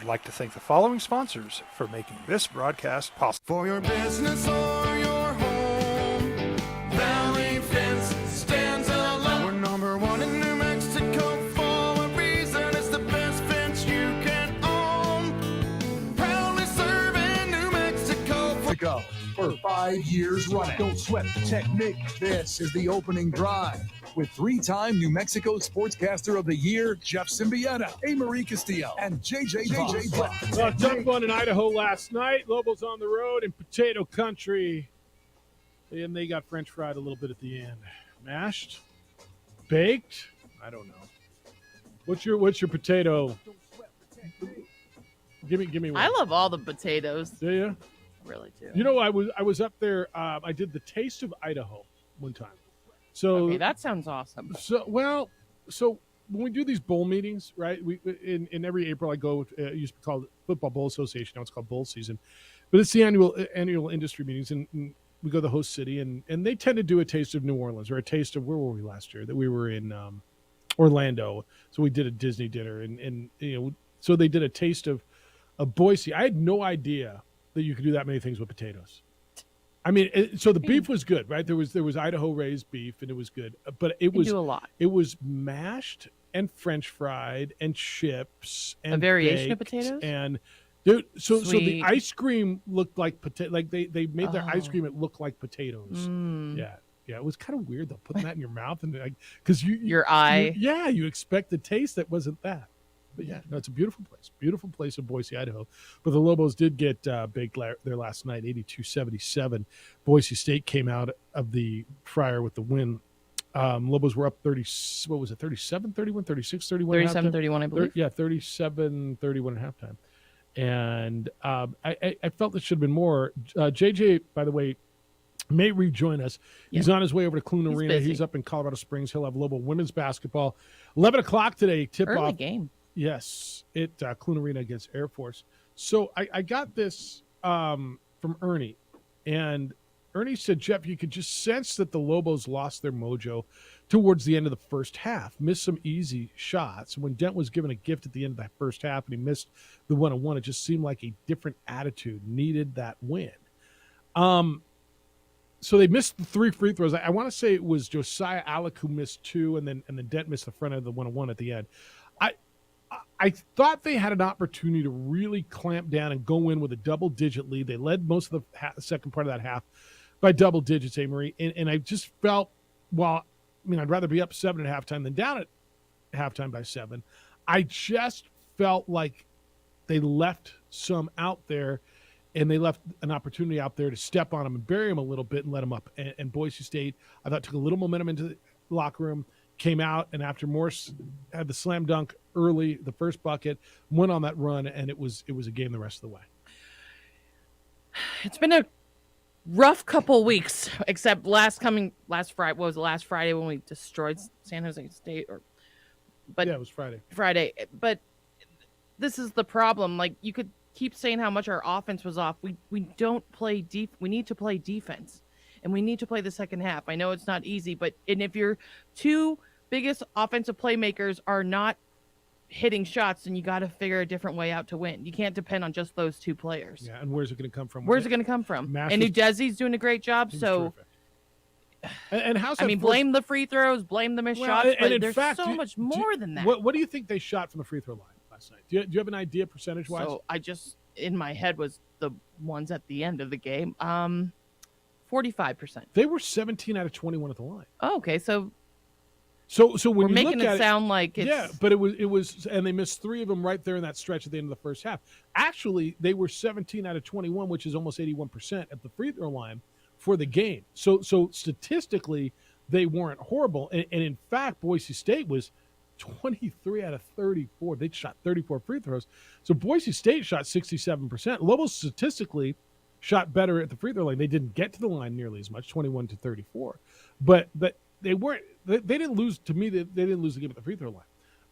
like to thank the following sponsors for making this broadcast possible. For your business or your home, Valley Fence stands alone. We're number one in New Mexico for a reason. It's the best fence you can own. Proudly serving New Mexico For 5 years running. Don't sweat the technique. This is the opening drive with 3-time New Mexico Sportscaster of the Year, Jeff Symbieta, A. Marie Castillo, and JJ Black. Tough one in Idaho last night. Lobos on the road in potato country. And they got French fried a little bit at the end. Mashed? Baked? I don't know. What's your potato? Give me one. I love all the potatoes. Do you? Really do. You know, I was up there. I did the Taste of Idaho one time. So okay, that sounds awesome. So when we do these bowl meetings, right? We in every April I go. It used to be called Football Bowl Association. Now it's called Bowl Season, but it's the annual industry meetings, and we go to the host city, and they tend to do a taste of New Orleans or a taste of, where were we last year? That we were in Orlando. So we did a Disney dinner, and so they did a taste of Boise. I had no idea that you could do that many things with potatoes. I mean, so the beef was good, right? There was Idaho raised beef, and it was good, but it was do a lot. It was mashed and French fried and chips and a variation of baked, potatoes. And dude, so the Sweet. ice cream looked like potato. Like they made their ice cream, it looked like potatoes. Yeah. It was kind of weird though, putting that in your mouth and because your eye. You expect the taste that wasn't that. But yeah, no, it's a beautiful place in Boise, Idaho. But the Lobos did get baked there last night, 82-77. Boise State came out of the fryer with the win. Lobos were up 37-31, 36-31? 37-31, I believe. 37-31 at halftime. And I felt it should have been more. JJ, by the way, may rejoin us. He's on his way over to Clune Arena. Busy. He's up in Colorado Springs. He'll have Lobo women's basketball. 11 o'clock today, tip-off. Early game. Yes, at Clune Arena against Air Force. So I got this from Ernie, and Ernie said, Jeff, you could just sense that the Lobos lost their mojo towards the end of the first half, missed some easy shots. When Dent was given a gift at the end of that first half and he missed the 1-on-1, it just seemed like a different attitude needed that win. So they missed the 3 free throws. I want to say it was Josiah Alec who missed 2, and then Dent missed the front end of the 1-on-1 at the end. I thought they had an opportunity to really clamp down and go in with a double-digit lead. They led most of the second part of that half by double digits, Marie. And I just felt, I'd rather be up 7 at halftime than down at halftime by 7. I just felt like they left some out there, and they left an opportunity out there to step on them and bury them a little bit and let them up. And Boise State, I thought, took a little momentum into the locker room, came out, and after Morse had the slam dunk early, the first bucket, went on that run, and it was a game the rest of the way. It's been a rough couple weeks, except last Friday. What was it, last Friday when we destroyed San Jose State? But yeah, it was Friday. But this is the problem. Like, you could keep saying how much our offense was off. We don't play deep. We need to play defense, and we need to play the second half. I know it's not easy, but if your two biggest offensive playmakers are not hitting shots, then you got to figure a different way out to win. You can't depend on just those two players. Yeah, and where's it going to come from? Where's it going to come from? And Udezzy's doing a great job. So, and how's that blame the free throws, blame the missed shots, but there's so much more than that. What do you think they shot from the free throw line last night? Do you have an idea percentage-wise? So I just, in my head, was the ones at the end of the game. 45%. They were 17 out of 21 at the line. Oh, okay, so when we're you making look at it sound like it's... but it was, and they missed 3 of them right there in that stretch at the end of the first half. Actually, they were 17 out of 21, which is almost 81% at the free throw line for the game. So statistically, they weren't horrible, and in fact, Boise State was 23 out of 34. They shot 34 free throws. So Boise State shot 67%. Lobos statistically shot better at the free throw line. They didn't get to the line nearly as much, 21 to 34. But they weren't. They didn't lose. To me, they didn't lose the game at the free throw line.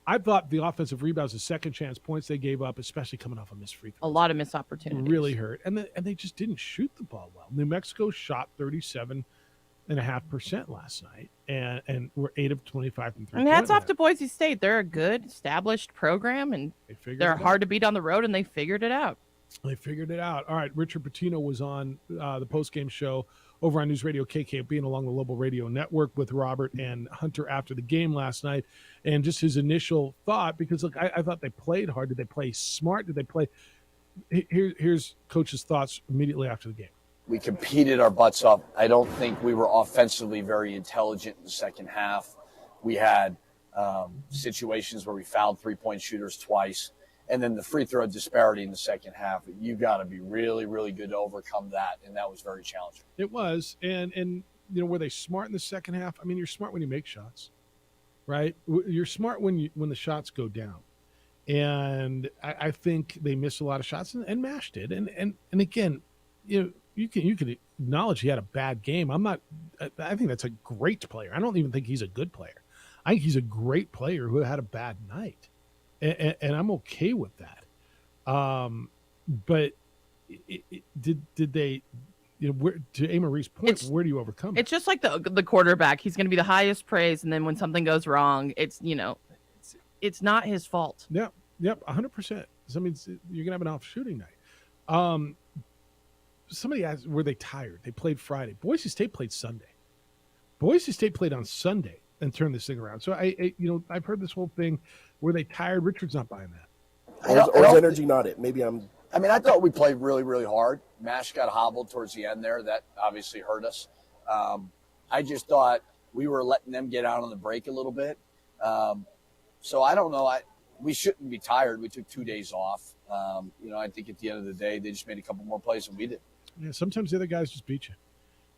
I thought the offensive rebounds, the second chance points they gave up, especially coming off a missed free throw, a lot of missed opportunities, really hurt. And they just didn't shoot the ball well. New Mexico shot 37 8.5% last night, and we're 8 of 25 from 3. And hats off to Boise State. They're a good established program, and they're hard to beat on the road, and they figured it out. They figured it out. All right, Richard Pitino was on the postgame show over on News Radio KKB and along the Local Radio Network with Robert and Hunter after the game last night, and just his initial thought, because look, I thought they played hard. Did they play smart? Did they play? Here's Coach's thoughts immediately after the game. We competed our butts off. I don't think we were offensively very intelligent in the second half. We had situations where we fouled three-point shooters twice. And then the free throw disparity in the second half, you got to be really, really good to overcome that. And that was very challenging. It was. And were they smart in the second half? I mean, you're smart when you make shots, right? You're smart when the shots go down. And I think they missed a lot of shots, and Mash did. And again, you can acknowledge he had a bad game. I think that's a great player. I don't even think he's a good player. I think he's a great player who had a bad night, and I'm okay with that. But did they? To A. Marie's point, where do you overcome it? It's just like the quarterback. He's going to be the highest praise, and then when something goes wrong, it's not his fault. Yep, 100%. I mean, you're gonna have an off shooting night. Somebody asked, were they tired? They played Friday. Boise State played Sunday. Boise State played on Sunday and turned this thing around. So I've heard this whole thing. Were they tired? Richard's not buying that. Or is energy not it? Maybe I'm. I mean, I thought we played really, really hard. Mash got hobbled towards the end there. That obviously hurt us. I just thought we were letting them get out on the break a little bit. So I don't know. We shouldn't be tired. We took 2 days off. I think at the end of the day, they just made a couple more plays than we did. Yeah, sometimes the other guys just beat you.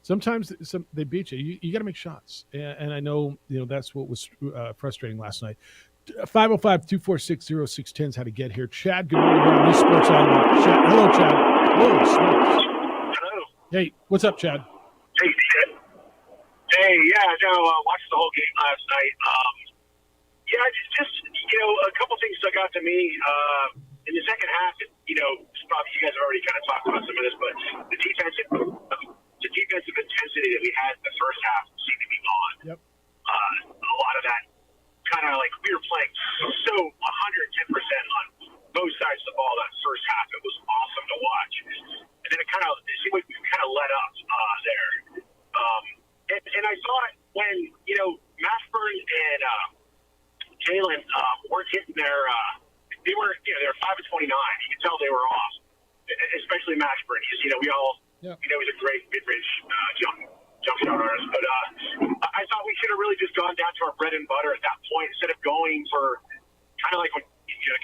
Sometimes they beat you. You got to make shots. And I know, that's what was frustrating last night. 505-246-0610 is how to get here. Chad, good morning. We're on News Sports Audio. Hello, Chad. Holy smokes. Hello. Hey, what's up, Chad? Hey, Chad. Hey, watched the whole game last night. Just a couple things stuck out to me. In the second half, probably you guys have already kind of talked about some of this, but the defensive intensity that we had in the first half seemed to be gone. Yep. A lot of that kind of like we were playing so 110% on both sides of the ball that first half. It was awesome to watch. And then it seemed like we kind of let up there. And I thought when, Mashburn and Jalen weren't hitting their they were 5 of 29. You could tell they were off, especially Mashburn. Because we all he's a great mid-range jump shot artist. But I thought we should have really just gone down to our bread and butter at that point instead of going for kind of like what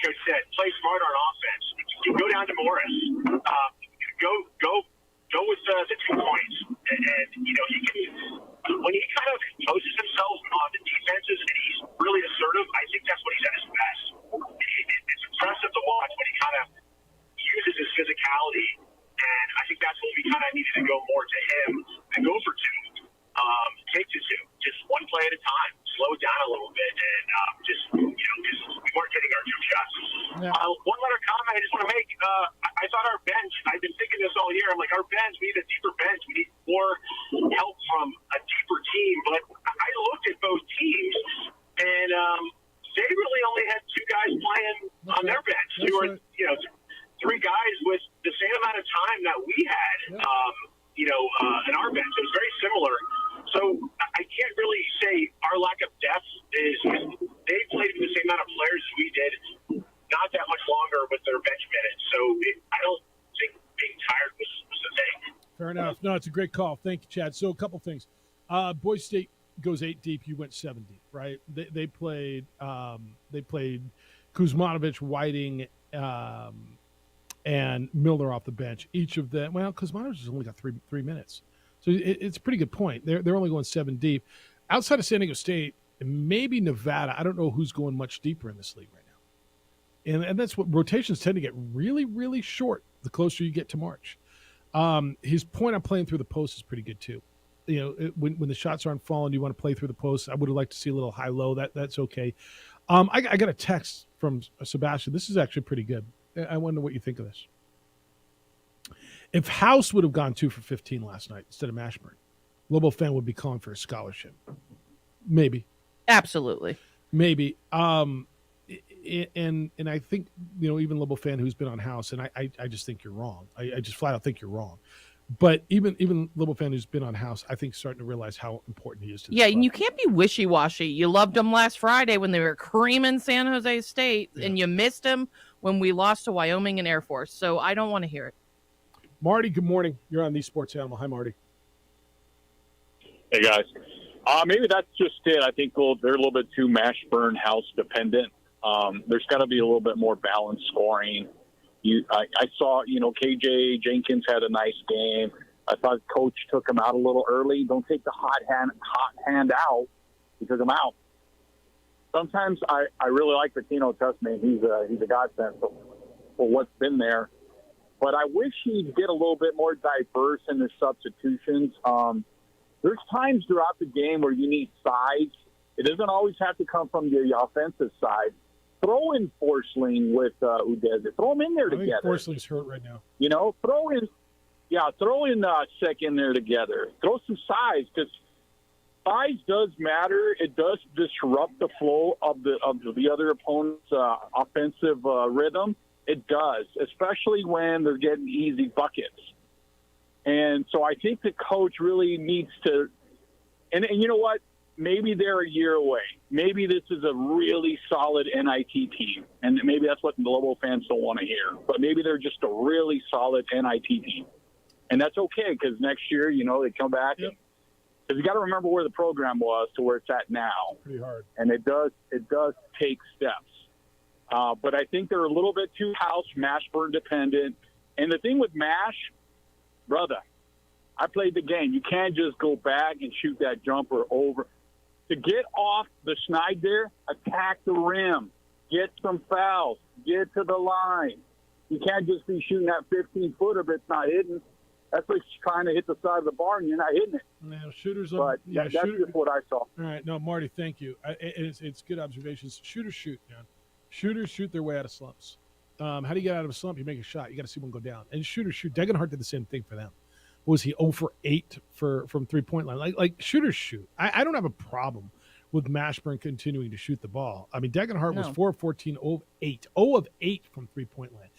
Coach said, play smart on offense. You go down to Morris, go with the 2 points, and he can when he kind of imposes himself on the defenses and he's really assertive. I think that's when he's at his best. It's impressive to watch when he kind of uses his physicality, and I think that's what we kind of needed to go more to him and go for 2. Take to 2, just one play at a time, slow it down a little bit, and just we weren't getting our jump shots. Yeah. One other comment I just want to make. I thought our bench. I've been thinking this all year. I'm like, our bench. We need a deeper bench. We need more help from a deeper team. But I looked at both teams, and they really only had 2 guys playing on their bench. They were, 3 guys with the same amount of time that we had. In our bench. It was very similar. So I can't really say our lack of depth is they played with the same amount of players as we did, not that much longer with their bench minutes. So I don't think being tired was the thing. Fair enough. No, it's a great call. Thank you, Chad. So a couple things. Boise State goes 8 deep. You went 7 deep, right? They played Kuzmanovic, Whiting, and Miller off the bench. Each of them, Kuzmanovic has only got three minutes. So it's a pretty good point. They're only going 7 deep. Outside of San Diego State, and maybe Nevada, I don't know who's going much deeper in this league right now. And that's what rotations tend to get really, really short the closer you get to March. His point on playing through the post is pretty good too. When the shots aren't falling, you want to play through the post. I would have liked to see a little high-low. That's okay. I got a text from Sebastian. This is actually pretty good. I wonder what you think of this. If House would have gone 2 for 15 last night instead of Mashburn, Lobo fan would be calling for a scholarship. Maybe. Absolutely. Maybe. And I think, even Lobo fan who's been on House, and I just think you're wrong. I just flat out think you're wrong. But even Lobo fan who's been on House, I think starting to realize how important he is to this Yeah, club. and you can't be wishy-washy. You loved them last Friday when they were creaming San Jose State, and you missed them when we lost to Wyoming and Air Force. So I don't want to hear it. Marty, good morning. You're on the Sports Animal. Hi, Marty. Hey, guys. Maybe that's just it. I think they're a little bit too Mashburn House dependent. There's got to be a little bit more balanced scoring. I saw, KJ Jenkins had a nice game. I thought coach took him out a little early. Don't take the hot hand out. He took him out. Sometimes I really like Patino. Trust me, he's a godsend for what's been there. But I wish he'd get a little bit more diverse in his substitutions. There's times throughout the game where you need size. It doesn't always have to come from the offensive side. Throw in Forsling with Udeze. Throw them in there together. I think Forsling's hurt right now. Throw in Sek in there together. Throw some size, because size does matter. It does disrupt the flow of the other opponent's offensive rhythm. It does, especially when they're getting easy buckets. And so I think the coach really needs to – and you know what? Maybe they're a year away. Maybe this is a really solid NIT team, and maybe that's what the Lobo fans don't want to hear. But maybe they're just a really solid NIT team, and that's okay, because next year, they come back. Because you got to remember where the program was to where it's at now. Pretty hard, and it does take steps. But I think they're a little bit too House Mashburn dependent. And the thing with Mash, brother, I played the game. You can't just go back and shoot that jumper over. To get off the snide there, attack the rim, get some fouls, get to the line. You can't just be shooting that 15-footer if it's not hidden. That's like trying to hit the side of the bar and you're not hitting it. Now, shooters, but that's just what I saw. All right, no, Marty, thank you. It's good observations. Shooters shoot, man. Shooters shoot their way out of slumps. How do you get out of a slump? You make a shot. You got to see one go down. And shooters shoot. Degenhart did the same thing for them. What was he 0 for 8 from three-point line? Like shooters shoot. I don't have a problem with Mashburn continuing to shoot the ball. I mean, Degenhart was 4 of 14, 0 of 8. 0 of 8 from three-point line.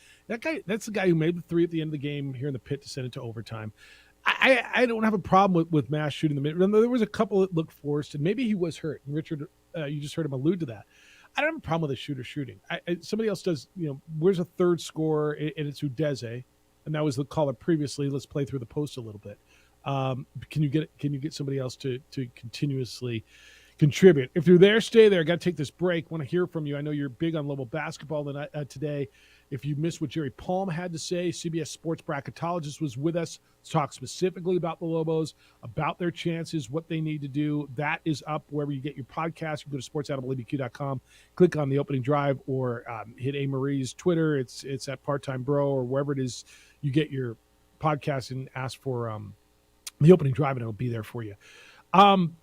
That's the guy who made the three at the end of the game here in the pit to send it to overtime. I don't have a problem with Mash shooting the mid. There was a couple that looked forced, and maybe he was hurt. And Richard, you just heard him allude to that. I don't have a problem with a shooter shooting. Somebody else does, where's a third scorer, and it's Udeze. And that was the caller previously. Let's play through the post a little bit. Can you get somebody else to continuously contribute? If you're there, stay there. I got to take this break. Want to hear from you. I know you're big on Lobo basketball today. If you missed what Jerry Palm had to say, CBS Sports bracketologist was with us to talk specifically about the Lobos, about their chances, what they need to do. That is up wherever you get your podcast. You can go to sportsanimalabq.com, click on the opening drive, or hit A. Marie's Twitter. It's at Part-Time Bro, or wherever it is you get your podcast, and ask for the opening drive, and it'll be there for you.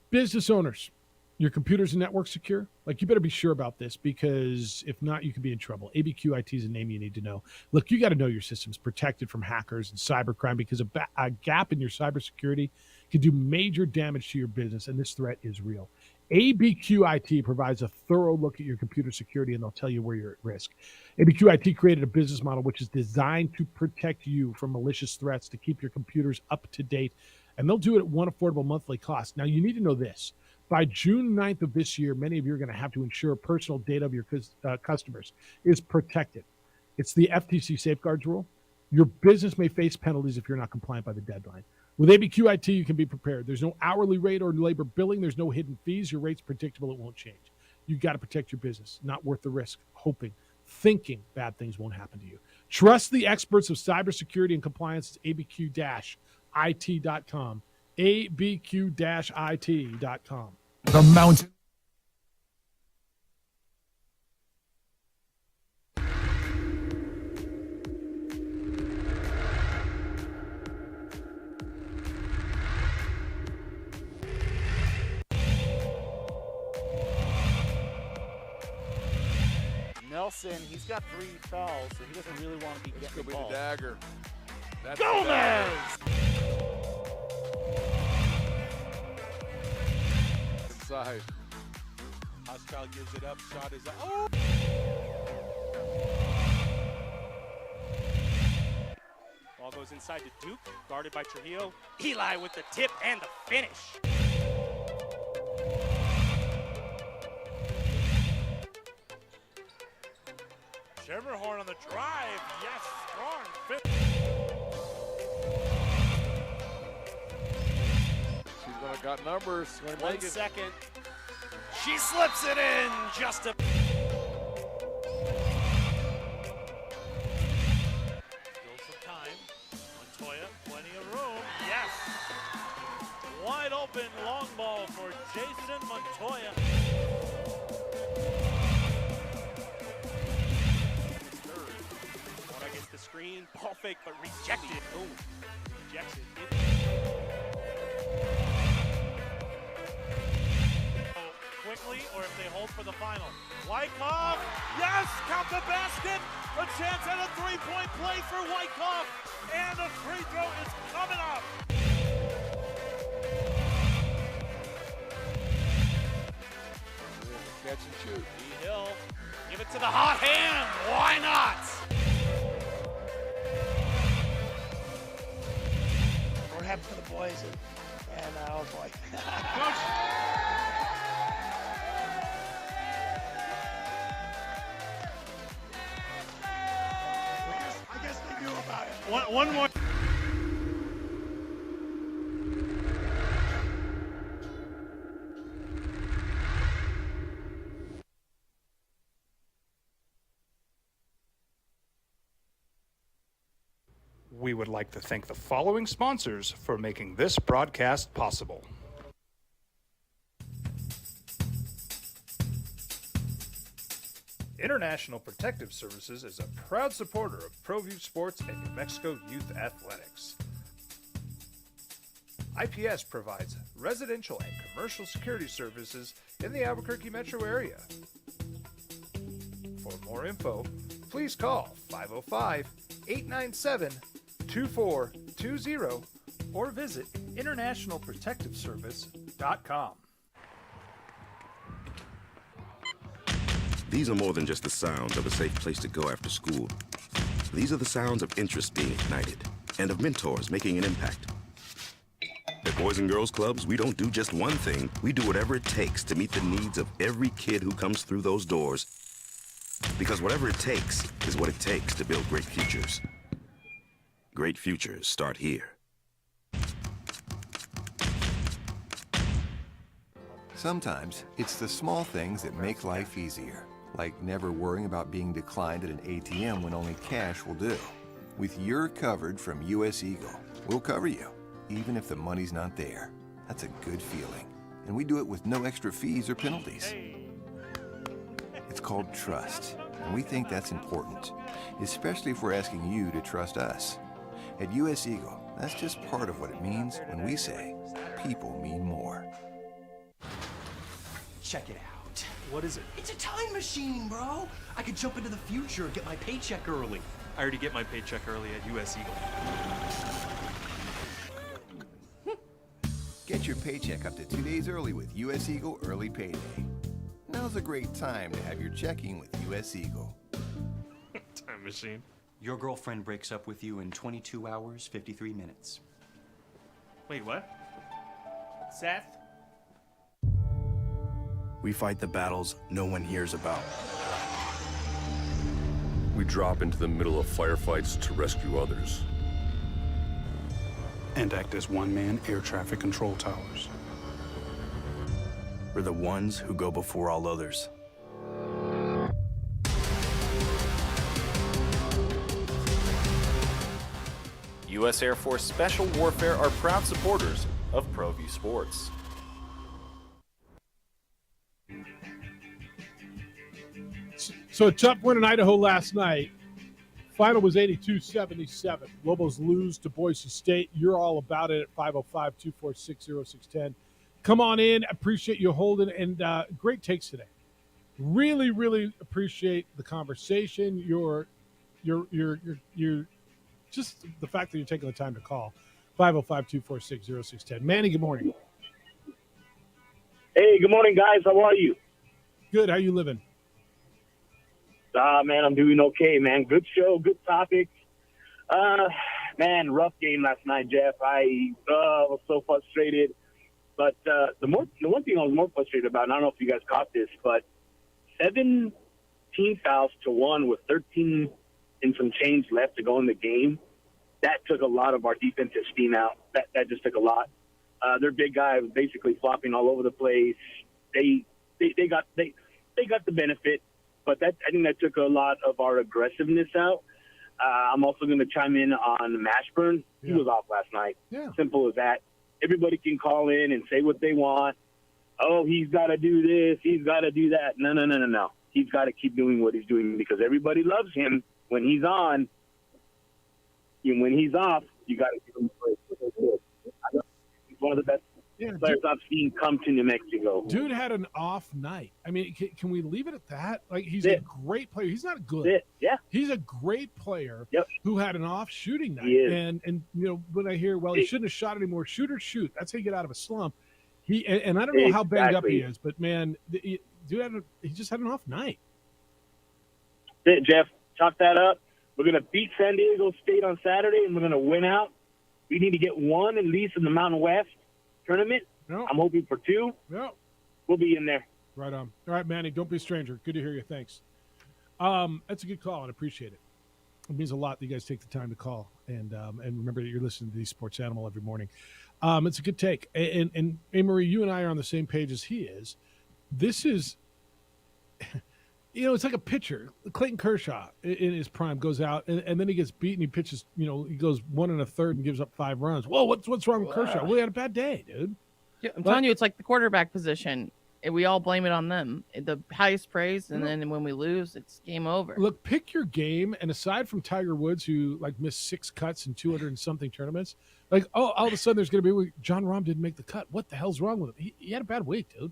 Business owners, your computers and network secure? You better be sure about this, because if not, you could be in trouble. ABQ IT is a name you need to know. Look, you got to know your system's protected from hackers and cybercrime, because a gap in your cybersecurity can do major damage to your business, and this threat is real. ABQ IT provides a thorough look at your computer security, and they'll tell you where you're at risk. ABQ IT created a business model which is designed to protect you from malicious threats, to keep your computers up to date, and they'll do it at one affordable monthly cost. Now, you need to know this. By June 9th of this year, many of you are going to have to ensure personal data of your customers is protected. It's the FTC safeguards rule. Your business may face penalties if you're not compliant by the deadline. With ABQ IT, you can be prepared. There's no hourly rate or labor billing. There's no hidden fees. Your rate's predictable. It won't change. You've got to protect your business. Not worth the risk, thinking bad things won't happen to you. Trust the experts of cybersecurity and compliance. It's abq-it.com. abq-it.com. The Mountain. Nelson, he's got 3 fouls, so he doesn't really want to be getting the ball. The dagger. That's Gomez! side. Hostile gives it up. Shot is up. Oh! Ball goes inside to Duke, guarded by Trujillo. Eli with the tip and the finish. Schermerhorn on the drive. Yes, strong fit. She's gonna got numbers. Gonna 1 make it. second. She slips it in just a. Still some time. Montoya, plenty of room. Yes. Wide open long ball for Jason Montoya. Third. Against the screen. Ball fake, but rejected. Boom. Rejects it. Quickly, or if they hold for the final. Wyckoff, yes, count the basket. A chance at a three-point play for Wyckoff, and a free throw is coming up. Catch and shoot. D. Hill, give it to the hot hand. Why not? What happened to the boys? And I was like, I guess they knew about it. One more. We would like to thank the following sponsors for making this broadcast possible. International Protective Services is a proud supporter of ProView Sports and New Mexico Youth Athletics. IPS provides residential and commercial security services in the Albuquerque metro area. For more info, please call 505-897-2420 or visit internationalprotectiveservice.com. These are more than just the sounds of a safe place to go after school. These are the sounds of interest being ignited and of mentors making an impact. At Boys and Girls Clubs, we don't do just one thing. We do whatever it takes to meet the needs of every kid who comes through those doors. Because whatever it takes is what it takes to build great futures. Great futures start here. Sometimes it's the small things that make life easier, like never worrying about being declined at an ATM when only cash will do. With You're Covered from US Eagle, we'll cover you, even if the money's not there. That's a good feeling. And we do it with no extra fees or penalties. It's called trust, and we think that's important, especially if we're asking you to trust us. At US Eagle, that's just part of what it means when we say people mean more. Check it out. What is it? It's a time machine, bro. I could jump into the future and get my paycheck early. I already get my paycheck early at US Eagle. Get your paycheck up to 2 days early with US Eagle Early Payday. Now's a great time to have your checking with US Eagle. Time machine. Your girlfriend breaks up with you in 22 hours, 53 minutes. Wait, what? Seth? We fight the battles no one hears about. We drop into the middle of firefights to rescue others. And act as one-man air traffic control towers. We're the ones who go before all others. U.S. Air Force Special Warfare are proud supporters of ProView Sports. So a tough win in Idaho last night. Final was 82-77. Lobos lose to Boise State. You're all about it at 505-246-0610. Come on in. Appreciate you holding, and great takes today. Really, really appreciate the conversation. You're just the fact that you're taking the time to call. 505-246-0610. Manny, good morning. Hey, good morning, guys. How are you? Good. How you living? Man, I'm doing okay, man. Good show, good topics. Man, rough game last night, Jeff. I was so frustrated. But the one thing I was more frustrated about, and I don't know if you guys caught this, but 17 fouls to 1 with 13 and some change left to go in the game. That took a lot of our defensive steam out. That just took a lot. Their big guy was basically flopping all over the place. They got the benefit, but I think that took a lot of our aggressiveness out. I'm also going to chime in on Mashburn. He was off last night. Yeah. Simple as that. Everybody can call in and say what they want. Oh, he's got to do this. He's got to do that. No. He's got to keep doing what he's doing because everybody loves him when he's on. And when he's off, you got to give him praise. He's one of the best players I've seen come to New Mexico. Dude had an off night. I mean, can we leave it at that? Like, he's a great player. He's not good. Yeah. He's a great player who had an off shooting night. He is. And you know, when I hear, well, he shouldn't have shot anymore. Shoot or shoot. That's how you get out of a slump. And I don't know how banged up he is, but man, he just had an off night. Jeff, chalk that up. We're going to beat San Diego State on Saturday, and we're going to win out. We need to get one at least in the Mountain West tournament. No. I'm hoping for 2. Yeah. We'll be in there. Right on. All right, Manny, don't be a stranger. Good to hear you. Thanks. That's a good call, and appreciate it. It means a lot that you guys take the time to call, and remember that you're listening to the Sports Animal every morning. It's a good take. And Marie, you and I are on the same page as he is. This is – you know, it's like a pitcher. Clayton Kershaw in his prime goes out, and then he gets beaten. He pitches, you know, he goes 1 1/3 and gives up 5 runs. Whoa, what's wrong with Kershaw? Well, he had a bad day, dude. Yeah, I'm telling you, it's like the quarterback position. And we all blame it on them. The highest praise, and then when we lose, it's game over. Look, pick your game, and aside from Tiger Woods, who like missed 6 cuts in 200 and something tournaments, like all of a sudden there's going to be John Rahm didn't make the cut. What the hell's wrong with him? He had a bad week, dude.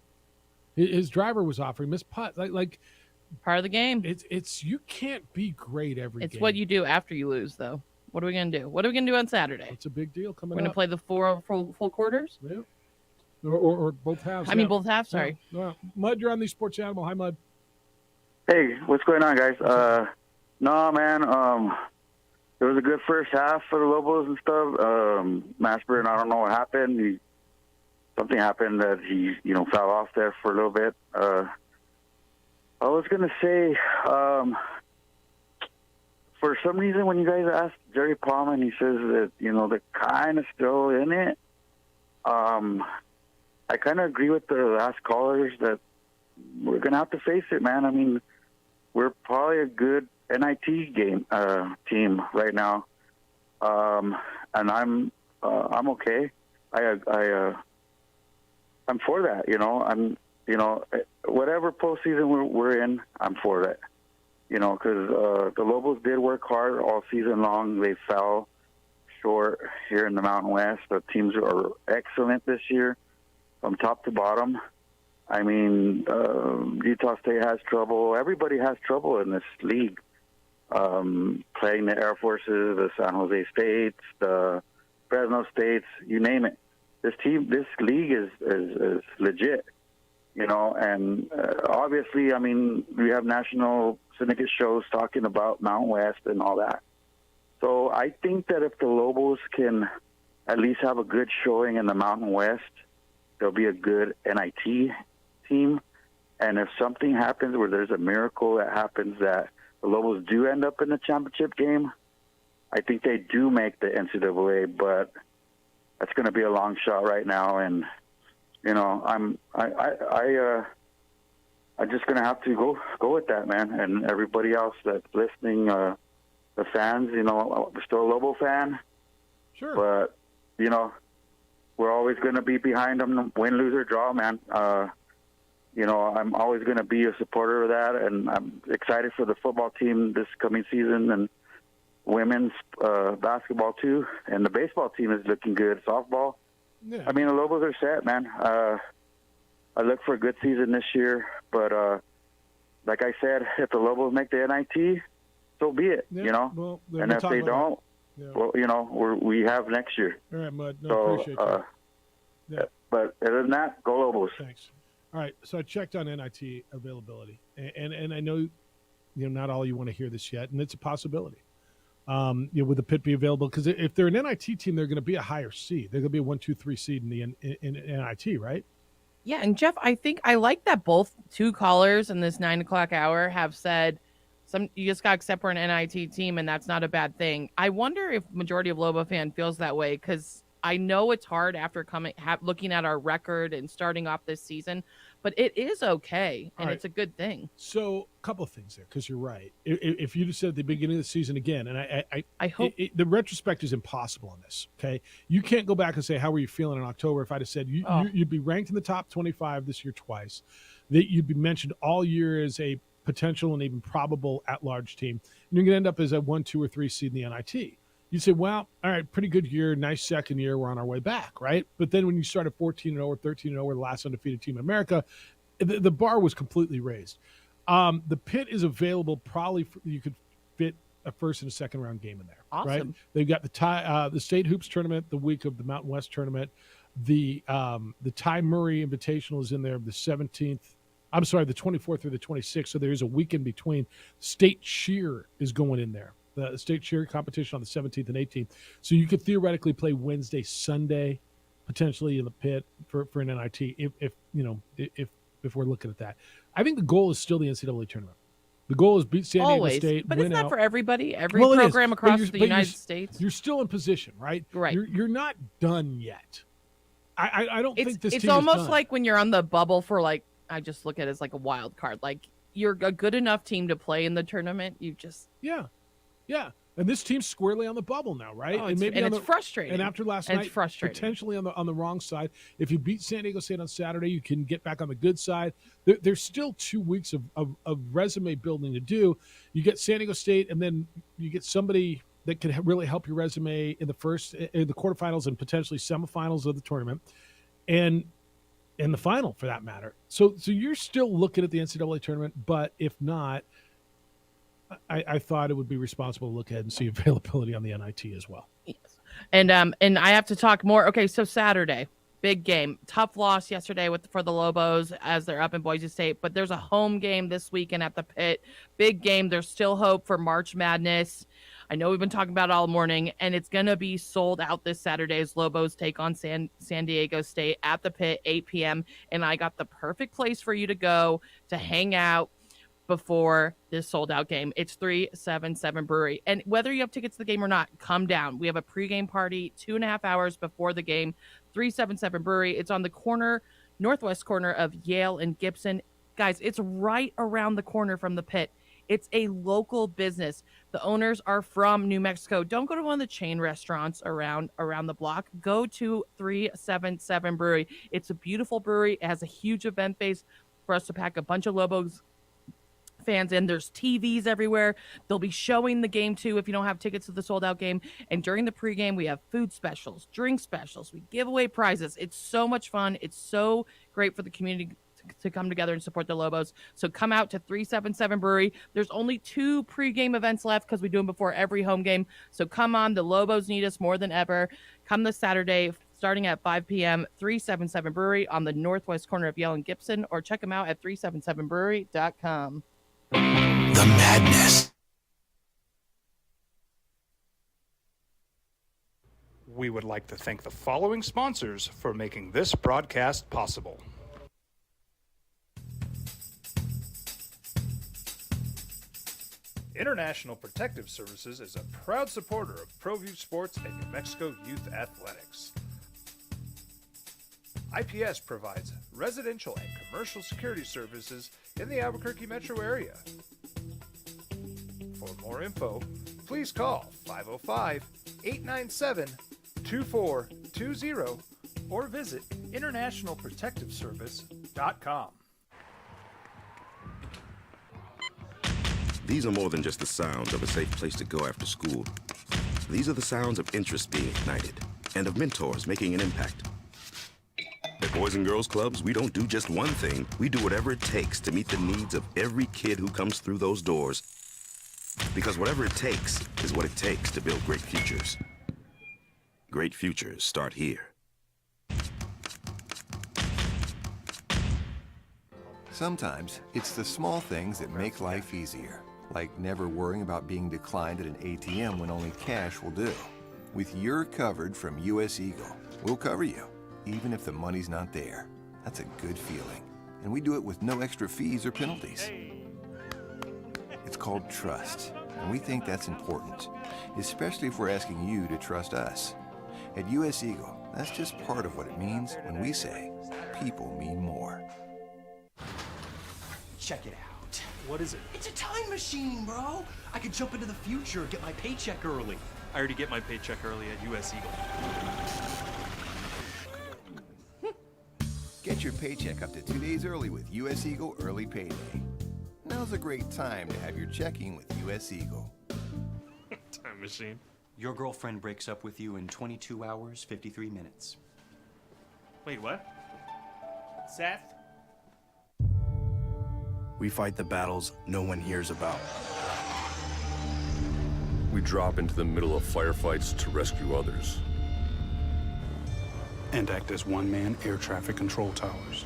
His driver was off. He missed putt. Like part of the game. It's you can't be great every game. It's what you do after you lose, though. What are we going to do? What are we going to do on Saturday? It's a big deal coming up. We're going to play the full quarters? Yeah. Or both halves. I mean, both halves, sorry. No. Mud, you're on the Sports Animal. Hi, Mud. Hey, what's going on, guys? No, man, it was a good first half for the Lobos and stuff. Mashburn, I don't know what happened. Something happened that he, fell off there for a little bit. I was going to say, for some reason, when you guys asked Jerry Palmer, and he says that, they're kind of still in it, I kind of agree with the last callers that we're going to have to face it, man. I mean, we're probably a good NIT team right now. And I'm okay. I'm for that, whatever postseason we're in, I'm for that. Because the Lobos did work hard all season long. They fell short here in the Mountain West. The teams are excellent this year from top to bottom. I mean, Utah State has trouble. Everybody has trouble in this league. Playing the Air Forces, the San Jose States, the Fresno States, you name it. This league is legit, and obviously, I mean, we have national syndicate shows talking about Mountain West and all that. So I think that if the Lobos can at least have a good showing in the Mountain West, they'll be a good NIT team. And if something happens where there's a miracle that happens that the Lobos do end up in the championship game, I think they do make the NCAA, but that's going to be a long shot right now. And, I'm just going to have to go with that, man. And everybody else that's listening, the fans, we're still a Lobo fan. Sure. But, we're always going to be behind them, win, lose, or draw, man. I'm always going to be a supporter of that, and I'm excited for the football team this coming season and women's basketball, too. And the baseball team is looking good. Softball. Yeah. I mean, the Lobos are set, man. I look for a good season this year, but like I said, if the Lobos make the NIT, so be it, Well, and if they don't, well, we have next year. All right, Mud. No, so, appreciate that. But other than that, go Lobos. Thanks. All right, so I checked on NIT availability, and I know, not all you want to hear this yet, and it's a possibility. Would the Pitt be available? Because if they're an NIT team, they're going to be a higher seed. They're going to be a 1, 2, 3 seed in the in NIT, right? Yeah, and Jeff, I think I like that both two callers in this 9 o'clock hour have said you just got to accept we're an NIT team, and that's not a bad thing. I wonder if majority of Lobo fan feels that way, because I know it's hard after looking at our record and starting off this season, but it is okay, and it's a good thing. So, a couple of things there, because you're right. If you just said at the beginning of the season again, and I hope the retrospect is impossible on this. Okay, you can't go back and say how were you feeling in October. If I'd have said you'd be ranked in the top 25 this year twice, that you'd be mentioned all year as a potential and even probable at-large team, and you're going to end up as a 1, 2, or 3 seed in the NIT. You say, well, all right, pretty good year, nice second year, we're on our way back, right? But then when you start at 14-0 or 13-0, we're the last undefeated team in America, the bar was completely raised. The Pitt is available. Probably you could fit a first and a second round game in there, right? They've got the state hoops tournament the week of the Mountain West tournament. The Ty Murray Invitational is in there the 17th. I'm sorry, the 24th through the 26th. So there is a week in between. State cheer is going in there. The state cheer competition on the 17th and 18th. So you could theoretically play Wednesday, Sunday, potentially in the Pit for an NIT if we're looking at that. I think the goal is still the NCAA tournament. The goal is beat San Diego State, but win it's not out. for everybody. Every program across the United States. You're still in position, right? Right. You're not done yet. I don't think this it's team almost is done. like when you're on the bubble for I just look at it as like a wild card. Like you're a good enough team to play in the tournament. You just Yeah. And this team's squarely on the bubble now, right? Oh, and it's frustrating. And after last night, potentially on the wrong side. If you beat San Diego State on Saturday, you can get back on the good side. There's still 2 weeks of resume building to do. You get San Diego State, and then you get somebody that can really help your resume in the quarterfinals and potentially semifinals of the tournament, and in the final for that matter. So you're still looking at the NCAA tournament, but if not, I thought it would be responsible to look ahead and see availability on the NIT as well. Yes. And I have to talk more. Okay, so Saturday, big game. Tough loss yesterday for the Lobos as they're up in Boise State, but there's a home game this weekend at the Pit. Big game. There's still hope for March Madness. I know we've been talking about it all morning, and it's going to be sold out this Saturday as Lobos take on San Diego State at the Pit, 8 p.m. And I got the perfect place for you to go to hang out before this sold-out game. It's 377 Brewery. And whether you have tickets to the game or not, come down. We have a pregame party 2.5 hours before the game. 377 Brewery. It's on the northwest corner of Yale and Gibson. Guys, it's right around the corner from the Pit. It's a local business. The owners are from New Mexico. Don't go to one of the chain restaurants around the block. Go to 377 Brewery. It's a beautiful brewery. It has a huge event base for us to pack a bunch of Lobos fans in. There's TVs everywhere. They'll be showing the game too if you don't have tickets to the sold out game. And during the pregame, we have food specials, drink specials. We give away prizes. It's so much fun. It's so great for the community to come together and support the Lobos. So come out to 377 Brewery. There's only 2 pregame events left because we do them before every home game. So come on. The Lobos need us more than ever. Come this Saturday starting at 5 p.m. 377 Brewery on the northwest corner of Yale and Gibson, or check them out at 377brewery.com. The madness. We would like to thank the following sponsors for making this broadcast possible. International Protective Services is a proud supporter of ProView Sports and New Mexico Youth Athletics. IPS provides residential and commercial security services in the Albuquerque metro area. For more info, please call 505-897-2420 or visit internationalprotectiveservice.com. These are more than just the sounds of a safe place to go after school. These are the sounds of interest being ignited and of mentors making an impact. At Boys and Girls Clubs, we don't do just one thing. We do whatever it takes to meet the needs of every kid who comes through those doors. Because whatever it takes is what it takes to build great futures. Great futures start here. Sometimes it's the small things that make life easier, like never worrying about being declined at an ATM when only cash will do. With You're Covered from U.S. Eagle, we'll cover you, even if the money's not there. That's a good feeling. And we do it with no extra fees or penalties. It's called trust, and we think that's important, especially if we're asking you to trust us. At U.S. Eagle, that's just part of what it means when we say people mean more. Check it out. What is it? It's a time machine, bro. I could jump into the future, get my paycheck early. I already get my paycheck early at U.S. Eagle. Get your paycheck up to 2 days early with U.S. Eagle Early Payday. Now's a great time to have your checking with U.S. Eagle. Time machine. Your girlfriend breaks up with you in 22 hours, 53 minutes. Wait, what? Seth? We fight the battles no one hears about. We drop into the middle of firefights to rescue others. And act as one-man air traffic control towers.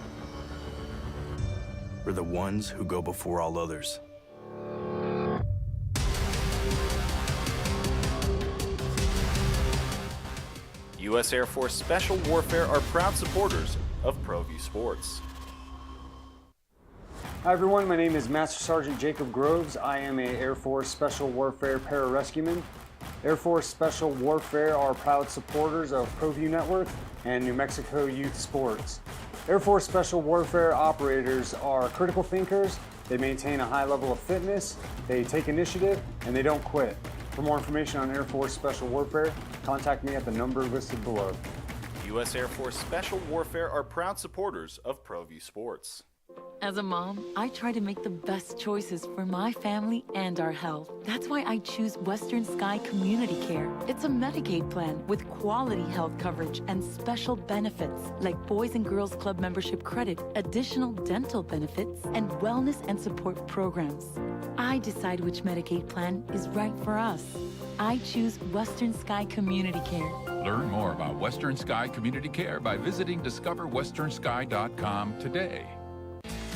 We're the ones who go before all others. U.S. Air Force Special Warfare are proud supporters of ProView Sports. Hi everyone, my name is Master Sergeant Jacob Groves. I am a Air Force Special Warfare pararescueman. Air Force Special Warfare are proud supporters of ProView Network and New Mexico Youth Sports. Air Force Special Warfare operators are critical thinkers. They maintain a high level of fitness, they take initiative, and they don't quit. For more information on Air Force Special Warfare, contact me at the number listed below. U.S. Air Force Special Warfare are proud supporters of ProView Sports. As a mom, I try to make the best choices for my family and our health. That's why I choose Western Sky Community Care. It's a Medicaid plan with quality health coverage and special benefits like Boys and Girls Club membership credit, additional dental benefits, and wellness and support programs. I decide which Medicaid plan is right for us. I choose Western Sky Community Care. Learn more about Western Sky Community Care by visiting discoverwesternsky.com today.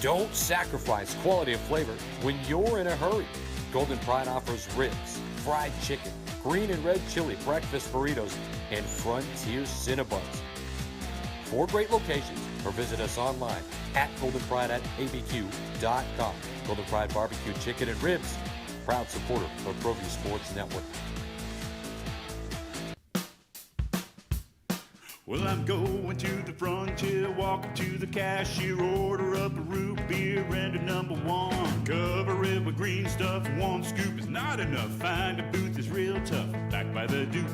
Don't sacrifice quality of flavor when you're in a hurry. Golden Pride offers ribs, fried chicken, green and red chili breakfast burritos, and Frontier Cinnabons. 4 great locations, or visit us online at goldenpride@abq.com. Golden Pride Barbecue Chicken and Ribs, proud supporter of ProView Sports Network. Well, I'm going to the frontier, walking to the cashier, order up a root beer and a number 1. Cover it with green stuff, 1 scoop is not enough. Find a booth is real tough, back by the Duke.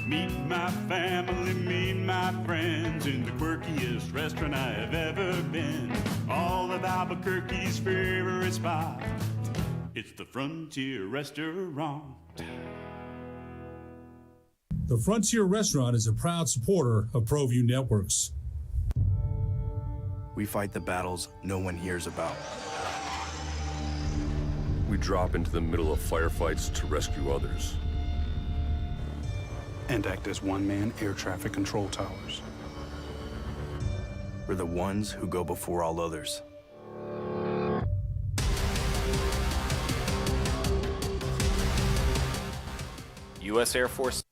Meet my family, meet my friends in the quirkiest restaurant I have ever been. All of Albuquerque's favorite spot, it's the Frontier Restaurant. The Frontier Restaurant is a proud supporter of ProView Networks. We fight the battles no one hears about. We drop into the middle of firefights to rescue others. And act as one-man air traffic control towers. We're the ones who go before all others. U.S. Air Force.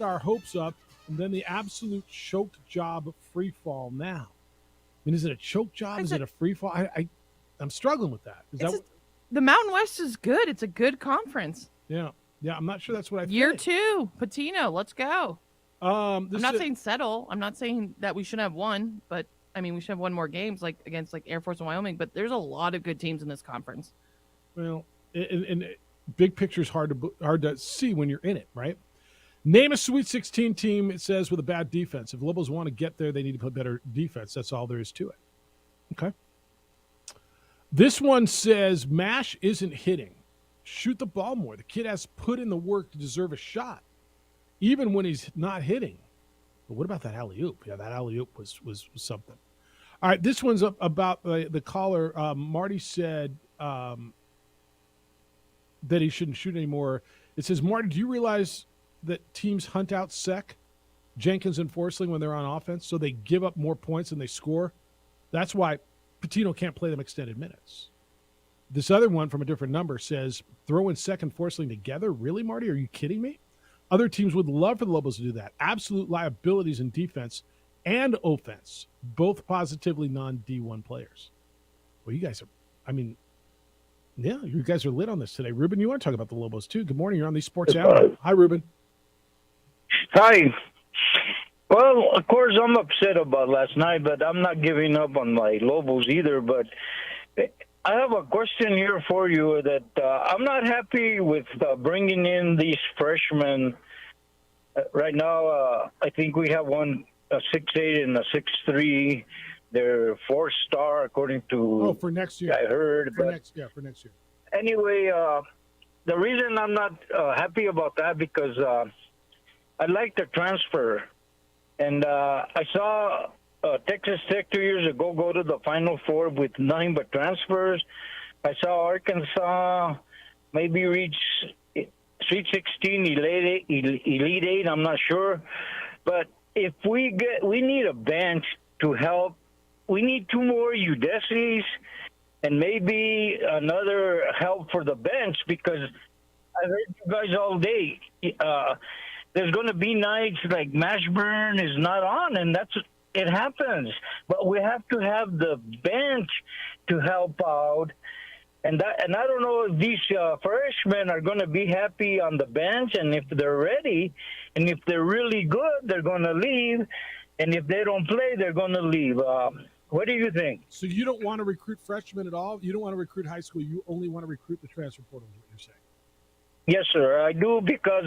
Our hopes up, and then the absolute choke job free fall now. I mean, is it a choke job? Is it a free fall? I'm struggling with that. The Mountain West is good. It's a good conference. Yeah. I'm not sure that's what I think. Year 2, Patino, let's go. I'm not is- saying settle. I'm not saying that we shouldn't have won, but I mean we should have won more games like against like Air Force and Wyoming. But there's a lot of good teams in this conference. Well, and big picture is hard to see when you're in it, right? Name a Sweet 16 team, it says, with a bad defense. If Lobos want to get there, they need to play better defense. That's all there is to it. Okay. This one says Mash isn't hitting. Shoot the ball more. The kid has put in the work to deserve a shot, even when he's not hitting. But what about that alley-oop? Yeah, that alley-oop was something. All right, this one's about the caller. Marty said that he shouldn't shoot anymore. It says, Marty, do you realize that teams hunt out Sek, Jenkins, and Forsling when they're on offense, so they give up more points than they score? That's why Patino can't play them extended minutes. This other one from a different number says, throw in second Forsling together? Really, Marty? Are you kidding me? Other teams would love for the Lobos to do that. Absolute liabilities in defense and offense, both positively non-D1 players. Well, you guys are, yeah, you guys are lit on this today. Ruben, you want to talk about the Lobos too. Good morning. You're on the Sports Hour. Hi, Ruben. Hi. Well, of course, I'm upset about last night, but I'm not giving up on my Lobos either. But I have a question here for you that I'm not happy with bringing in these freshmen. Right now, I think we have one, a 6'8" and a 6'3". They're 4-star according to for next year. I heard. For next year. Anyway, the reason I'm not happy about that because I like the transfer, and I saw Texas Tech 2 years ago go to the Final Four with nothing but transfers. I saw Arkansas maybe reach Sweet 16, Elite Eight. I'm not sure, but if we need a bench to help. We need 2 more Udesi's and maybe another help for the bench because I heard you guys all day. There's going to be nights like Mashburn is not on, and it happens. But we have to have the bench to help out. And I don't know if these freshmen are going to be happy on the bench, and if they're ready, and if they're really good, they're going to leave. And if they don't play, they're going to leave. What do you think? So you don't want to recruit freshmen at all? You don't want to recruit high school? You only want to recruit the transfer portal is what you're saying? Yes, sir. I do because,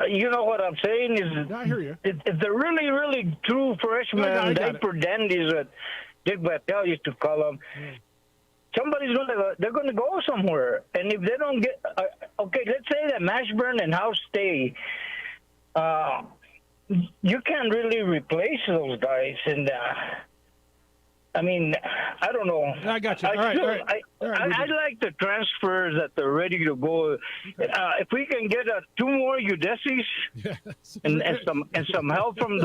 you know what I'm saying? Is I hear you. If they're really, really true freshmen, diaper dandies that Dick Vitale used to call them, they're going to go somewhere. And if they don't get, okay, let's say that Mashburn and House stay, you can't really replace those guys, and I don't know. I got you. All right. I like the transfers that they're ready to go. Okay. If we can get 2 more Udesi's and some help from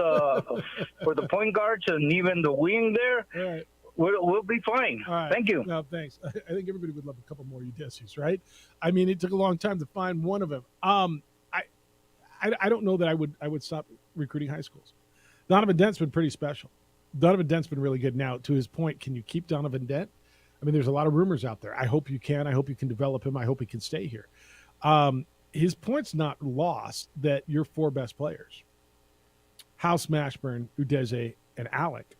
for the point guards and even the wing there, right. we'll be fine. Right. Thank you. No, thanks. I think everybody would love a couple more Udesi's, right? It took a long time to find one of them. I don't know that I would stop recruiting high schools. Donovan Dent's been pretty special. Donovan Dent's been really good. Now, to his point, can you keep Donovan Dent? There's a lot of rumors out there. I hope you can. I hope you can develop him. I hope he can stay here. His point's not lost that your 4 best players, House, Mashburn, Udeze, and Alec,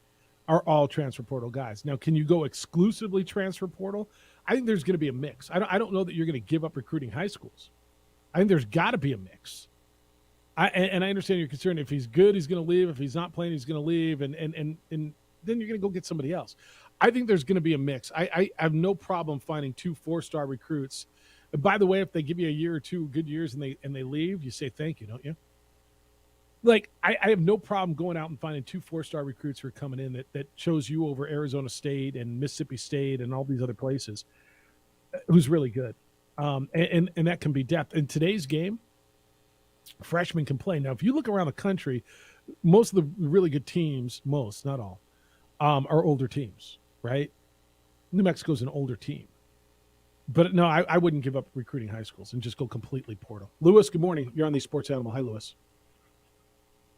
are all transfer portal guys. Now, can you go exclusively transfer portal? I think there's going to be a mix. I don't know that you're going to give up recruiting high schools. I think there's got to be a mix. And I understand your concern. If he's good, he's going to leave. If he's not playing, he's going to leave. And then you're going to go get somebody else. I think there's going to be a mix. I have no problem finding 2 4-star recruits. And by the way, if they give you a year or 2 good years and they leave, you say thank you, don't you? I have no problem going out and finding 2 4-star recruits who are coming in that chose you over Arizona State and Mississippi State and all these other places, who's really good. And that can be depth. In today's game, freshmen can play. Now, if you look around the country, most of the really good teams, not all, are older teams, right? New Mexico's an older team. But no, I wouldn't give up recruiting high schools and just go completely portal. Lewis, good morning. You're on the Sports Animal. Hi, Lewis.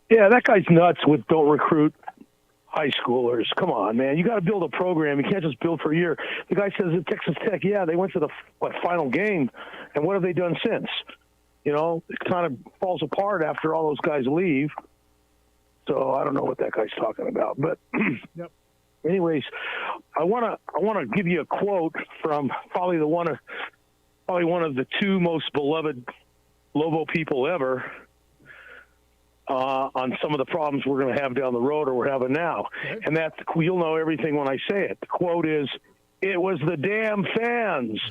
Yeah, that guy's nuts with don't recruit high schoolers. Come on, man. You got to build a program. You can't just build for a year. The guy says at Texas Tech, yeah, they went to the final game, and what have they done since? It kind of falls apart after all those guys leave. So I don't know what that guy's talking about. But yep. Anyways, I want to give you a quote from probably one of the 2 most beloved Lobo people ever on some of the problems we're going to have down the road or we're having now. Okay. And you'll know everything when I say it. The quote is, "It was the damn fans."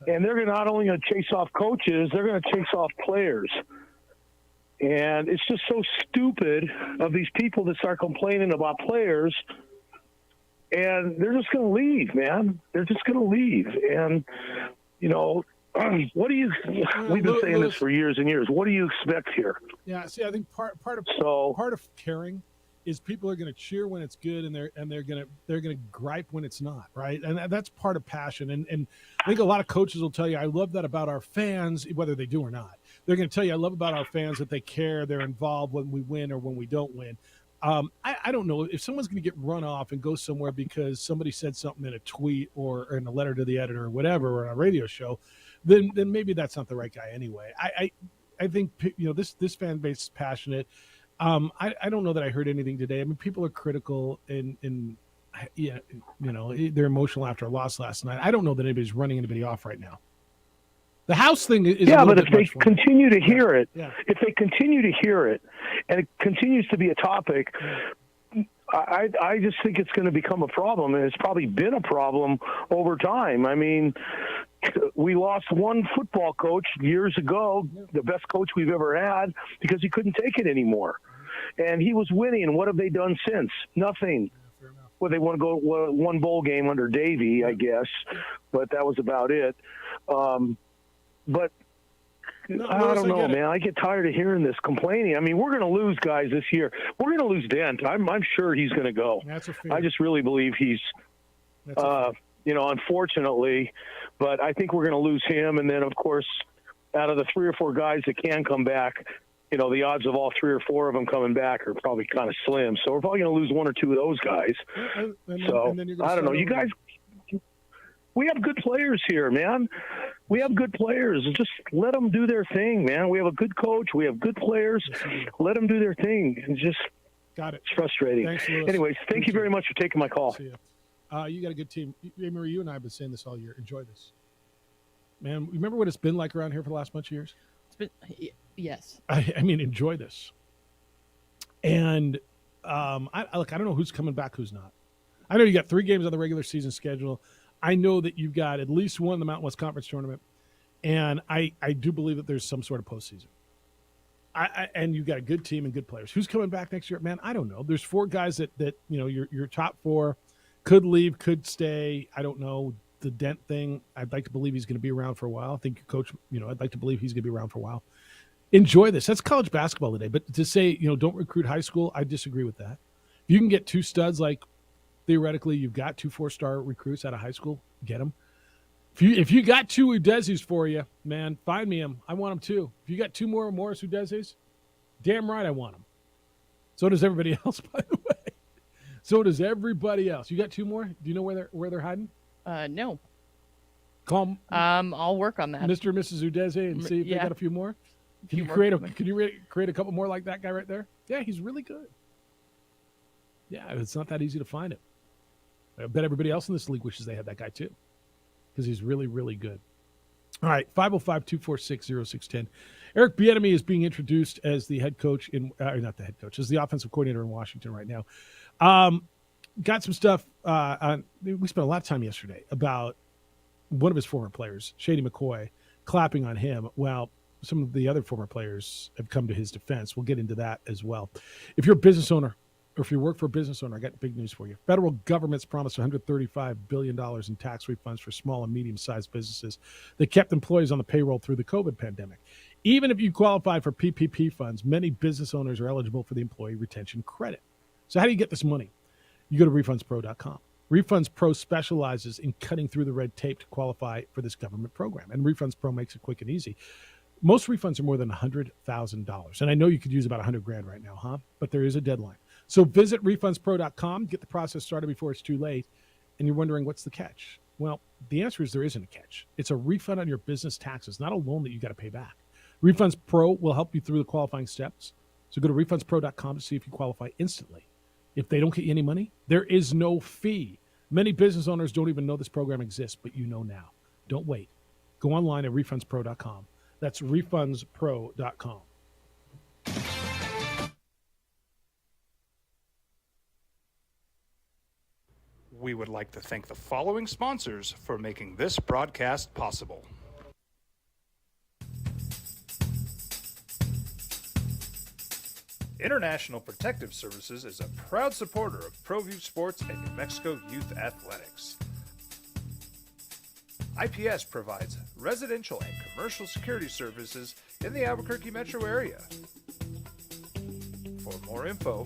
And they're not only going to chase off coaches, they're going to chase off players. And it's just so stupid of these people that start complaining about players. And they're just going to leave, man. They're just going to leave. And, what do you – we've been saying this for years and years. What do you expect here? Yeah, see, I think part of caring is people are going to cheer when it's good, and they're going to gripe when it's not, right? And that's part of passion. And I think a lot of coaches will tell you, I love that about our fans, whether they do or not. They're going to tell you, I love about our fans that they care, they're involved when we win or when we don't win. I don't know if someone's going to get run off and go somewhere because somebody said something in a tweet or in a letter to the editor or whatever, or on a radio show, then maybe that's not the right guy anyway. I think, this fan base is passionate. I don't know that I heard anything today. I mean, people are critical and they're emotional after a loss last night. I don't know that anybody's running anybody off right now. The house thing is but if they continue to hear it, Yeah. if they continue to hear it, and it continues to be a topic, I just think it's going to become a problem, and it's probably been a problem over time. I mean, we lost one football coach years ago, the best coach we've ever had, because he couldn't take it anymore, and he was winning. What have they done since? Nothing. Well, they want to go one bowl game under Davey, I guess, but that was about it. But I don't know, man. I get tired of hearing this complaining. I mean, we're going to lose guys this year. We're going to lose Dent. I'm sure he's going to go. That's a fear. I just really believe he's, unfortunately, but I think we're going to lose him. And then, of course, out of the 3 or 4 guys that can come back, the odds of all 3 or 4 of them coming back are probably kind of slim. So we're probably going to lose 1 or 2 of those guys. And then I don't know. You guys, we have good players here, man. We have good players. Just let them do their thing, man. We have a good coach. We have good players. Let them do their thing. And just got it. It's frustrating. Thanks, Lewis. Anyways, thank you very much for taking my call. See ya. You got a good team. Marie, you and I have been saying this all year. Enjoy this, man. Remember what it's been like around here for the last bunch of years? It's been, yes. I mean, enjoy this. And I don't know who's coming back, who's not. I know you got 3 games on the regular season schedule. I know that you've got at least one in the Mountain West Conference tournament, and I do believe that there's some sort of postseason. And you've got a good team and good players. Who's coming back next year? Man, I don't know. There's 4 guys that your top 4 could leave, could stay. I don't know. The Dent thing, I'd like to believe he's going to be around for a while. I think your coach, I'd like to believe he's going to be around for a while. Enjoy this. That's college basketball today. But to say, don't recruit high school, I disagree with that. If you can get 2 studs, like theoretically you've got 2 4-star recruits out of high school, get them. If you got 2 Udezis for you, man, find me them. I want them too. If you got 2 more Morris Udezis, damn right I want them. So does everybody else, by the way. So does everybody else. You got 2 more? Do you know where they're hiding? No. Call I'll work on that. Mr. and Mrs. Udeze and see if they got a few more. Can you create a couple more like that guy right there? Yeah, he's really good. Yeah, it's not that easy to find him. I bet everybody else in this league wishes they had that guy too, because he's really, really good. All right, 505-246-0610. Eric Bieniemy is being introduced as the head coach not the head coach, as the offensive coordinator in Washington right now. Got some stuff we spent a lot of time yesterday about one of his former players, Shady McCoy, clapping on him. Well, some of the other former players have come to his defense. We'll get into that as well. If you're a business owner, or if you work for a business owner, I got big news for you. Federal government's promised $135 billion in tax refunds for small and medium-sized businesses that kept employees on the payroll through the COVID pandemic. Even if you qualify for PPP funds, many business owners are eligible for the employee retention credit. So how do you get this money? You go to RefundsPro.com. Refunds Pro specializes in cutting through the red tape to qualify for this government program, and Refunds Pro makes it quick and easy. Most refunds are more than $100,000, and I know you could use about $100,000 right now, huh? But there is a deadline. So visit RefundsPro.com, get the process started before it's too late, and you're wondering what's the catch? Well, the answer is there isn't a catch. It's a refund on your business taxes, not a loan that you got to pay back. Refunds Pro will help you through the qualifying steps. So go to RefundsPro.com to see if you qualify instantly. If they don't get you any money, there is no fee. Many business owners don't even know this program exists, but you know now. Don't wait. Go online at RefundsPro.com. That's RefundsPro.com. We would like to thank the following sponsors for making this broadcast possible. International Protective Services is a proud supporter of ProView Sports and New Mexico Youth Athletics. IPS provides residential and commercial security services in the Albuquerque metro area. For more info,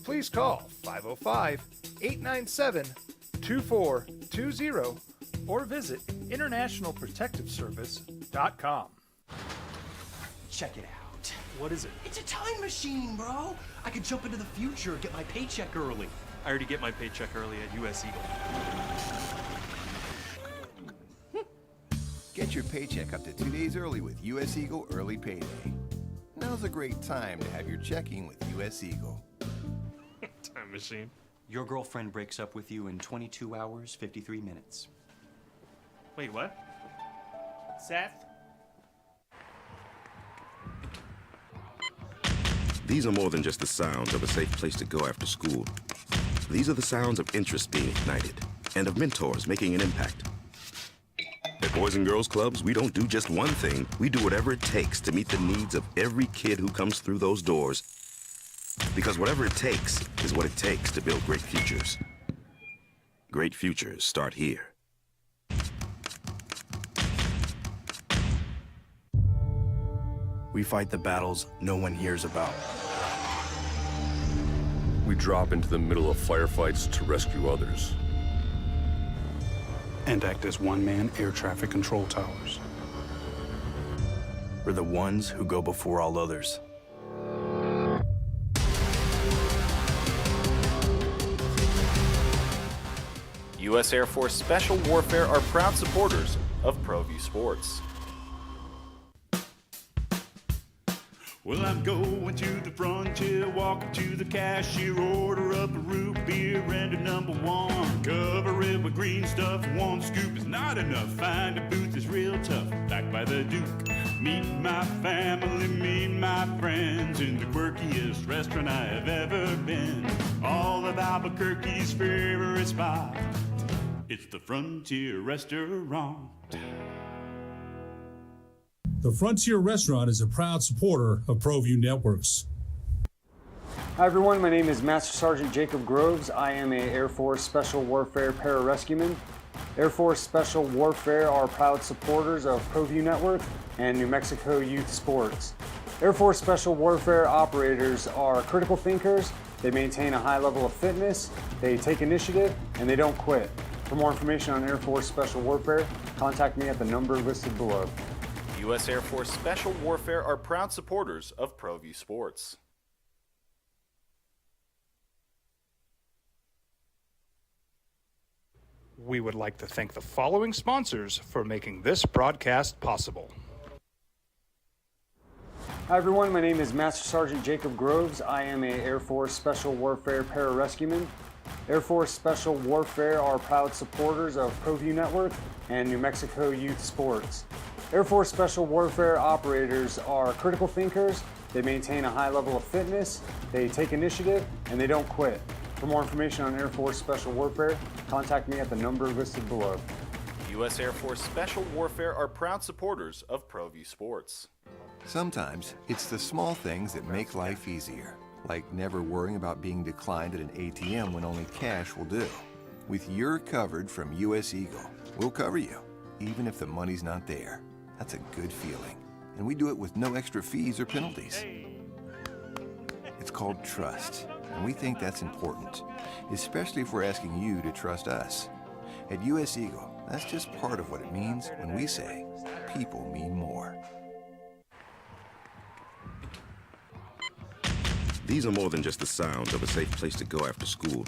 please call 505-897-2420 or visit internationalprotectiveservice.com. Check it out. What is it? It's a time machine, bro. I could jump into the future, get my paycheck early. I already get my paycheck early at US Eagle. Get your paycheck up to 2 days early with US Eagle Early Payday. Now's a great time to have your checking with US Eagle. Time machine. Your girlfriend breaks up with you in 22 hours, 53 minutes. Wait, what? Seth? These are more than just the sounds of a safe place to go after school. These are the sounds of interest being ignited and of mentors making an impact. At Boys and Girls Clubs, we don't do just one thing. We do whatever it takes to meet the needs of every kid who comes through those doors. Because whatever it takes is what it takes to build great futures. Great futures start here. We fight the battles no one hears about. We drop into the middle of firefights to rescue others. And act as one-man air traffic control towers. We're the ones who go before all others. U.S. Air Force Special Warfare are proud supporters of ProView Sports. Well, I'm going to the frontier, walking to the cashier, order up a root beer and a number one. Cover it with green stuff, one scoop is not enough. Find a booth is real tough, back by the Duke. Meet my family, meet my friends in the quirkiest restaurant I have ever been. All of Albuquerque's favorite spot, it's the Frontier Restaurant. The Frontier Restaurant is a proud supporter of ProView Networks. Hi everyone, my name is Master Sergeant Jacob Groves. I am a Air Force Special Warfare Pararescueman. Air Force Special Warfare are proud supporters of ProView Network and New Mexico Youth Sports. Air Force Special Warfare operators are critical thinkers. They maintain a high level of fitness, they take initiative, and they don't quit. For more information on Air Force Special Warfare, contact me at the number listed below. U.S. Air Force Special Warfare are proud supporters of ProView Sports. We would like to thank the following sponsors for making this broadcast possible. Hi everyone, my name is Master Sergeant Jacob Groves. I am a Air Force Special Warfare Pararescueman. Air Force Special Warfare are proud supporters of ProView Network and New Mexico Youth Sports. Air Force Special Warfare operators are critical thinkers. They maintain a high level of fitness, they take initiative, and they don't quit. For more information on Air Force Special Warfare, contact me at the number listed below. U.S. Air Force Special Warfare are proud supporters of ProView Sports. Sometimes it's the small things that make life easier, like never worrying about being declined at an ATM when only cash will do. With You're Covered from US Eagle, we'll cover you, even if the money's not there. That's a good feeling. And we do it with no extra fees or penalties. It's called trust, and we think that's important, especially if we're asking you to trust us. At US Eagle, that's just part of what it means when we say people mean more. These are more than just the sounds of a safe place to go after school.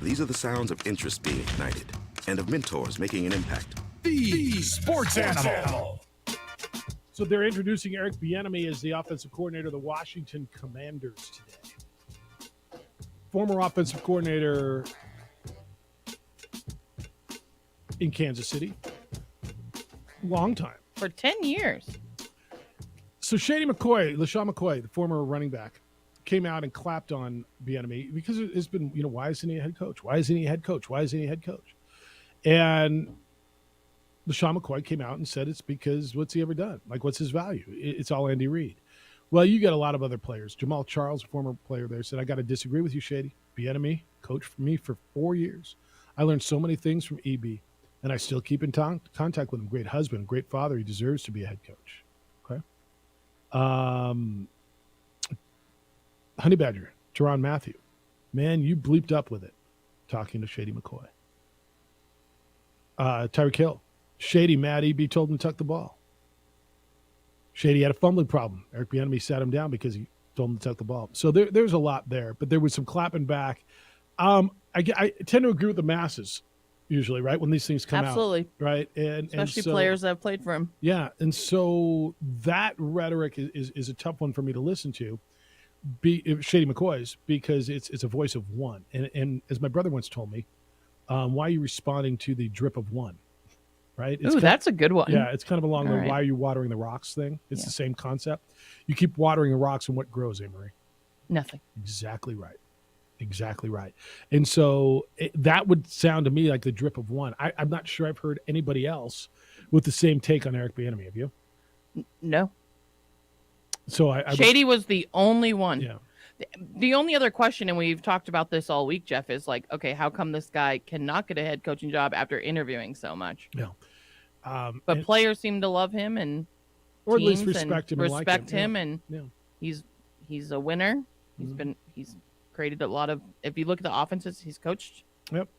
These are the sounds of interest being ignited and of mentors making an impact. The Sports Animal. So they're introducing Eric Bieniemy as the offensive coordinator of the Washington Commanders today. Former offensive coordinator in Kansas City. Long time. For 10 years. So LaShawn McCoy, the former running back, came out and clapped on Bieniemy because it's been, why isn't he a head coach? Why isn't he a head coach? Why isn't he a head coach? And LaShawn McCoy came out and said it's because what's he ever done? Like, what's his value? It's all Andy Reid. Well, you got a lot of other players. Jamal Charles, a former player there, said, I got to disagree with you, Shady. Bieniemy coached for me for 4 years. I learned so many things from EB, and I still keep in contact with him. Great husband, great father. He deserves to be a head coach. Okay. Honey Badger, Tyrann Mathieu, Man, you bleeped up with it talking to Shady McCoy. Tyreek Hill. Shady, Matt EB told him to tuck the ball. Shady had a fumbling problem. Eric Bieniemy sat him down because he told him to tuck the ball. So there's a lot there, but there was some clapping back. I tend to agree with the masses usually, right, when these things come Absolutely. out. Right? Especially so, players that have played for him. Yeah, and so that rhetoric is a tough one for me to listen to. Shady McCoy's, because it's a voice of one. And as my brother once told me, why are you responding to the drip of one? Right? That's a good one. Yeah, it's kind of along All the right. why are you watering the rocks thing. It's the same concept. You keep watering the rocks and what grows, Amory? Nothing. Exactly right. Exactly right. And so that would sound to me like the drip of one. I'm not sure I've heard anybody else with the same take on Eric Bieniemy. Have you? No. So Shady was the only one. Yeah. The only other question, and we've talked about this all week, Jeff, is like, okay, how come this guy cannot get a head coaching job after interviewing so much? Yeah. But players seem to love him and or at least teams respect and him and like respect him. him, Yeah. and he's a winner. He's created a lot of. If you look at the offenses he's coached. Yep.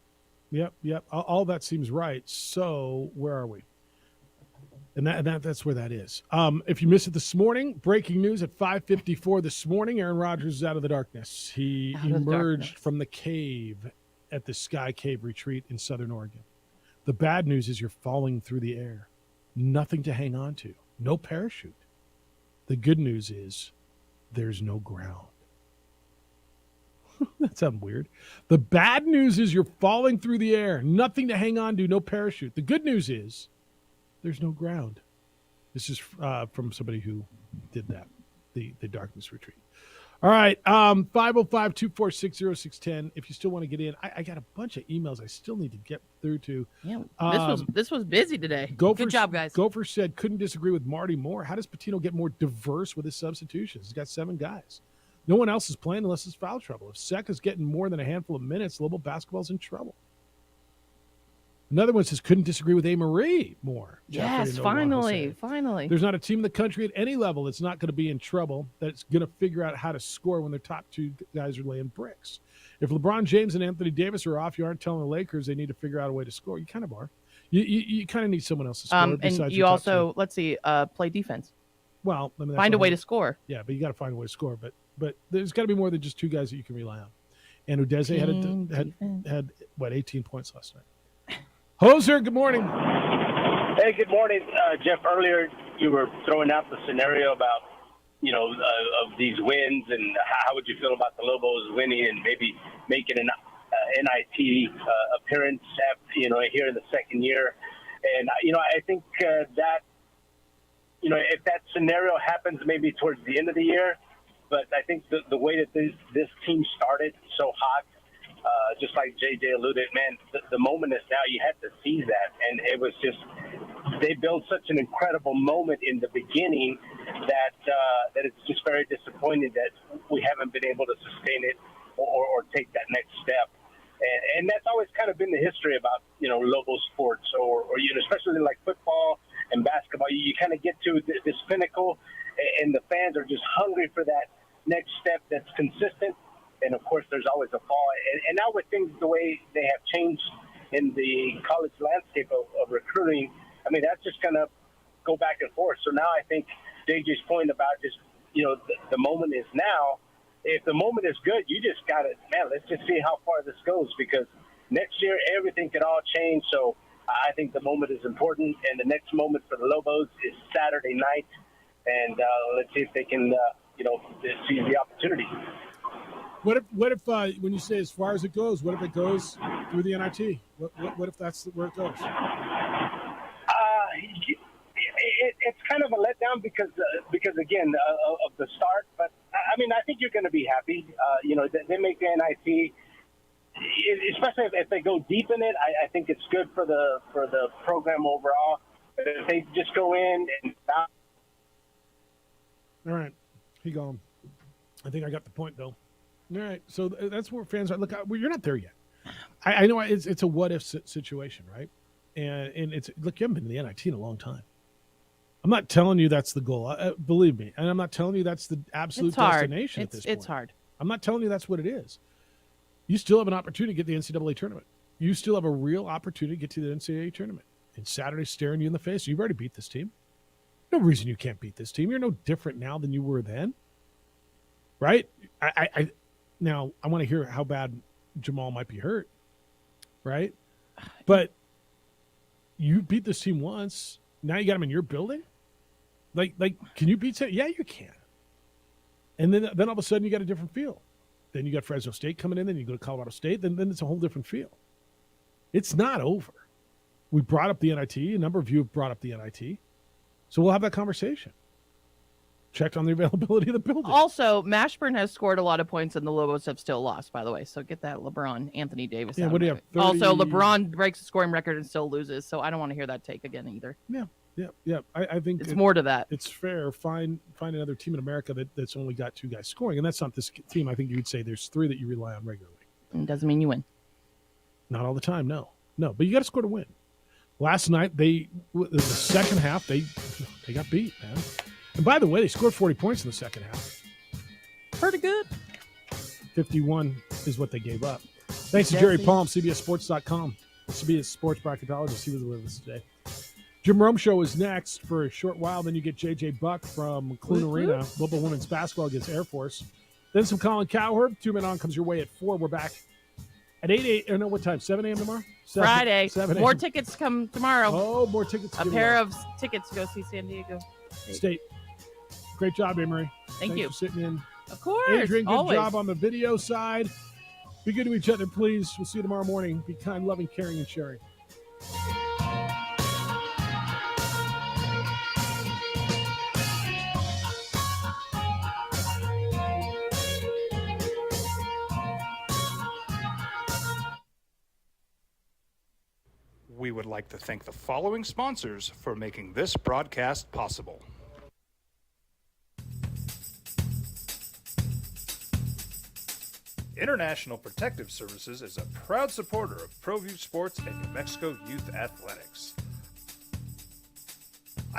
All that seems right. So where are we? And that's where that is. If you missed it this morning, breaking news at 5:54 this morning, Aaron Rodgers is out of the darkness. He emerged from the cave at the Sky Cave Retreat in Southern Oregon. The bad news is you're falling through the air. Nothing to hang on to. No parachute. The good news is there's no ground. That sounds weird. The bad news is you're falling through the air. Nothing to hang on to. No parachute. The good news is there's no ground. This is from somebody who did that, the darkness retreat. All right, 505-246-0610. If you still want to get in, I got a bunch of emails I still need to get through to. Yeah, this was busy today. Good job, guys. Gopher said, couldn't disagree with Marty more. How does Patino get more diverse with his substitutions? He's got 7 guys. No one else is playing unless it's foul trouble. If Seka's getting more than a handful of minutes, Lobo basketball's in trouble. Another one says, couldn't disagree with A. more. Yes, finally. There's not a team in the country at any level that's not going to be in trouble, that's going to figure out how to score when their top 2 guys are laying bricks. If LeBron James and Anthony Davis are off, you aren't telling the Lakers they need to figure out a way to score. You kind of are. You kind of need someone else to score. And besides you your top also, 2. let's see, play defense. Well, I mean, find a way to score. Yeah, but you got to find a way to score. But there's got to be more than just 2 guys that you can rely on. And Udeze had 18 points last night. Hoser, good morning. Hey, good morning, Jeff. Earlier, you were throwing out the scenario about, of these wins and how would you feel about the Lobos winning and maybe making an NIT appearance, here in the second year. And, I think that, if that scenario happens maybe towards the end of the year, but I think the way that this team started so hot, just like JJ alluded, man, the moment is now. You had to seize that, and it was just they built such an incredible moment in the beginning that it's just very disappointing that we haven't been able to sustain it or take that next step. And that's always kind of been the history about Lobo sports or especially like football and basketball. You kind of get to this pinnacle, and the fans are just hungry for that next step that's consistent. And, of course, there's always a fall. And now with things the way they have changed in the college landscape of recruiting, I mean, that's just going to go back and forth. So now I think JJ's point about just, the moment is now. If the moment is good, you just got to, let's just see how far this goes, because next year everything could all change. So I think the moment is important. And the next moment for the Lobos is Saturday night. And let's see if they can, seize the opportunity. What if when you say as far as it goes, what if it goes through the NIT? What if that's where it goes? It's kind of a letdown because again of the start. But I mean, I think you're going to be happy. They make the NIT, especially if they go deep in it. I think it's good for the program overall. But if they just go in and all right, he gone. I think I got the point, Bill. All right, so that's where fans are. Look, you're not there yet. I know it's a what-if situation, right? And it's look, you haven't been in the NIT in a long time. I'm not telling you that's the goal. Believe me, and I'm not telling you that's the absolute destination at this point. It's hard. I'm not telling you that's what it is. you still have an opportunity to get the NCAA tournament. You still have a real opportunity to get to the NCAA tournament. And Saturday's staring you in the face. You've already beat this team. No reason you can't beat this team. You're no different now than you were then. Right? Now, I want to hear how bad Jamal might be hurt. Right? But you beat this team once. Now you got them in your building? Like, can you beat it? Yeah, you can. And then all of a sudden you got a different feel. Then you got Fresno State coming in, then you go to Colorado State, then it's a whole different feel. It's not over. We brought up the NIT. A number of you have brought up the NIT. So we'll have that conversation. Checked on the availability of the building. Also, Mashburn has scored a lot of points and the Lobos have still lost, by the way. So get that LeBron, Anthony Davis. Yeah, out what do you of have? it. Also, LeBron breaks the scoring record and still loses. So I don't want to hear that take again either. Yeah. I think it's more to that. It's fair. Find another team in America that's only got 2 guys scoring, and that's not this team. I think you would say there's 3 that you rely on regularly. It doesn't mean you win. Not all the time, no. But you got to score to win. Last night, the second half, they got beat, man. And by the way, they scored 40 points in the second half. Pretty good. 51 is what they gave up. Thanks to Jerry Palm, CBSSports.com. CBS Sports Bracketologist. He was with us today. Jim Rome Show is next for a short while. Then you get J.J. Buck from Clune Arena. Lobo women's basketball against Air Force. Then some Colin Cowherd. 2 Men On comes your way at 4. We're back at 8 a.m. What time? 7 a.m. tomorrow? Friday. 7 More tickets come tomorrow. Oh, more tickets. A pair of tickets to go see San Diego State. Great job, Emery. Thank you for sitting in. Of course. Adrian, good always. job on the video side. Be good to each other, please. We'll see you tomorrow morning. Be kind, loving, caring, and sharing. We would like to thank the following sponsors for making this broadcast possible. International Protective Services is a proud supporter of ProView Sports and New Mexico Youth Athletics.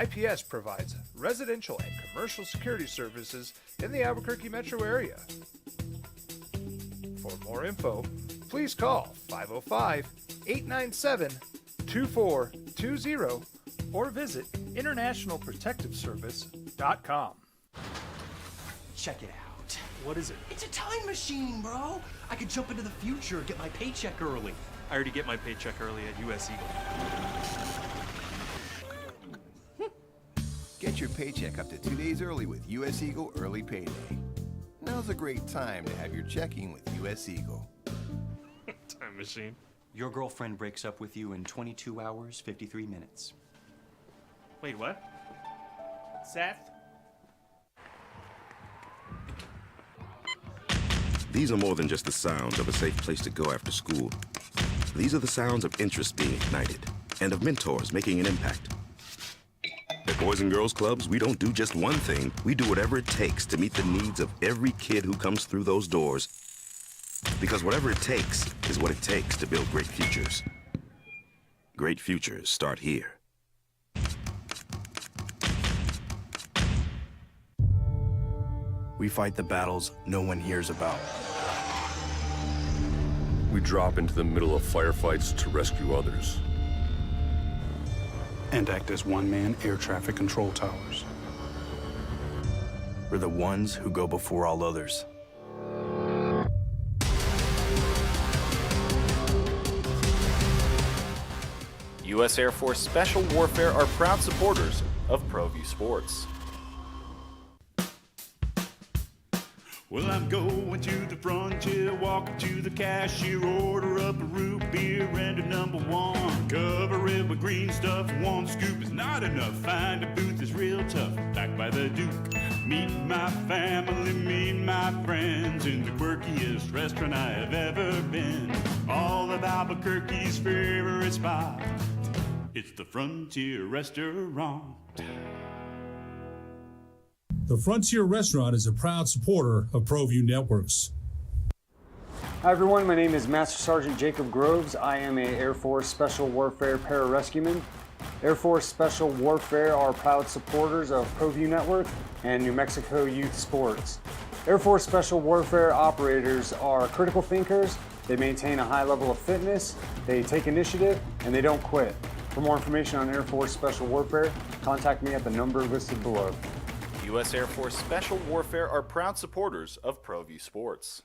IPS provides residential and commercial security services in the Albuquerque metro area. For more info, please call 505-897-2420 or visit internationalprotectiveservice.com. Check it out. What is it? It's a time machine, bro. I could jump into the future, get my paycheck early. I already get my paycheck early at US Eagle. Get your paycheck up to 2 days early with US Eagle Early Payday. Now's a great time to have your checking with US Eagle. Time machine. Your girlfriend breaks up with you in 22 hours, 53 minutes. Wait, what? Seth? These are more than just the sounds of a safe place to go after school. These are the sounds of interest being ignited and of mentors making an impact. At Boys and Girls Clubs, we don't do just one thing. We do whatever it takes to meet the needs of every kid who comes through those doors. Because whatever it takes is what it takes to build great futures. Great futures start here. We fight the battles no one hears about. We drop into the middle of firefights to rescue others. And act as one-man air traffic control towers. We're the ones who go before all others. U.S. Air Force Special Warfare are proud supporters of ProView Sports. Well, I'm going to the frontier, walking to the cashier, order up a root beer and a number 1. Cover it with green stuff, 1 scoop is not enough. Find a booth is real tough, back by the Duke. Meet my family, meet my friends in the quirkiest restaurant I have ever been. All of Albuquerque's favorite spot, it's the Frontier Restaurant. The Frontier Restaurant is a proud supporter of ProView Networks. Hi everyone, my name is Master Sergeant Jacob Groves. I am a Air Force Special Warfare Pararescueman. Air Force Special Warfare are proud supporters of ProView Network and New Mexico Youth Sports. Air Force Special Warfare operators are critical thinkers, They maintain a high level of fitness, they take initiative, and they don't quit. For more information on Air Force Special Warfare, contact me at the number listed below. U.S. Air Force Special Warfare are proud supporters of ProView Sports.